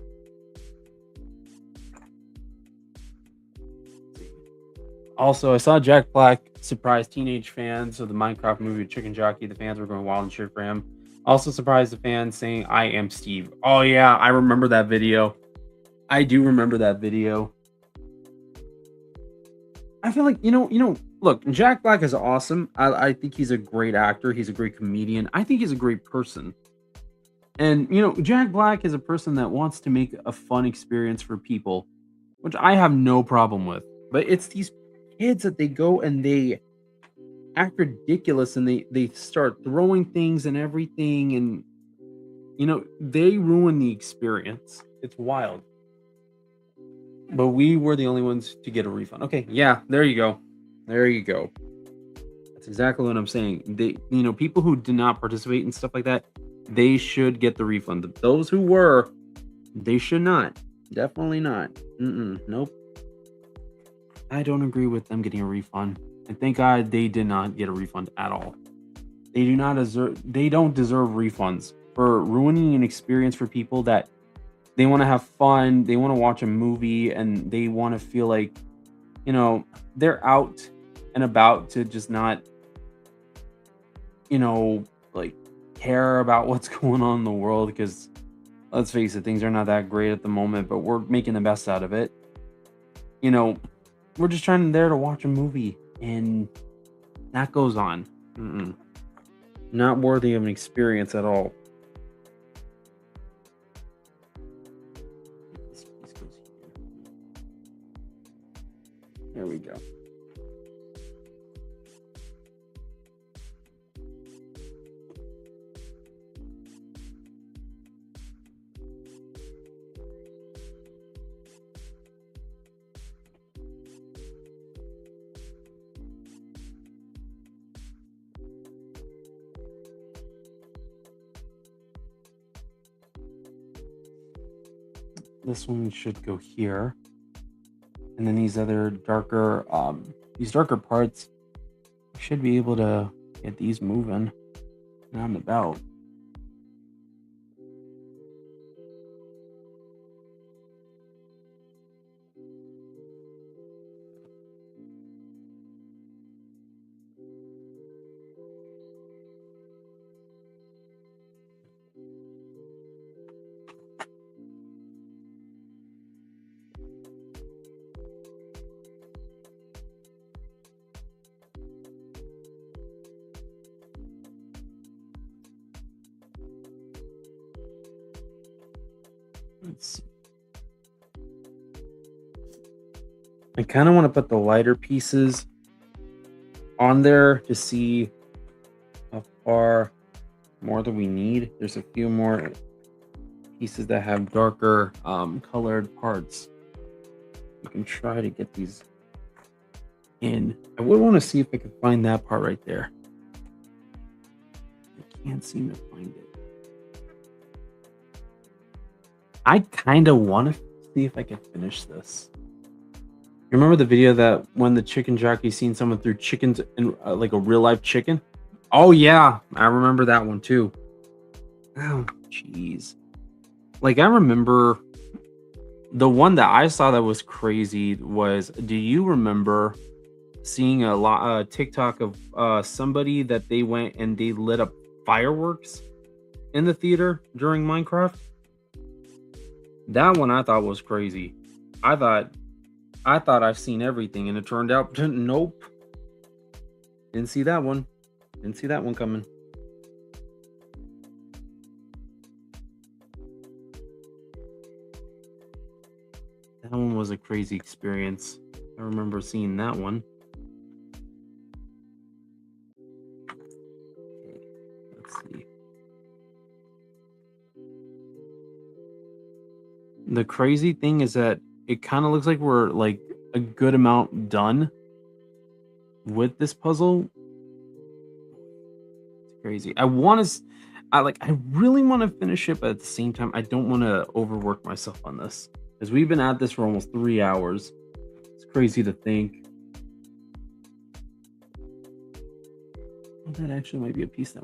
Also, I saw Jack Black surprise teenage fans of the Minecraft movie Chicken Jockey. The fans were going wild and cheered for him. Also surprised the fans saying, "I am Steve." Oh yeah, I remember that video. I do remember that video. I feel like look, Jack Black is awesome. I think he's a great actor. He's a great comedian. I think he's a great person. And Jack Black is a person that wants to make a fun experience for people, which I have no problem with. But it's these kids that they go and they act ridiculous, and they start throwing things and everything, and they ruin the experience. It's wild. But we were the only ones to get a refund. Okay, yeah, there you go. There you go. That's exactly what I'm saying. People who did not participate in stuff like that, they should get the refund. Those who were, they should not. Definitely not. Nope. I don't agree with them getting a refund. And thank God they did not get a refund at all. They don't deserve refunds for ruining an experience for people that they want to have fun, they want to watch a movie, and they want to feel like, they're out and about to just not, like care about what's going on in the world, because let's face it, things are not that great at the moment, but we're making the best out of it. We're just trying there to watch a movie, and that goes on. Not worthy of an experience at all. There we go. This one should go here. And then these other darker parts, should be able to get these moving on the belt. Let's see. I kind of want to put the lighter pieces on there to see how far more that we need. There's a few more pieces that have darker colored parts. You can try to get these in. I would want to see if I can find that part right there. I can't seem to find it. I kind of want to see if I can finish this. You remember the video that when the chicken jockey seen someone threw chickens in like a real life chicken? Oh yeah, I remember that one too. Oh jeez. Like I remember the one that I saw that was crazy was, do you remember seeing a TikTok of somebody that they went and they lit up fireworks in the theater during Minecraft? That one I thought was crazy. I thought I've seen everything, and it turned out nope. Didn't see that one. Didn't see that one coming. That one was a crazy experience. I remember seeing that one. Okay, let's see. The crazy thing is that it kind of looks like we're like a good amount done with this puzzle. crazy. I really want to finish it, but at the same time, I don't want to overwork myself on this because we've been at this for almost 3 hours. It's crazy to think. Well, that actually might be a piece that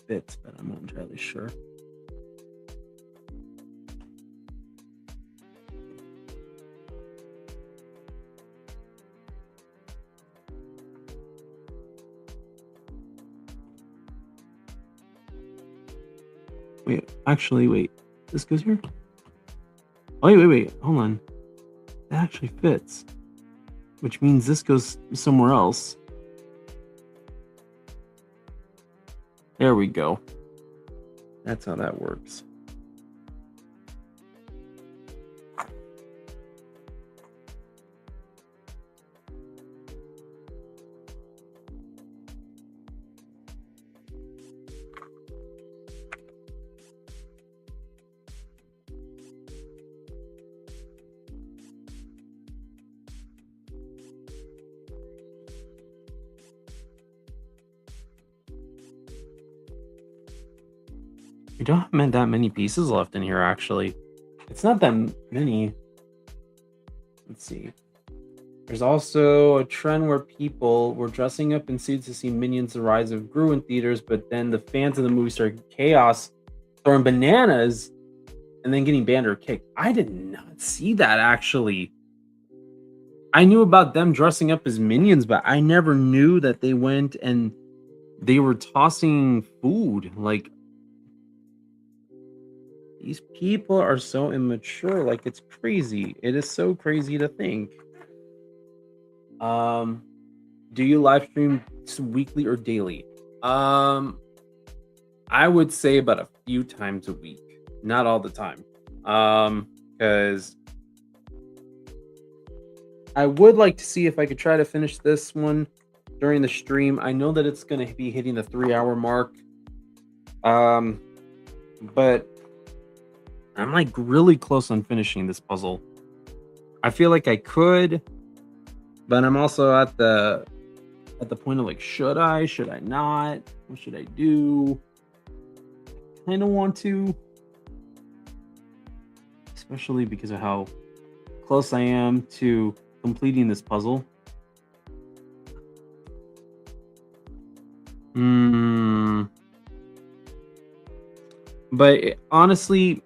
fits, but I'm not entirely sure. Wait. This goes here? Oh, wait. Hold on. That actually fits. Which means this goes somewhere else. There we go. That's how that works. We don't have that many pieces left in here, actually. It's not that many. Let's see. There's also a trend where people were dressing up in suits to see Minions: The Rise of Gru in theaters, but then the fans of the movie started chaos, throwing bananas, and then getting banned or kicked. I did not see that, actually. I knew about them dressing up as Minions, but I never knew that they went and they were tossing food. Like, these people are so immature. Like, it's crazy. It is so crazy to think. Do you live stream weekly or daily? I would say about a few times a week, not all the time. Because I would like to see if I could try to finish this one during the stream. I know that it's going to be hitting the 3-hour mark. But I'm like really close on finishing this puzzle. I feel like I could, but I'm also at the point of like, should I not? What should I do? I kind of want to, especially because of how close I am to completing this puzzle. But honestly,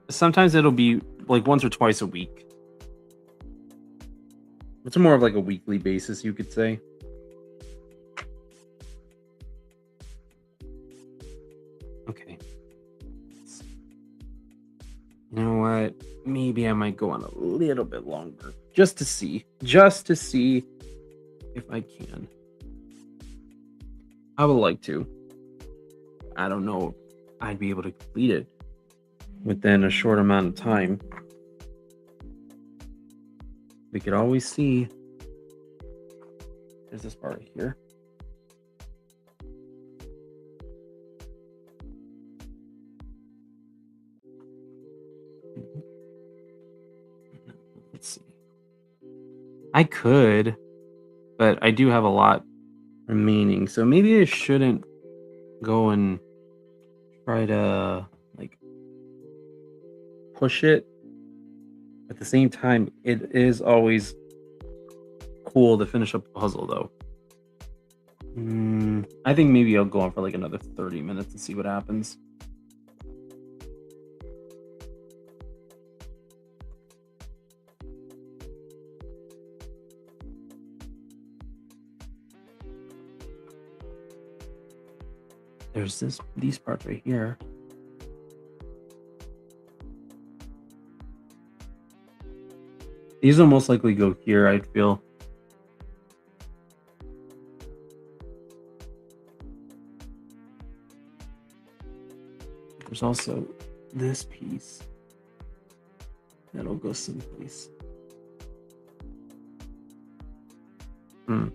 sometimes it'll be like once or twice a week. It's more of like a weekly basis, you could say. Okay. You know what? Maybe I might go on a little bit longer just to see if I can. I would like to. I don't know if I'd be able to complete it within a short amount of time. We could always see. There's this part right here. Let's see. I could, but I do have a lot remaining, so maybe I shouldn't go and try to like push it. At the same time, it is always cool to finish up a puzzle, though. I think maybe I'll go on for like another 30 minutes and see what happens. There's these parts right here. These will most likely go here, I'd feel. There's also this piece that'll go someplace. What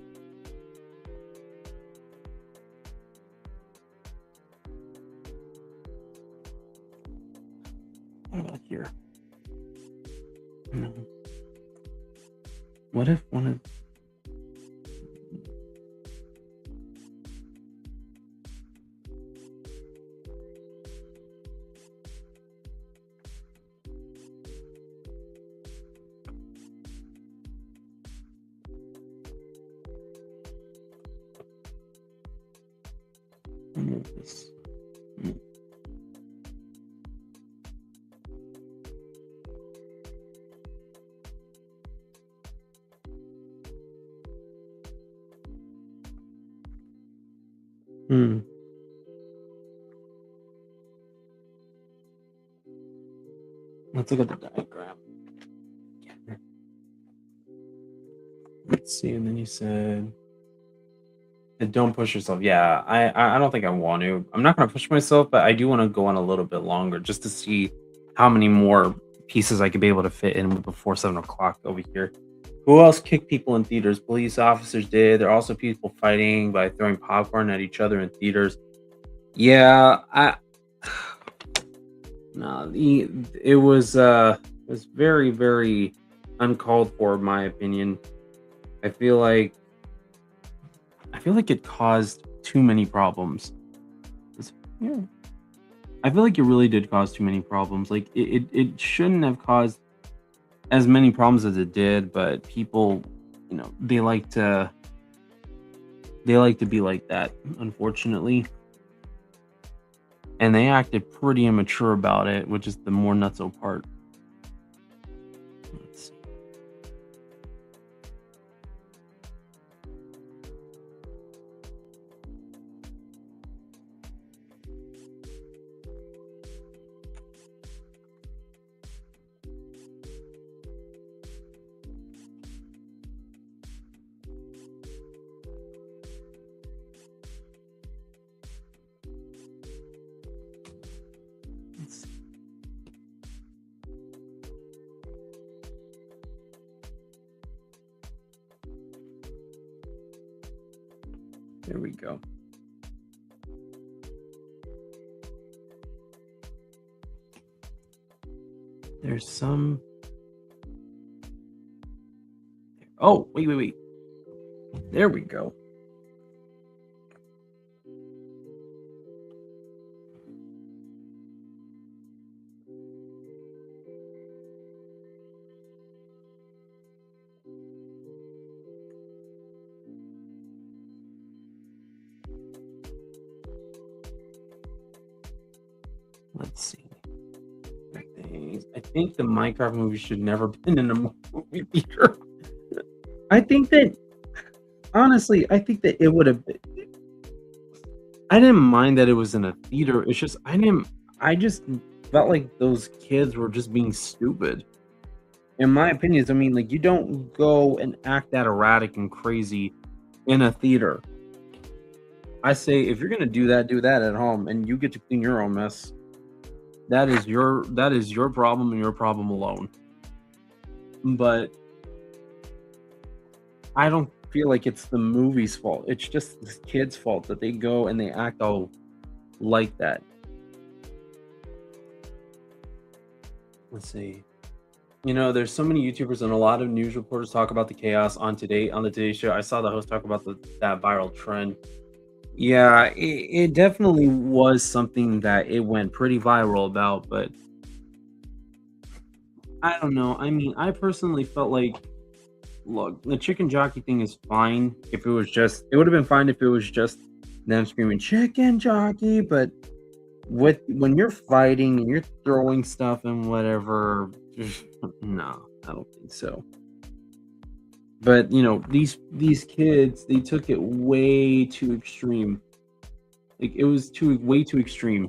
about here? No. What if one of... Remove this. Hmm. Let's look at the diagram. Let's see. And then you said, and don't push yourself. Yeah, I don't think I want to. I'm not going to push myself, but I do want to go on a little bit longer just to see how many more pieces I could be able to fit in before 7 o'clock over here. Who else kicked people in theaters? Police officers did. There are also people fighting by throwing popcorn at each other in theaters. Yeah, no, it was very, very uncalled for, in my opinion. I feel like it caused too many problems. Yeah. I feel like it really did cause too many problems. Like it shouldn't have caused as many problems as it did, but people, they like to be like that, unfortunately. And they acted pretty immature about it, which is the more nutso part. Let's see. Let's see. There we go. There's some. Oh, wait. There we go. Let's see. I think the Minecraft movie should never been in a movie theater. I think that honestly, I think that it would have been. I didn't mind that it was in a theater. It's just I just felt like those kids were just being stupid. In my opinions, I mean, like you don't go and act that erratic and crazy in a theater. I say if you're gonna do that at home, and you get to clean your own mess. That is your problem and your problem alone. But I don't feel like it's the movie's fault. It's just the kids' fault that they go and they act all like that. Let's see. There's so many YouTubers and a lot of news reporters talk about the chaos on the Today Show. I saw the host talk about that viral trend. Yeah, it definitely was something that it went pretty viral about, but I don't know. I mean, I personally felt like, look, the chicken jockey thing is fine if it would have been fine if it was just them screaming chicken jockey, but when you're fighting and you're throwing stuff and whatever, no, I don't think so. But these kids, they took it way too extreme. Like it was way too extreme.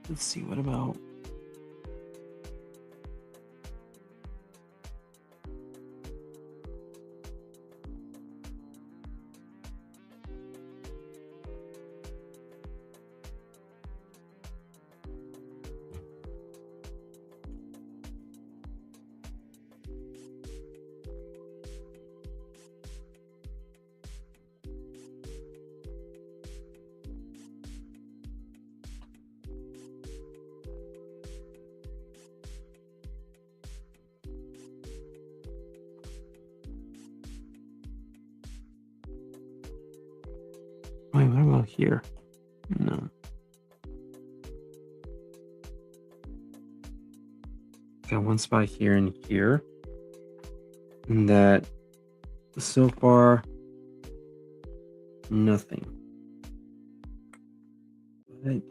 Let's see. What about? Wait, what about here? No. Got one spot here and here. And that so far, nothing. But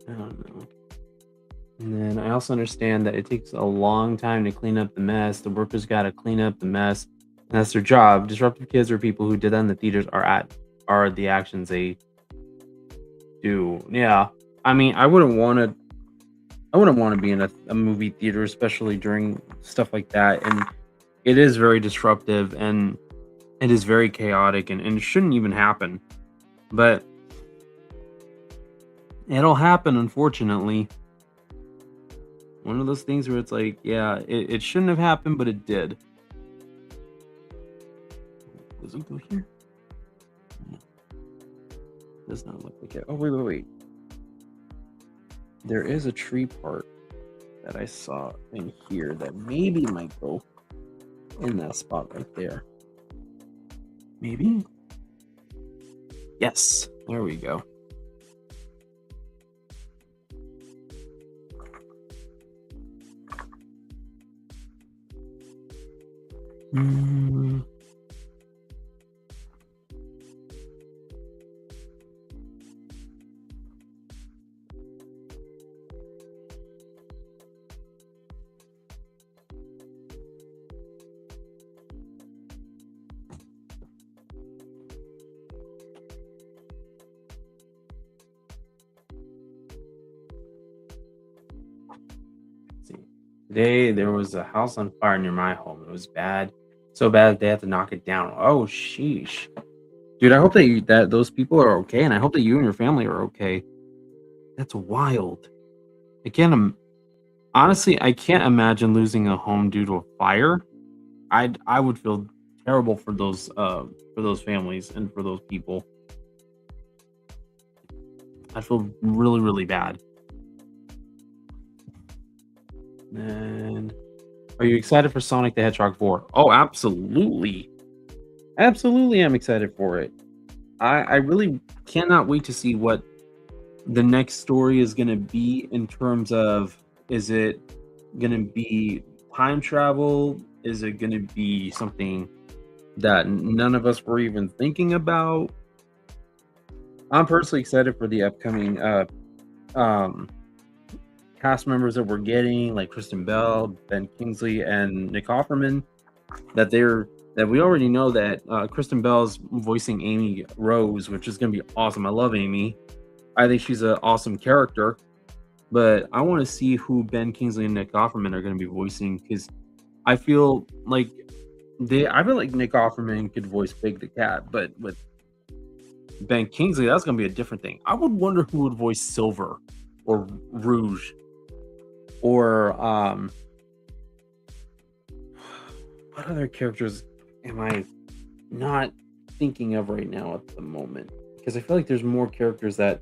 I don't know. And then I also understand that it takes a long time to clean up the mess. The workers got to clean up the mess. And that's their job. Disruptive kids or people who did that in the theaters are the actions they do. Yeah. I mean, I wouldn't want to be in a movie theater, especially during stuff like that. And it is very disruptive and it is very chaotic and it shouldn't even happen. But it'll happen, unfortunately. One of those things where it's like, yeah, it shouldn't have happened, but it did. Does it go here? No. Does not look like it. Oh, wait. There is a tree part that I saw in here that maybe might go in that spot right there. Maybe? Yes. There we go. Today there was a house on fire near my home. It was bad, so bad they had to knock it down. Oh, sheesh, dude! I hope that those people are okay, and I hope that you and your family are okay. That's wild. I can't. Honestly, I can't imagine losing a home due to a fire. I would feel terrible for those families and for those people. I feel really really bad. And are you excited for Sonic the Hedgehog 4? Oh, absolutely. Absolutely, I'm excited for it. I really cannot wait to see what the next story is going to be in terms of, is it going to be time travel? Is it going to be something that none of us were even thinking about? I'm personally excited for the upcoming um, cast members that we're getting, like Kristen Bell, Ben Kingsley, and Nick Offerman. That we already know that Kristen Bell's voicing Amy Rose, which is going to be awesome. I love Amy. I think she's an awesome character, but I want to see who Ben Kingsley and Nick Offerman are going to be voicing, because I feel like Nick Offerman could voice Big the Cat, but with Ben Kingsley, that's going to be a different thing. I would wonder who would voice Silver or Rouge or what other characters am I not thinking of right now at the moment? Because I feel like there's more characters that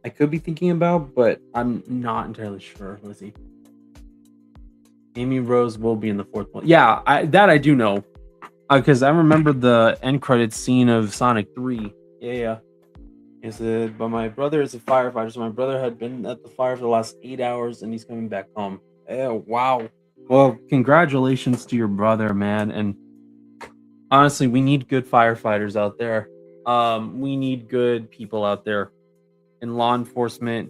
I could be thinking about, but I'm not entirely sure. Let's see. Amy Rose will be in the fourth one. Yeah, I do know, because I remember the end credits scene of Sonic 3. Yeah. He said, but my brother is a firefighter, so my brother had been at the fire for the last 8 hours, and he's coming back home. Wow. Well, congratulations to your brother, man. And honestly, we need good firefighters out there. We need good people out there in law enforcement,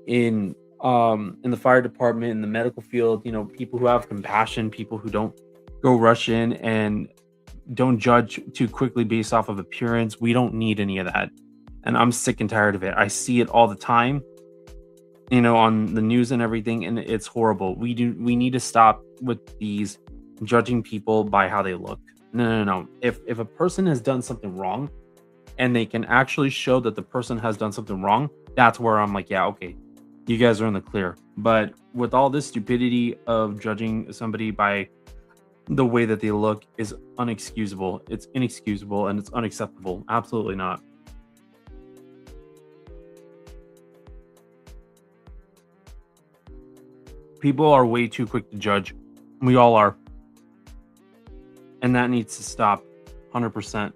in the fire department, in the medical field, people who have compassion, people who don't go rush in and don't judge too quickly based off of appearance. We don't need any of that. And I'm sick and tired of it. I see it all the time, on the news and everything, and it's horrible. We need to stop with these judging people by how they look. No, no, no. If a person has done something wrong and they can actually show that the person has done something wrong, that's where I'm like, yeah, okay, you guys are in the clear. But with all this stupidity of judging somebody by the way that they look is unexcusable. It's inexcusable and it's unacceptable. Absolutely not. People are way too quick to judge. We all are. And that needs to stop 100%.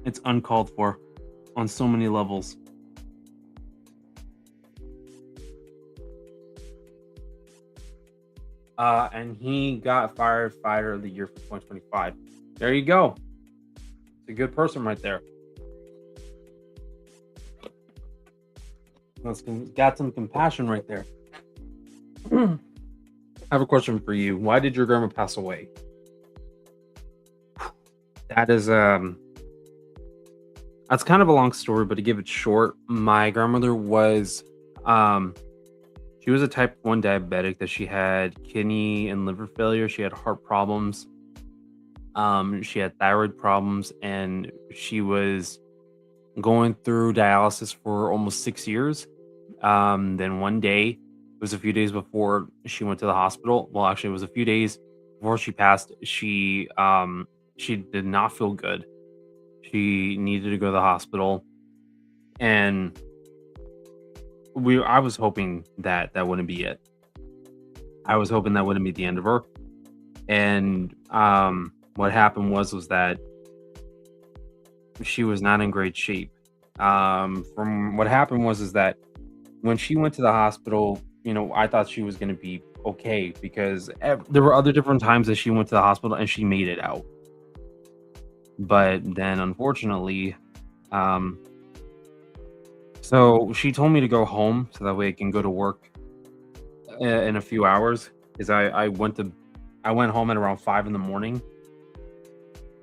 It's uncalled for on so many levels. And he got firefighter of the year for 2025. There you go. It's a good person right there. Got some compassion right there. I have a question for you. Why did your grandma pass away? That is that's kind of a long story, but to give it short, my grandmother was she was a type 1 diabetic that she had kidney and liver failure. She had heart problems. She had thyroid problems, and she was going through dialysis for almost 6 years. Then one day, it was a few days before she went to the hospital. Well, actually, it was a few days before she passed. She did not feel good. She needed to go to the hospital, and I was hoping that that wouldn't be it. I was hoping that wouldn't be the end of her. And what happened was that she was not in great shape. From what happened was that when she went to the hospital, I thought she was going to be okay because there were other different times that she went to the hospital and she made it out. But then, unfortunately, um, so she told me to go home so that way I can go to work in a few hours. Because I went home at around 5 in the morning,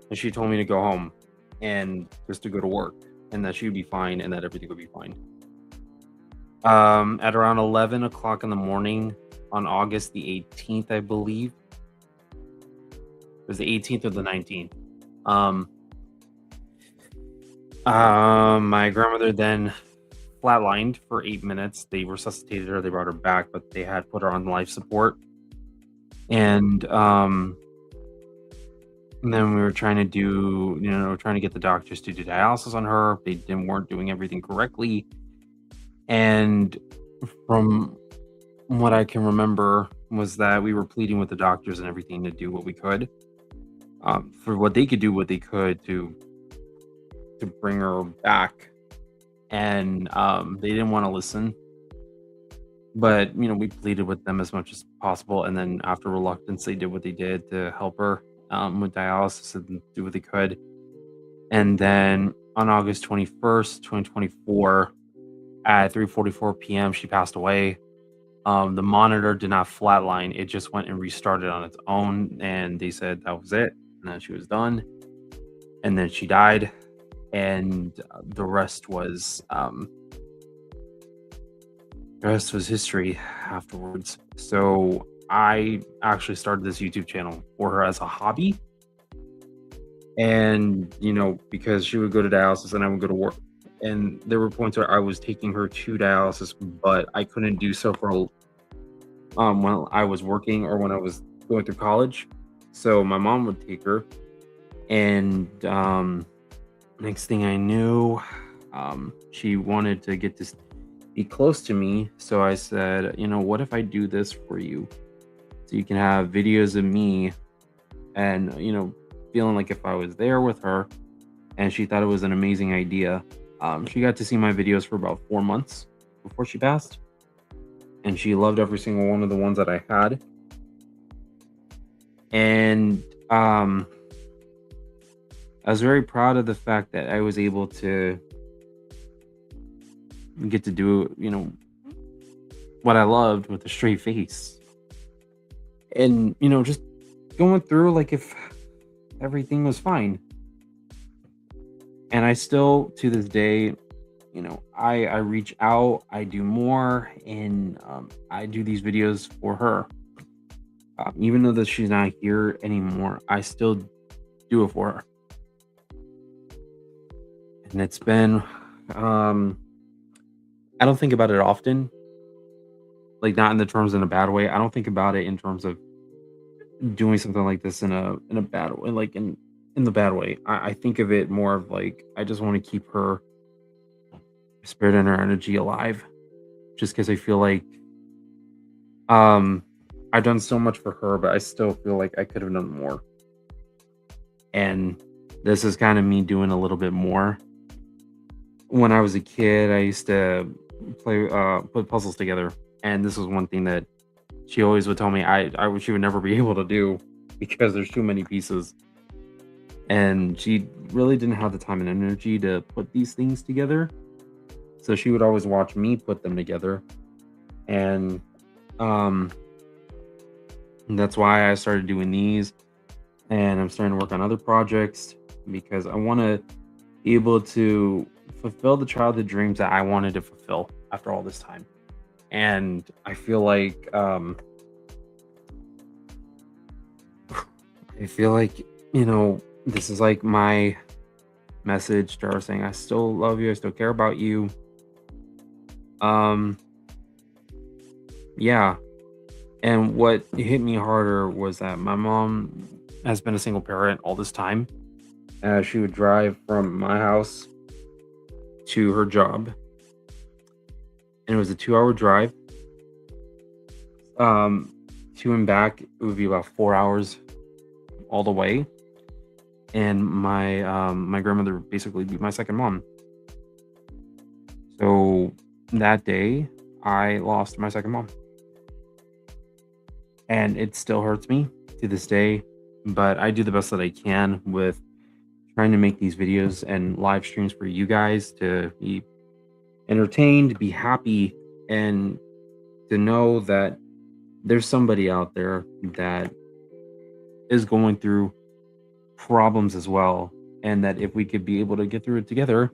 and she told me to go home and just to go to work, and that she would be fine, and that everything would be fine. At around 11 o'clock in the morning on August the 18th, I believe it was the 18th or the 19th. Um, my grandmother then flatlined for 8 minutes. They resuscitated her. They brought her back, but they had put her on life support. And then we were trying to trying to get the doctors to do dialysis on her. They weren't doing everything correctly. And from what I can remember was that we were pleading with the doctors and everything to do what we could, for what they could do, what they could to bring her back. And they didn't want to listen. But we pleaded with them as much as possible, and then after reluctance, they did what they did to help her with dialysis and do what they could. And then on August 21st, 2024, at 3:44 p.m., she passed away. The monitor did not flatline; it just went and restarted on its own, and they said that was it, and then she was done. And then she died, and the rest was history afterwards. So I actually started this YouTube channel for her as a hobby. And, because she would go to dialysis and I would go to work. And there were points where I was taking her to dialysis, but I couldn't do so for when I was working or when I was going through college. So my mom would take her. And next thing I knew, she wanted to get to be close to me. So I said, what if I do this for you? So you can have videos of me and, feeling like if I was there with her. And she thought it was an amazing idea. She got to see my videos for about 4 months before she passed. And she loved every single one of the ones that I had. And I was very proud of the fact that I was able to get to do, what I loved with a straight face. And, just going through like if everything was fine. And I still to this day, I reach out, I do more, and I do these videos for her. Even though that she's not here anymore, I still do it for her. And it's been I don't think about it often, like not in the terms in a bad way. I don't think about it in terms of doing something like this in a bad way, like in the bad way. I think of it more of like I just want to keep her spirit and her energy alive, just because I feel like um I've done so much for her, but I still feel like I could have done more. And this is kind of me doing a little bit more. When I was a kid, I used to play put puzzles together, and this was one thing that she always would tell me I wish she would never be able to do because there's too many pieces. And she really didn't have the time and energy to put these things together. So she would always watch me put them together. And um that's why I started doing these, and I'm starting to work on other projects because I want to be able to fulfill the childhood dreams that I wanted to fulfill after all this time. And I feel like this is like my message to her saying I still love you, I still care about you. Um yeah. And what hit me harder was that my mom has been a single parent all this time. She would drive from my house to her job, and it was a 2-hour drive. Um, to and back, it would be about 4 hours all the way. And my grandmother would basically be my second mom. So that day, I lost my second mom, and it still hurts me to this day. But I do the best that I can with trying to make these videos and live streams for you guys to be entertained, be happy, and to know that there's somebody out there that is going through problems as well, and that if we could be able to get through it together,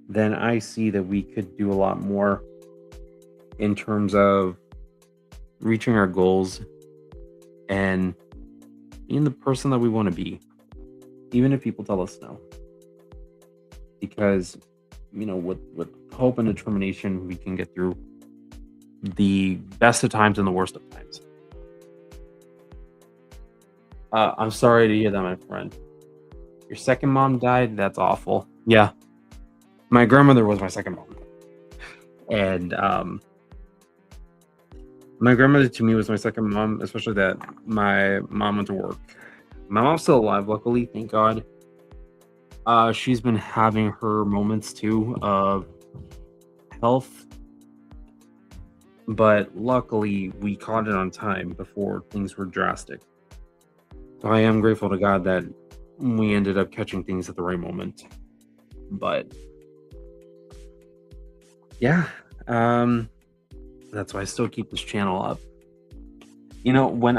then I see that we could do a lot more in terms of reaching our goals and being the person that we want to be, even if people tell us no. Because, with hope and determination, we can get through the best of times and the worst of times. I'm sorry to hear that, my friend. Your second mom died? That's awful. Yeah. My grandmother was my second mom. And my grandmother to me was my second mom, especially that my mom went to work. My mom's still alive, luckily, thank God. She's been having her moments too of health, but luckily we caught it on time before things were drastic. So I am grateful to God that we ended up catching things at the right moment. But yeah, that's why I still keep this channel up. When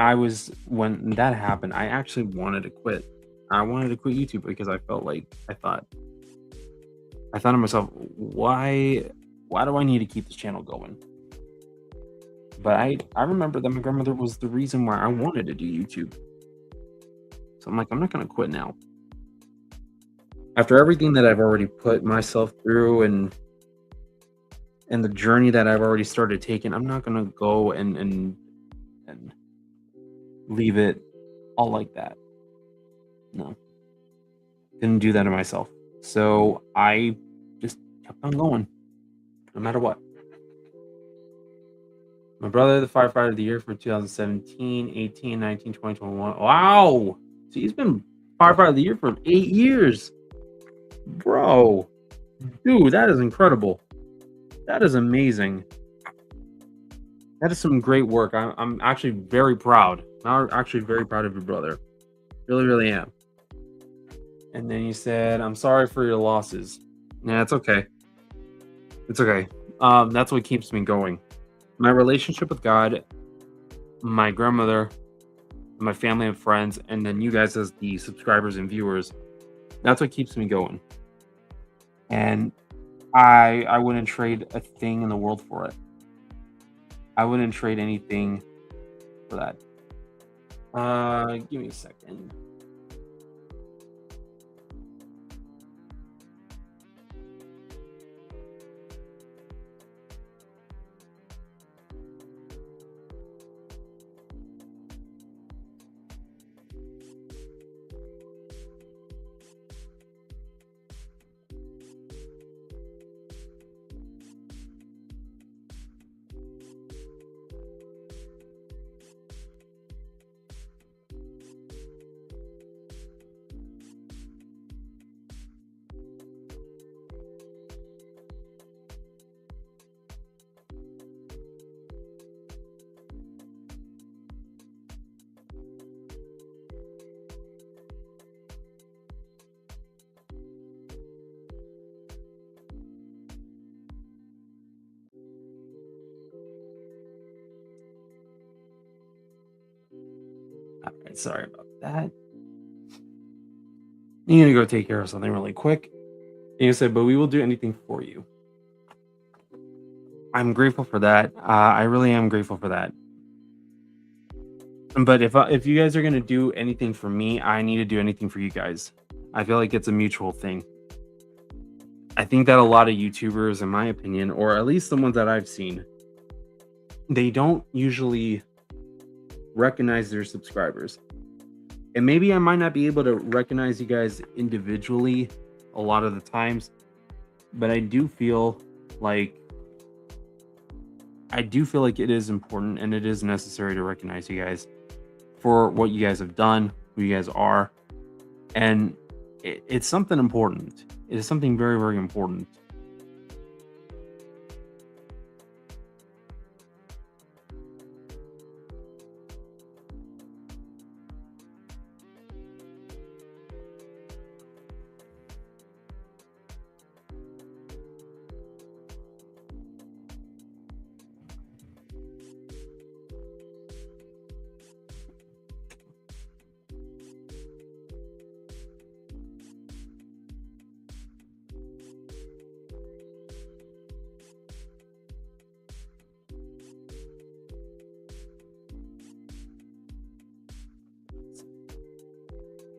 that happened, I actually wanted to quit. I wanted to quit YouTube because I felt like I thought to myself, why do I need to keep this channel going? But I remember that my grandmother was the reason why I wanted to do YouTube. So I'm like, I'm not gonna quit now. After everything that I've already put myself through and the journey that I've already started taking, I'm not gonna go and leave it all like that. No. Didn't do that to myself. So I just kept on going, no matter what. My brother, the firefighter of the year for 2017, 18, 19, 20, 21. Wow! So he's been firefighter of the year for 8 years. Bro. Dude, that is incredible. That is amazing. That is some great work. I'm actually very proud. I'm actually very proud of your brother. Really, really am. And then you said, "I'm sorry for your losses." Yeah, it's okay. It's okay. That's what keeps me going. My relationship with God, my grandmother, my family and friends, and then you guys as the subscribers and viewers. That's what keeps me going. And I wouldn't trade a thing in the world for it. I wouldn't trade anything for that. Give me a second. All right, sorry about that. You need to go take care of something really quick. And you said, "But we will do anything for you." I'm grateful for that. I really am grateful for that. But if you guys are gonna do anything for me, I need to do anything for you guys. I feel like it's a mutual thing. I think that a lot of YouTubers, in my opinion, or at least the ones that I've seen, they don't usually recognize their subscribers. And maybe I might not be able to recognize you guys individually a lot of the times, but like I do feel like it is important and it is necessary to recognize you guys for what you guys have done, who you guys are, and it's something important. It is something very, very important.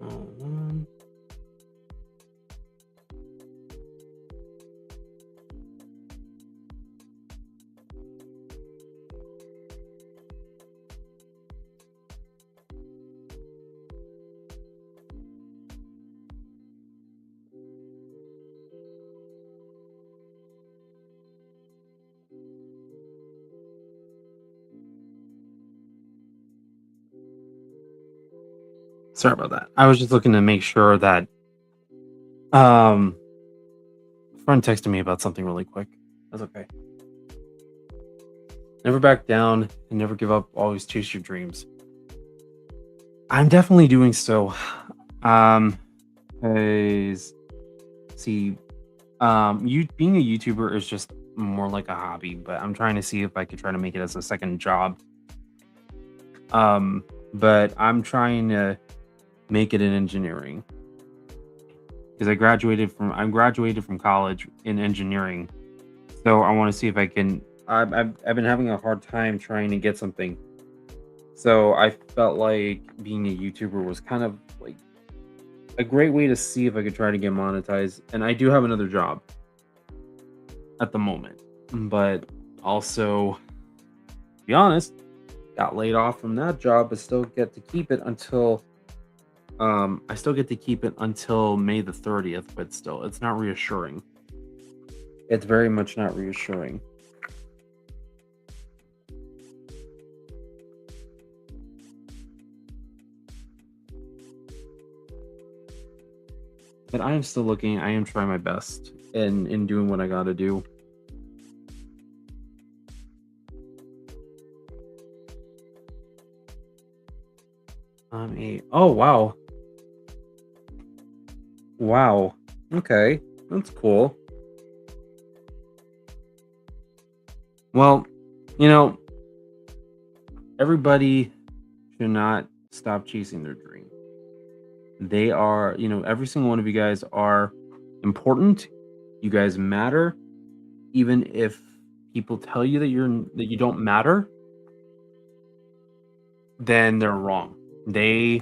Um, Sorry about that. I was just looking to make sure that um a friend texted me about something really quick. That's okay. Never back down and never give up. Always chase your dreams. I'm definitely doing so. Um, 'cause see, you being a YouTuber is just more like a hobby, but I'm trying to see if I could try to make it as a second job. But I'm trying to make it in engineering because I graduated from college in engineering. So I want to see if I can. I've been having a hard time trying to get something. So I felt like being a YouTuber was kind of like a great way to see if I could try to get monetized. And I do have another job at the moment, but also, to be honest, got laid off from that job, but still get to keep it until I still get to keep it until May the 30th, but still, it's not reassuring. It's very much not reassuring. But I am still looking. I am trying my best in doing what I got to do. Oh wow, Wow. Okay. That's cool. Well, you know, everybody should not stop chasing their dream. They are, every single one of you guys are important. You guys matter. Even if people tell you that you don't matter, then they're wrong. They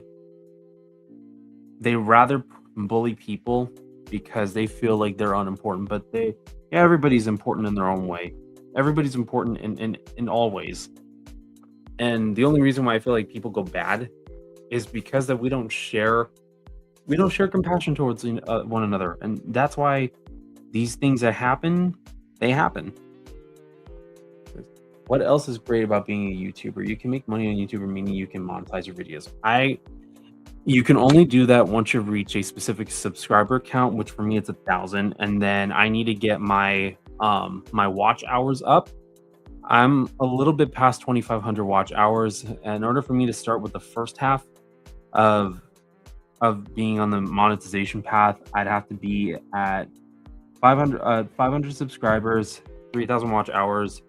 rather bully people because they feel like they're unimportant, but yeah, everybody's important in their own way. Everybody's important in all ways. And the only reason why I feel like people go bad is because that we don't share compassion towards one another, and that's why these things that happen, they happen. What else is great about being a YouTuber? You can make money on YouTuber, meaning you can monetize your videos. You can only do that once you reach a specific subscriber count, which for me it's 1,000, and then I need to get my watch hours up. I'm a little bit past 2,500 watch hours. In order for me to start with the first half of being on the monetization path, I'd have to be at 500 subscribers, 3,000 watch hours,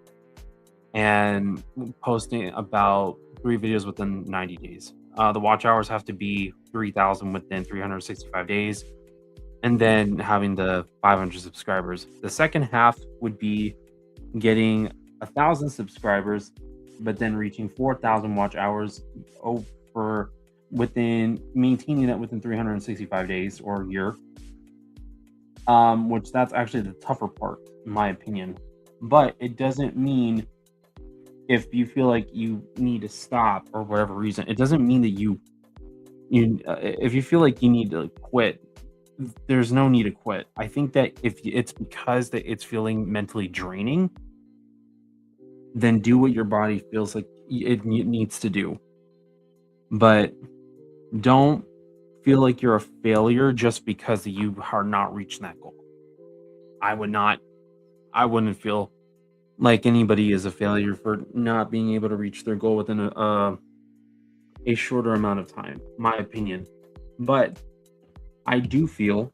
and posting about 3 videos within 90 days. The watch hours have to be 3,000 within 365 days, and then having the 500 subscribers. The second half would be getting 1,000 subscribers, but then reaching 4,000 watch hours over within maintaining that within 365 days or a year. Which that's actually the tougher part, in my opinion. But it doesn't mean if you feel like you need to stop or whatever reason, it doesn't mean that if you feel like you need to quit, there's no need to quit. I think that if it's because that it's feeling mentally draining, then do what your body feels like it needs to do. But don't feel like you're a failure just because you are not reaching that goal. I wouldn't feel like anybody is a failure for not being able to reach their goal within a shorter amount of time, my opinion. But I do feel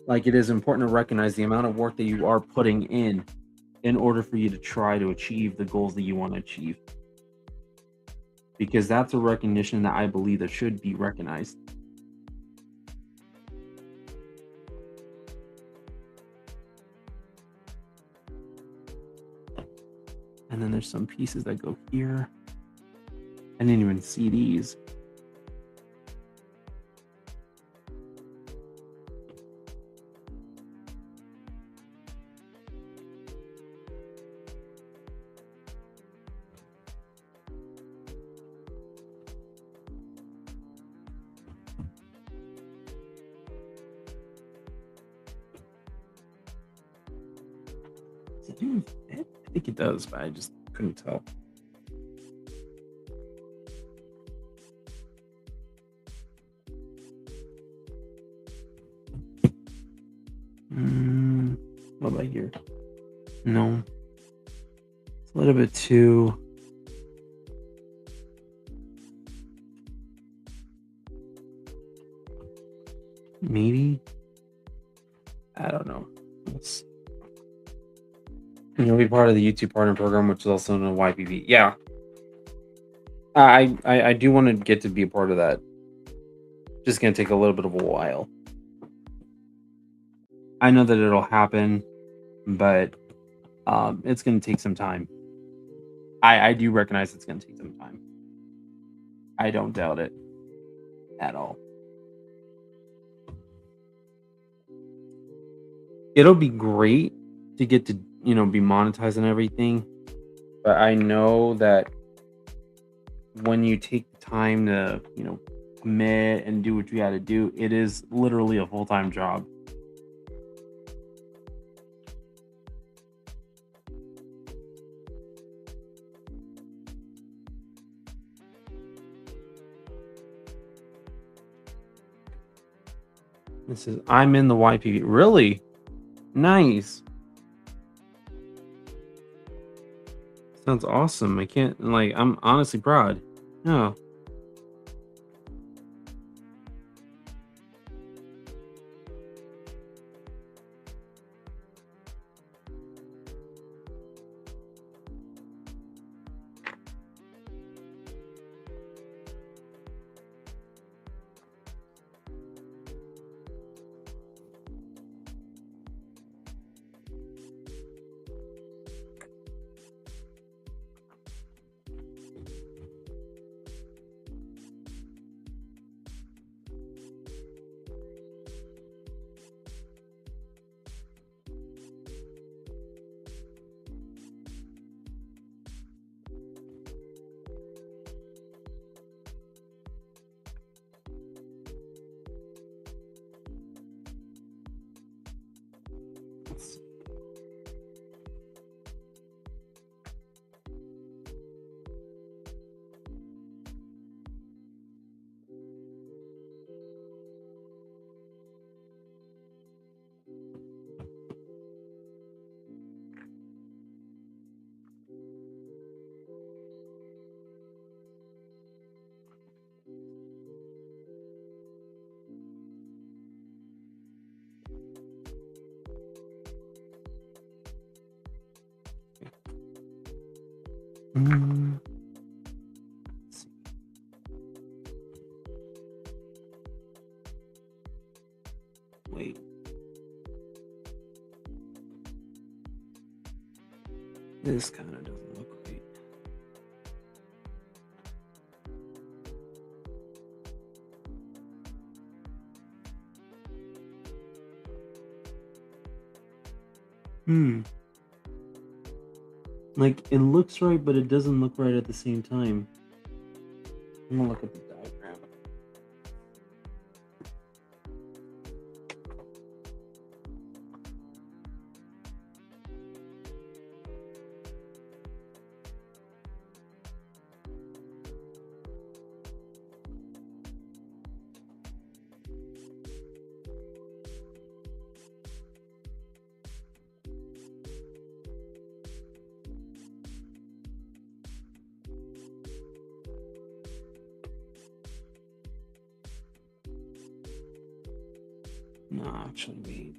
like it is important to recognize the amount of work that you are putting in order for you to try to achieve the goals that you want to achieve. Because that's a recognition that I believe that should be recognized. And then there's some pieces that go here. I didn't even see these. Does it even fit? I think it does, but I just couldn't tell. What about here? No. It's a little bit too. Maybe. I don't know. You'll be part of the YouTube Partner Program, which is also known as YPP. Yeah. I do want to get to be a part of that. Just gonna take a little bit of a while. I know that it'll happen, but it's gonna take some time. I do recognize it's gonna take some time. I don't doubt it at all. It'll be great to get to, be monetized and everything, but I know that when you take the time to, commit and do what you got to do, it is literally a full-time job. This is I'm in the YPP. Really? Nice. Sounds awesome. I'm honestly proud. Yeah. Let's see. Let's see. Wait. This kind of doesn't look right. Like, it looks right, but it doesn't look right at the same time. I'm gonna look at the diagram. No, actually, wait.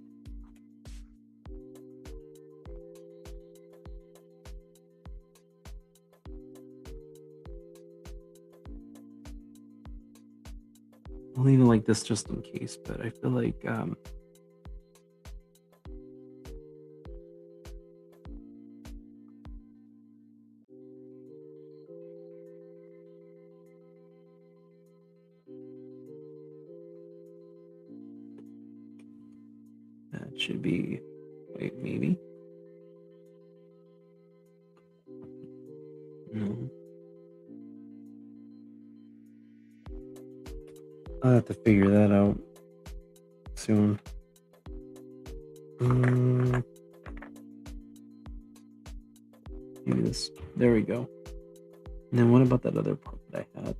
I'll leave it like this just in case, but I feel like that should be, wait, maybe? No. I'll have to figure that out soon. Maybe this. There we go. And then what about that other part that I had?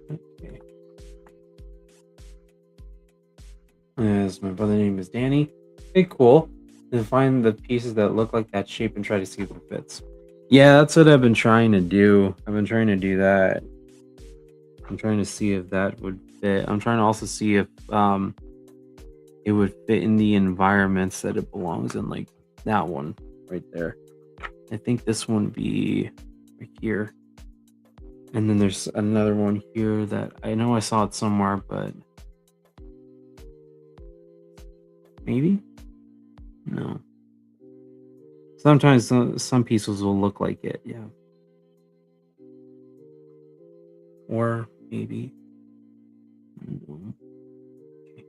Okay. As my brother's name is Danny. Okay, cool. Then find the pieces that look like that shape and try to see if it fits. Yeah, that's what I've been trying to do. I've been trying to do that. I'm trying to see if that would fit. I'm trying to also see if it would fit in the environments that it belongs in, like that one right there. I think this one would be right here. And then there's another one here that I know I saw it somewhere, but maybe? No. Sometimes some pieces will look like it, yeah. Or maybe. No. Okay.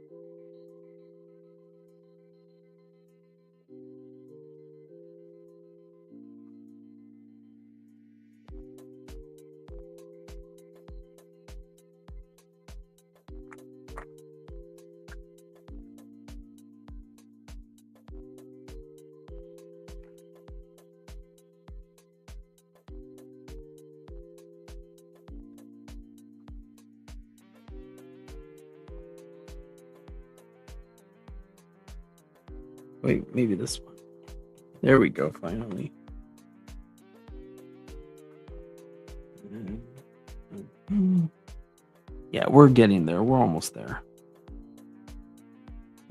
Wait, maybe this one. There we go, finally. Yeah, we're getting there. We're almost there.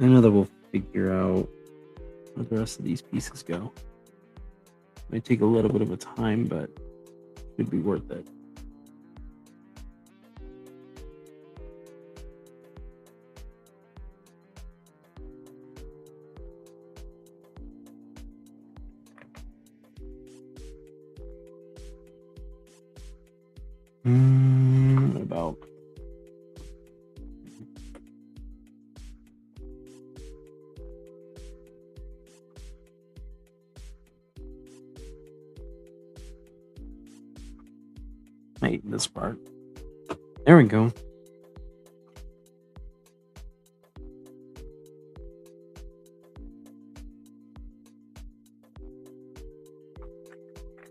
I know that we'll figure out where the rest of these pieces go. Might take a little bit of a time, but should be worth it. What about? Hey, this part. There we go.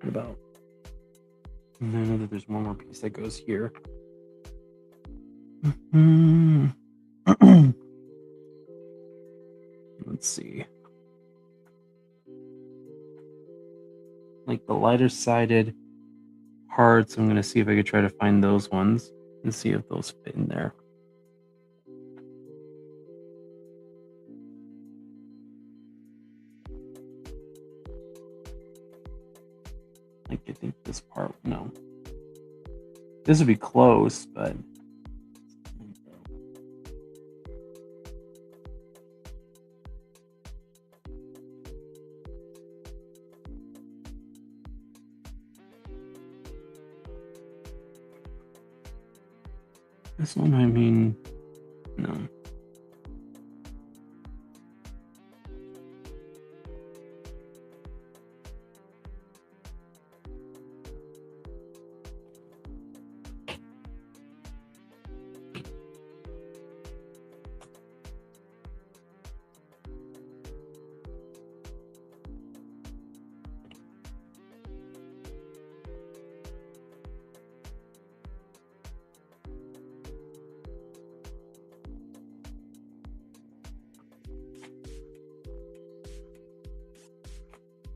What about? And I know that there's one more piece that goes here. Let's see. Like the lighter sided parts, I'm going to see if I could try to find those ones and see if those fit in there. Like I think this part, no. This would be close, but this one, I mean, no.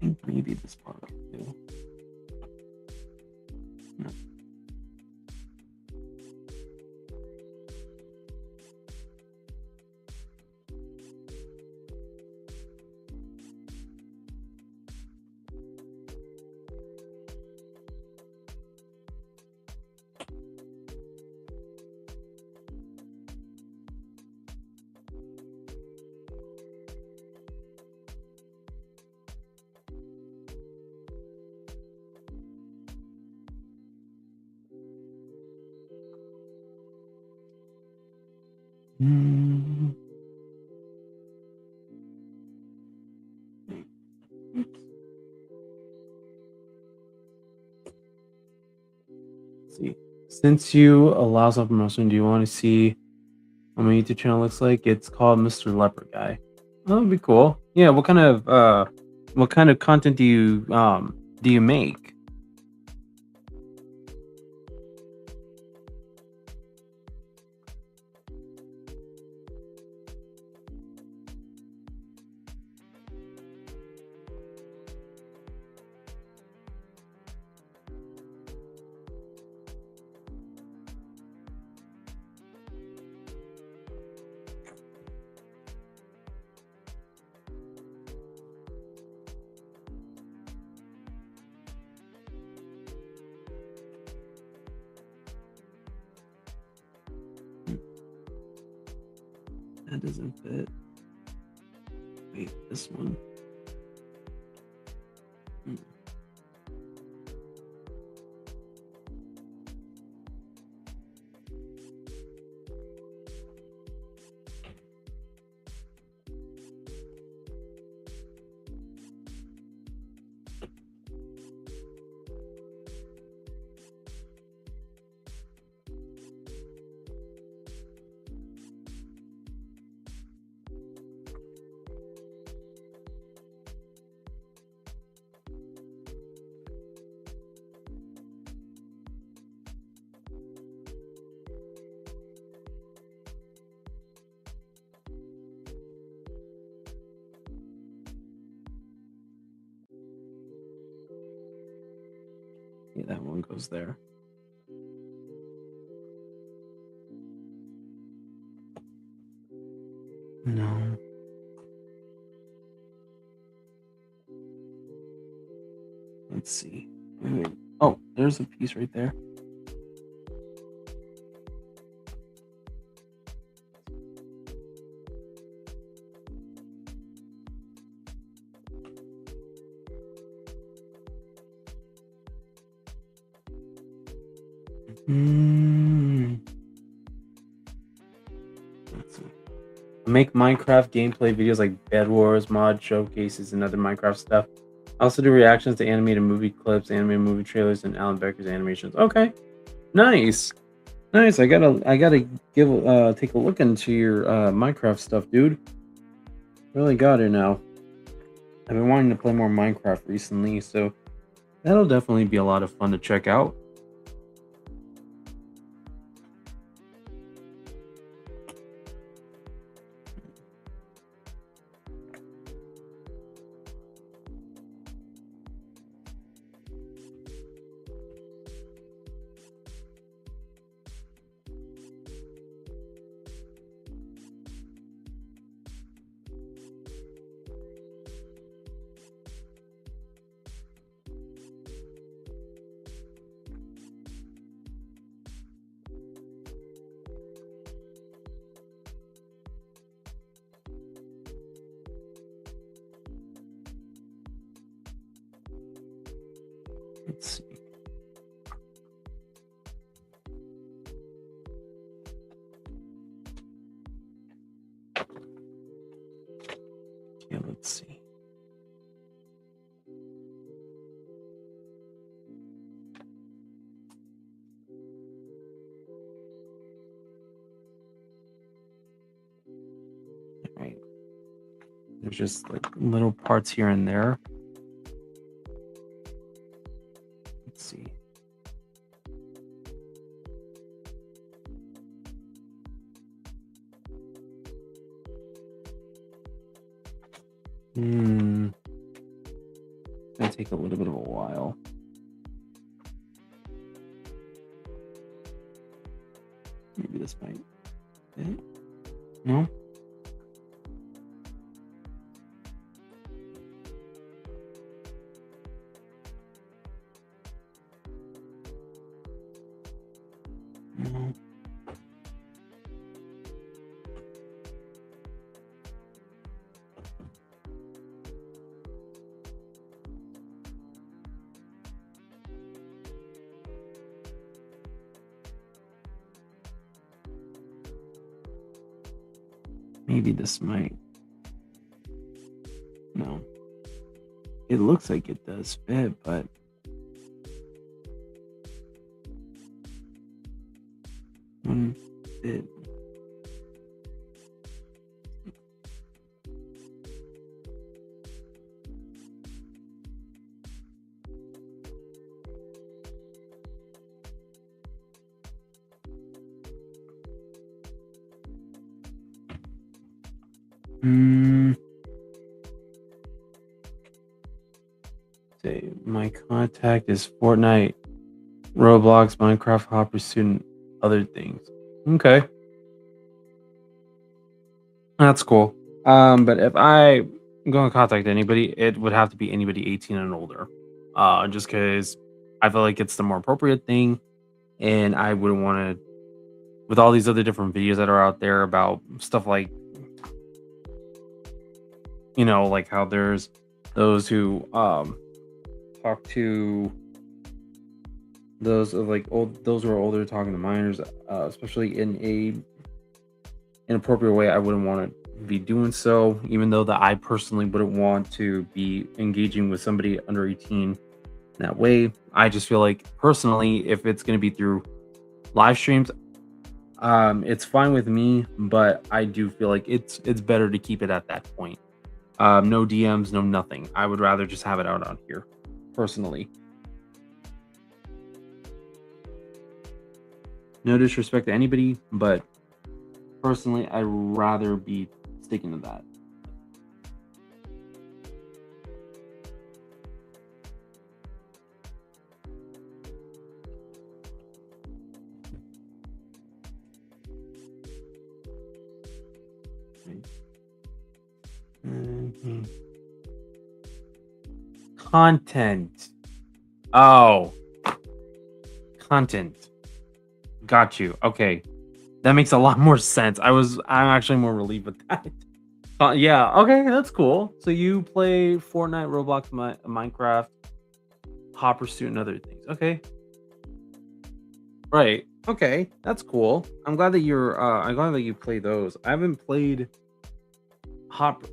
I think maybe this part too. No. Let's see. Since you allow self promotion, do you want to see what my YouTube channel looks like? It's called Mr. Leopard Guy. Oh, that'd be cool. Yeah, what kind of content do you make? That doesn't fit. Wait, this one. Yeah, that one goes there. No. Let's see. Wait. Oh, there's a piece right there. Let's see. I make Minecraft gameplay videos like Bed Wars, mod showcases, and other Minecraft stuff. I also do reactions to animated movie clips, animated movie trailers, and Alan Becker's animations. Okay, nice, nice. I gotta take a look into your Minecraft stuff, dude. Really got it now. I've been wanting to play more Minecraft recently, so that'll definitely be a lot of fun to check out. Let's see. Yeah, let's see. All right. There's just like little parts here and there. Let's see. It's gonna take a little bit of a while. Maybe this might. No. No. Maybe this might. No. It looks like it does fit, but wouldn't fit. Say my contact is Fortnite, Roblox, Minecraft, Hopper Student, other things. Okay, that's cool. But if I go and contact anybody, it would have to be anybody 18 and older. Just because I feel like it's the more appropriate thing, and I wouldn't want to, with all these other different videos that are out there about stuff like, like how there's those who talk to those of like those who are older talking to minors, especially in a inappropriate way. I wouldn't want to be doing so, even though that I personally wouldn't want to be engaging with somebody under 18 that way. I just feel like personally, if it's going to be through live streams, it's fine with me, but I do feel like it's better to keep it at that point. No DMs, no nothing. I would rather just have it out on here, personally. No disrespect to anybody, but personally, I'd rather be sticking to that. Mhm. Content. Oh, content. Got you. Okay. That makes a lot more sense. I'm actually more relieved with that. Yeah, okay, that's cool. So you play Fortnite, Roblox, Minecraft, Hot Pursuit, and other things. Okay. Right. Okay. That's cool. I'm glad that you play those. I haven't played Hot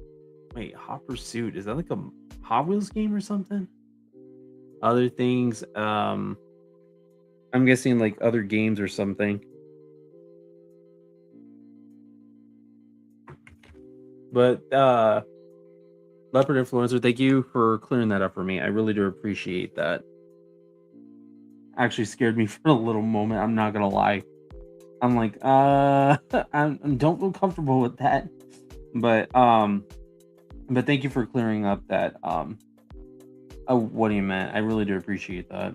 Hot Pursuit. Is that like a Hot Wheels game or something? Other things, I'm guessing like other games or something. But Leopard Influencer, thank you for clearing that up for me. I really do appreciate that. Actually scared me for a little moment. I'm not gonna lie. I'm like, I don't feel comfortable with that. But but thank you for clearing up that what do you meant. I really do appreciate that.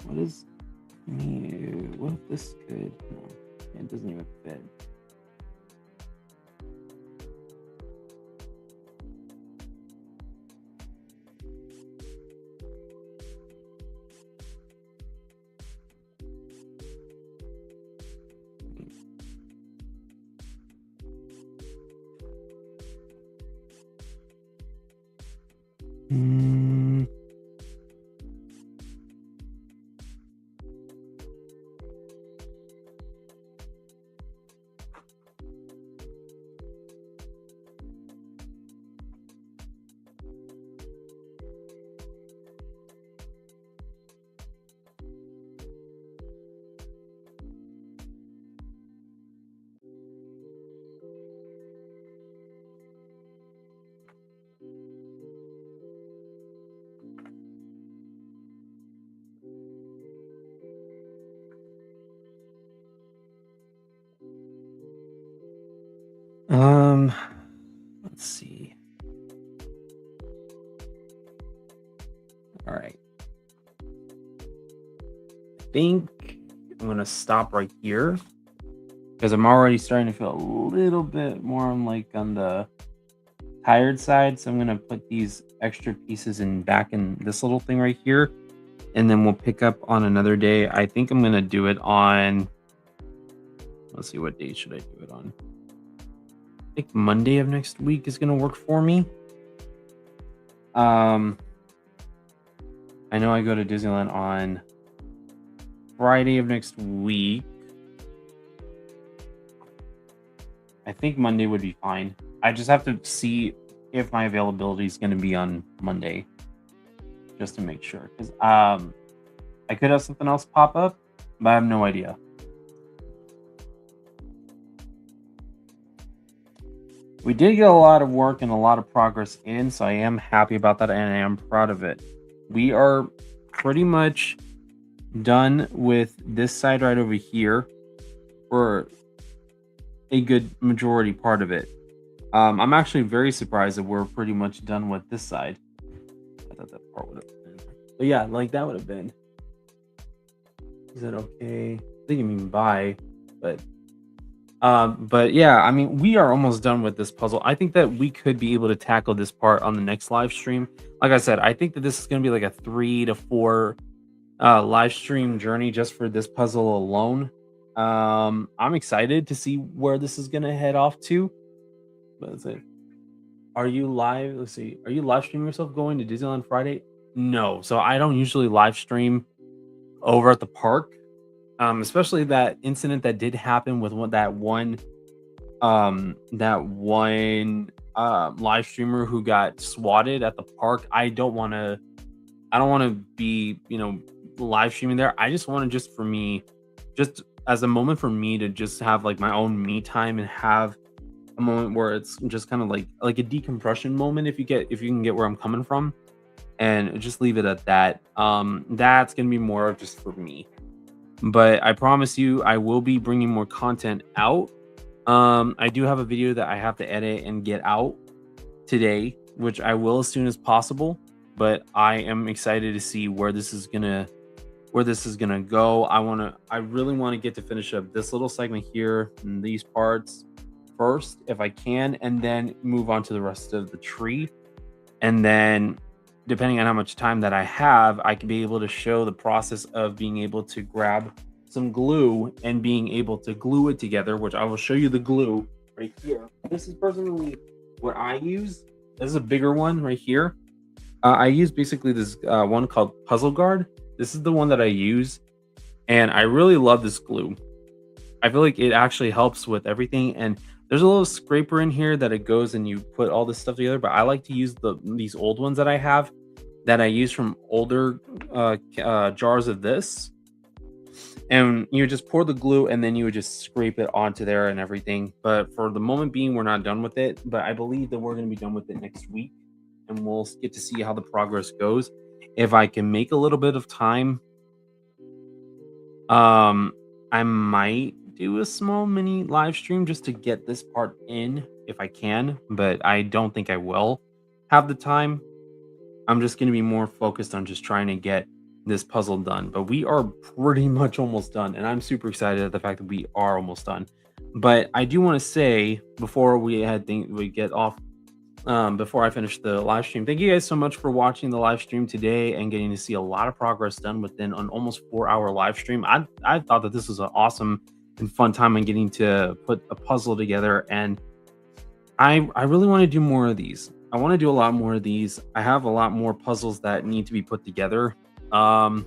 What is me? What if this could? No, it doesn't even fit. Hmm. Um, let's see. All right. I think I'm gonna stop right here because I'm already starting to feel a little bit more on the tired side. So I'm gonna put these extra pieces in back in this little thing right here, and then we'll pick up on another day. I think I'm gonna do it on. Let's see, what day should I do it on? I think Monday of next week is gonna work for me. Um, I know I go to Disneyland on Friday of next week. I think Monday would be fine. I just have to see if my availability is going to be on Monday, just to make sure. Because I could have something else pop up, but I have no idea. We did get a lot of work and a lot of progress in, so I am happy about that, and I am proud of it. We are pretty much done with this side right over here for a good majority part of it. I'm actually very surprised that we're pretty much done with this side. I thought that part would have been. But yeah, like that would have been. Is that okay? I think you mean bye, but yeah, I mean, we are almost done with this puzzle. I think that we could be able to tackle this part on the next live stream. Like I said, I think that this is going to be like a 3 to 4 live stream journey just for this puzzle alone. I'm excited to see where this is going to head off to. But that's it. Are you live? Let's see. Are you live streaming yourself going to Disneyland Friday? No. So I don't usually live stream over at the park. Especially that incident that did happen with that one live streamer who got swatted at the park. I don't want to be, live streaming there. I just want to just for me, just as a moment for me to just have like my own me time and have a moment where it's just kind of like a decompression moment, if you can get where I'm coming from, and just leave it at that. That's gonna be more of just for me. But I promise you, I will be bringing more content out. I do have a video that I have to edit and get out today, which I will as soon as possible. But I am excited to see where this is gonna go. I really want to get to finish up this little segment here and these parts first, if I can, and then move on to the rest of the tree. And then, depending on how much time that I have, I can be able to show the process of being able to grab some glue and being able to glue it together, which I will show you the glue right here. This is personally what I use. This is a bigger one right here. I use basically this one called Puzzle Guard. This is the one that I use, and I really love this glue. I feel like it actually helps with everything, and there's a little scraper in here that it goes and you put all this stuff together, but I like to use these old ones that I have that I use from older jars of this. And you just pour the glue and then you would just scrape it onto there and everything. But for the moment being, we're not done with it, but I believe that we're going to be done with it next week, and we'll get to see how the progress goes. If I can make a little bit of time, I might do a small mini live stream just to get this part in if I can, but I don't think I will have the time. I'm just going to be more focused on just trying to get this puzzle done, but we are pretty much almost done, and I'm super excited at the fact that we are almost done. But I do want to say before we get off, before I finish the live stream, thank you guys so much for watching the live stream today and getting to see a lot of progress done within an almost 4-hour live stream. I thought that this was an awesome and fun time on getting to put a puzzle together, and I really want to do more of these. I want to do a lot more of these. I have a lot more puzzles that need to be put together. But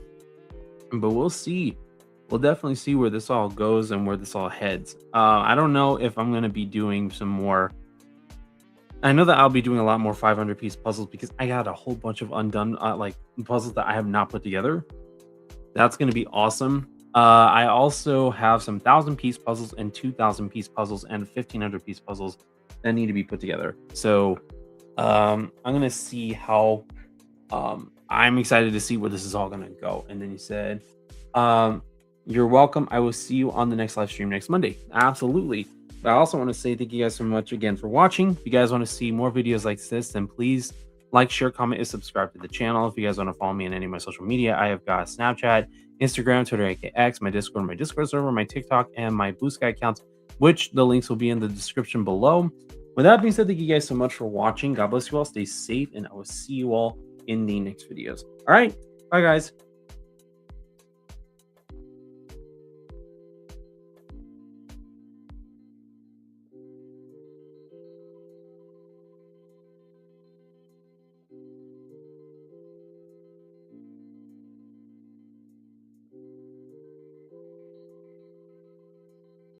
we'll see. We'll definitely see where this all goes and where this all heads. I don't know if I'm going to be doing some more. I know that I'll be doing a lot more 500-piece puzzles because I got a whole bunch of undone like puzzles that I have not put together. That's going to be awesome. I also have some 1,000-piece puzzles and 2,000-piece puzzles and 1,500-piece puzzles that need to be put together. So I'm going to see how I'm excited to see where this is all going to go. And then you said, you're welcome. I will see you on the next live stream next Monday. Absolutely. But I also want to say thank you guys so much again for watching. If you guys want to see more videos like this, then please like, share, comment, and subscribe to the channel. If you guys want to follow me on any of my social media, I have got Snapchat, Instagram, Twitter, aka X, my Discord server, my TikTok, and my Blue Sky accounts, which the links will be in the description below. With that being said, thank you guys so much for watching. God bless you all. Stay safe, and I will see you all in the next videos. All right. Bye, guys.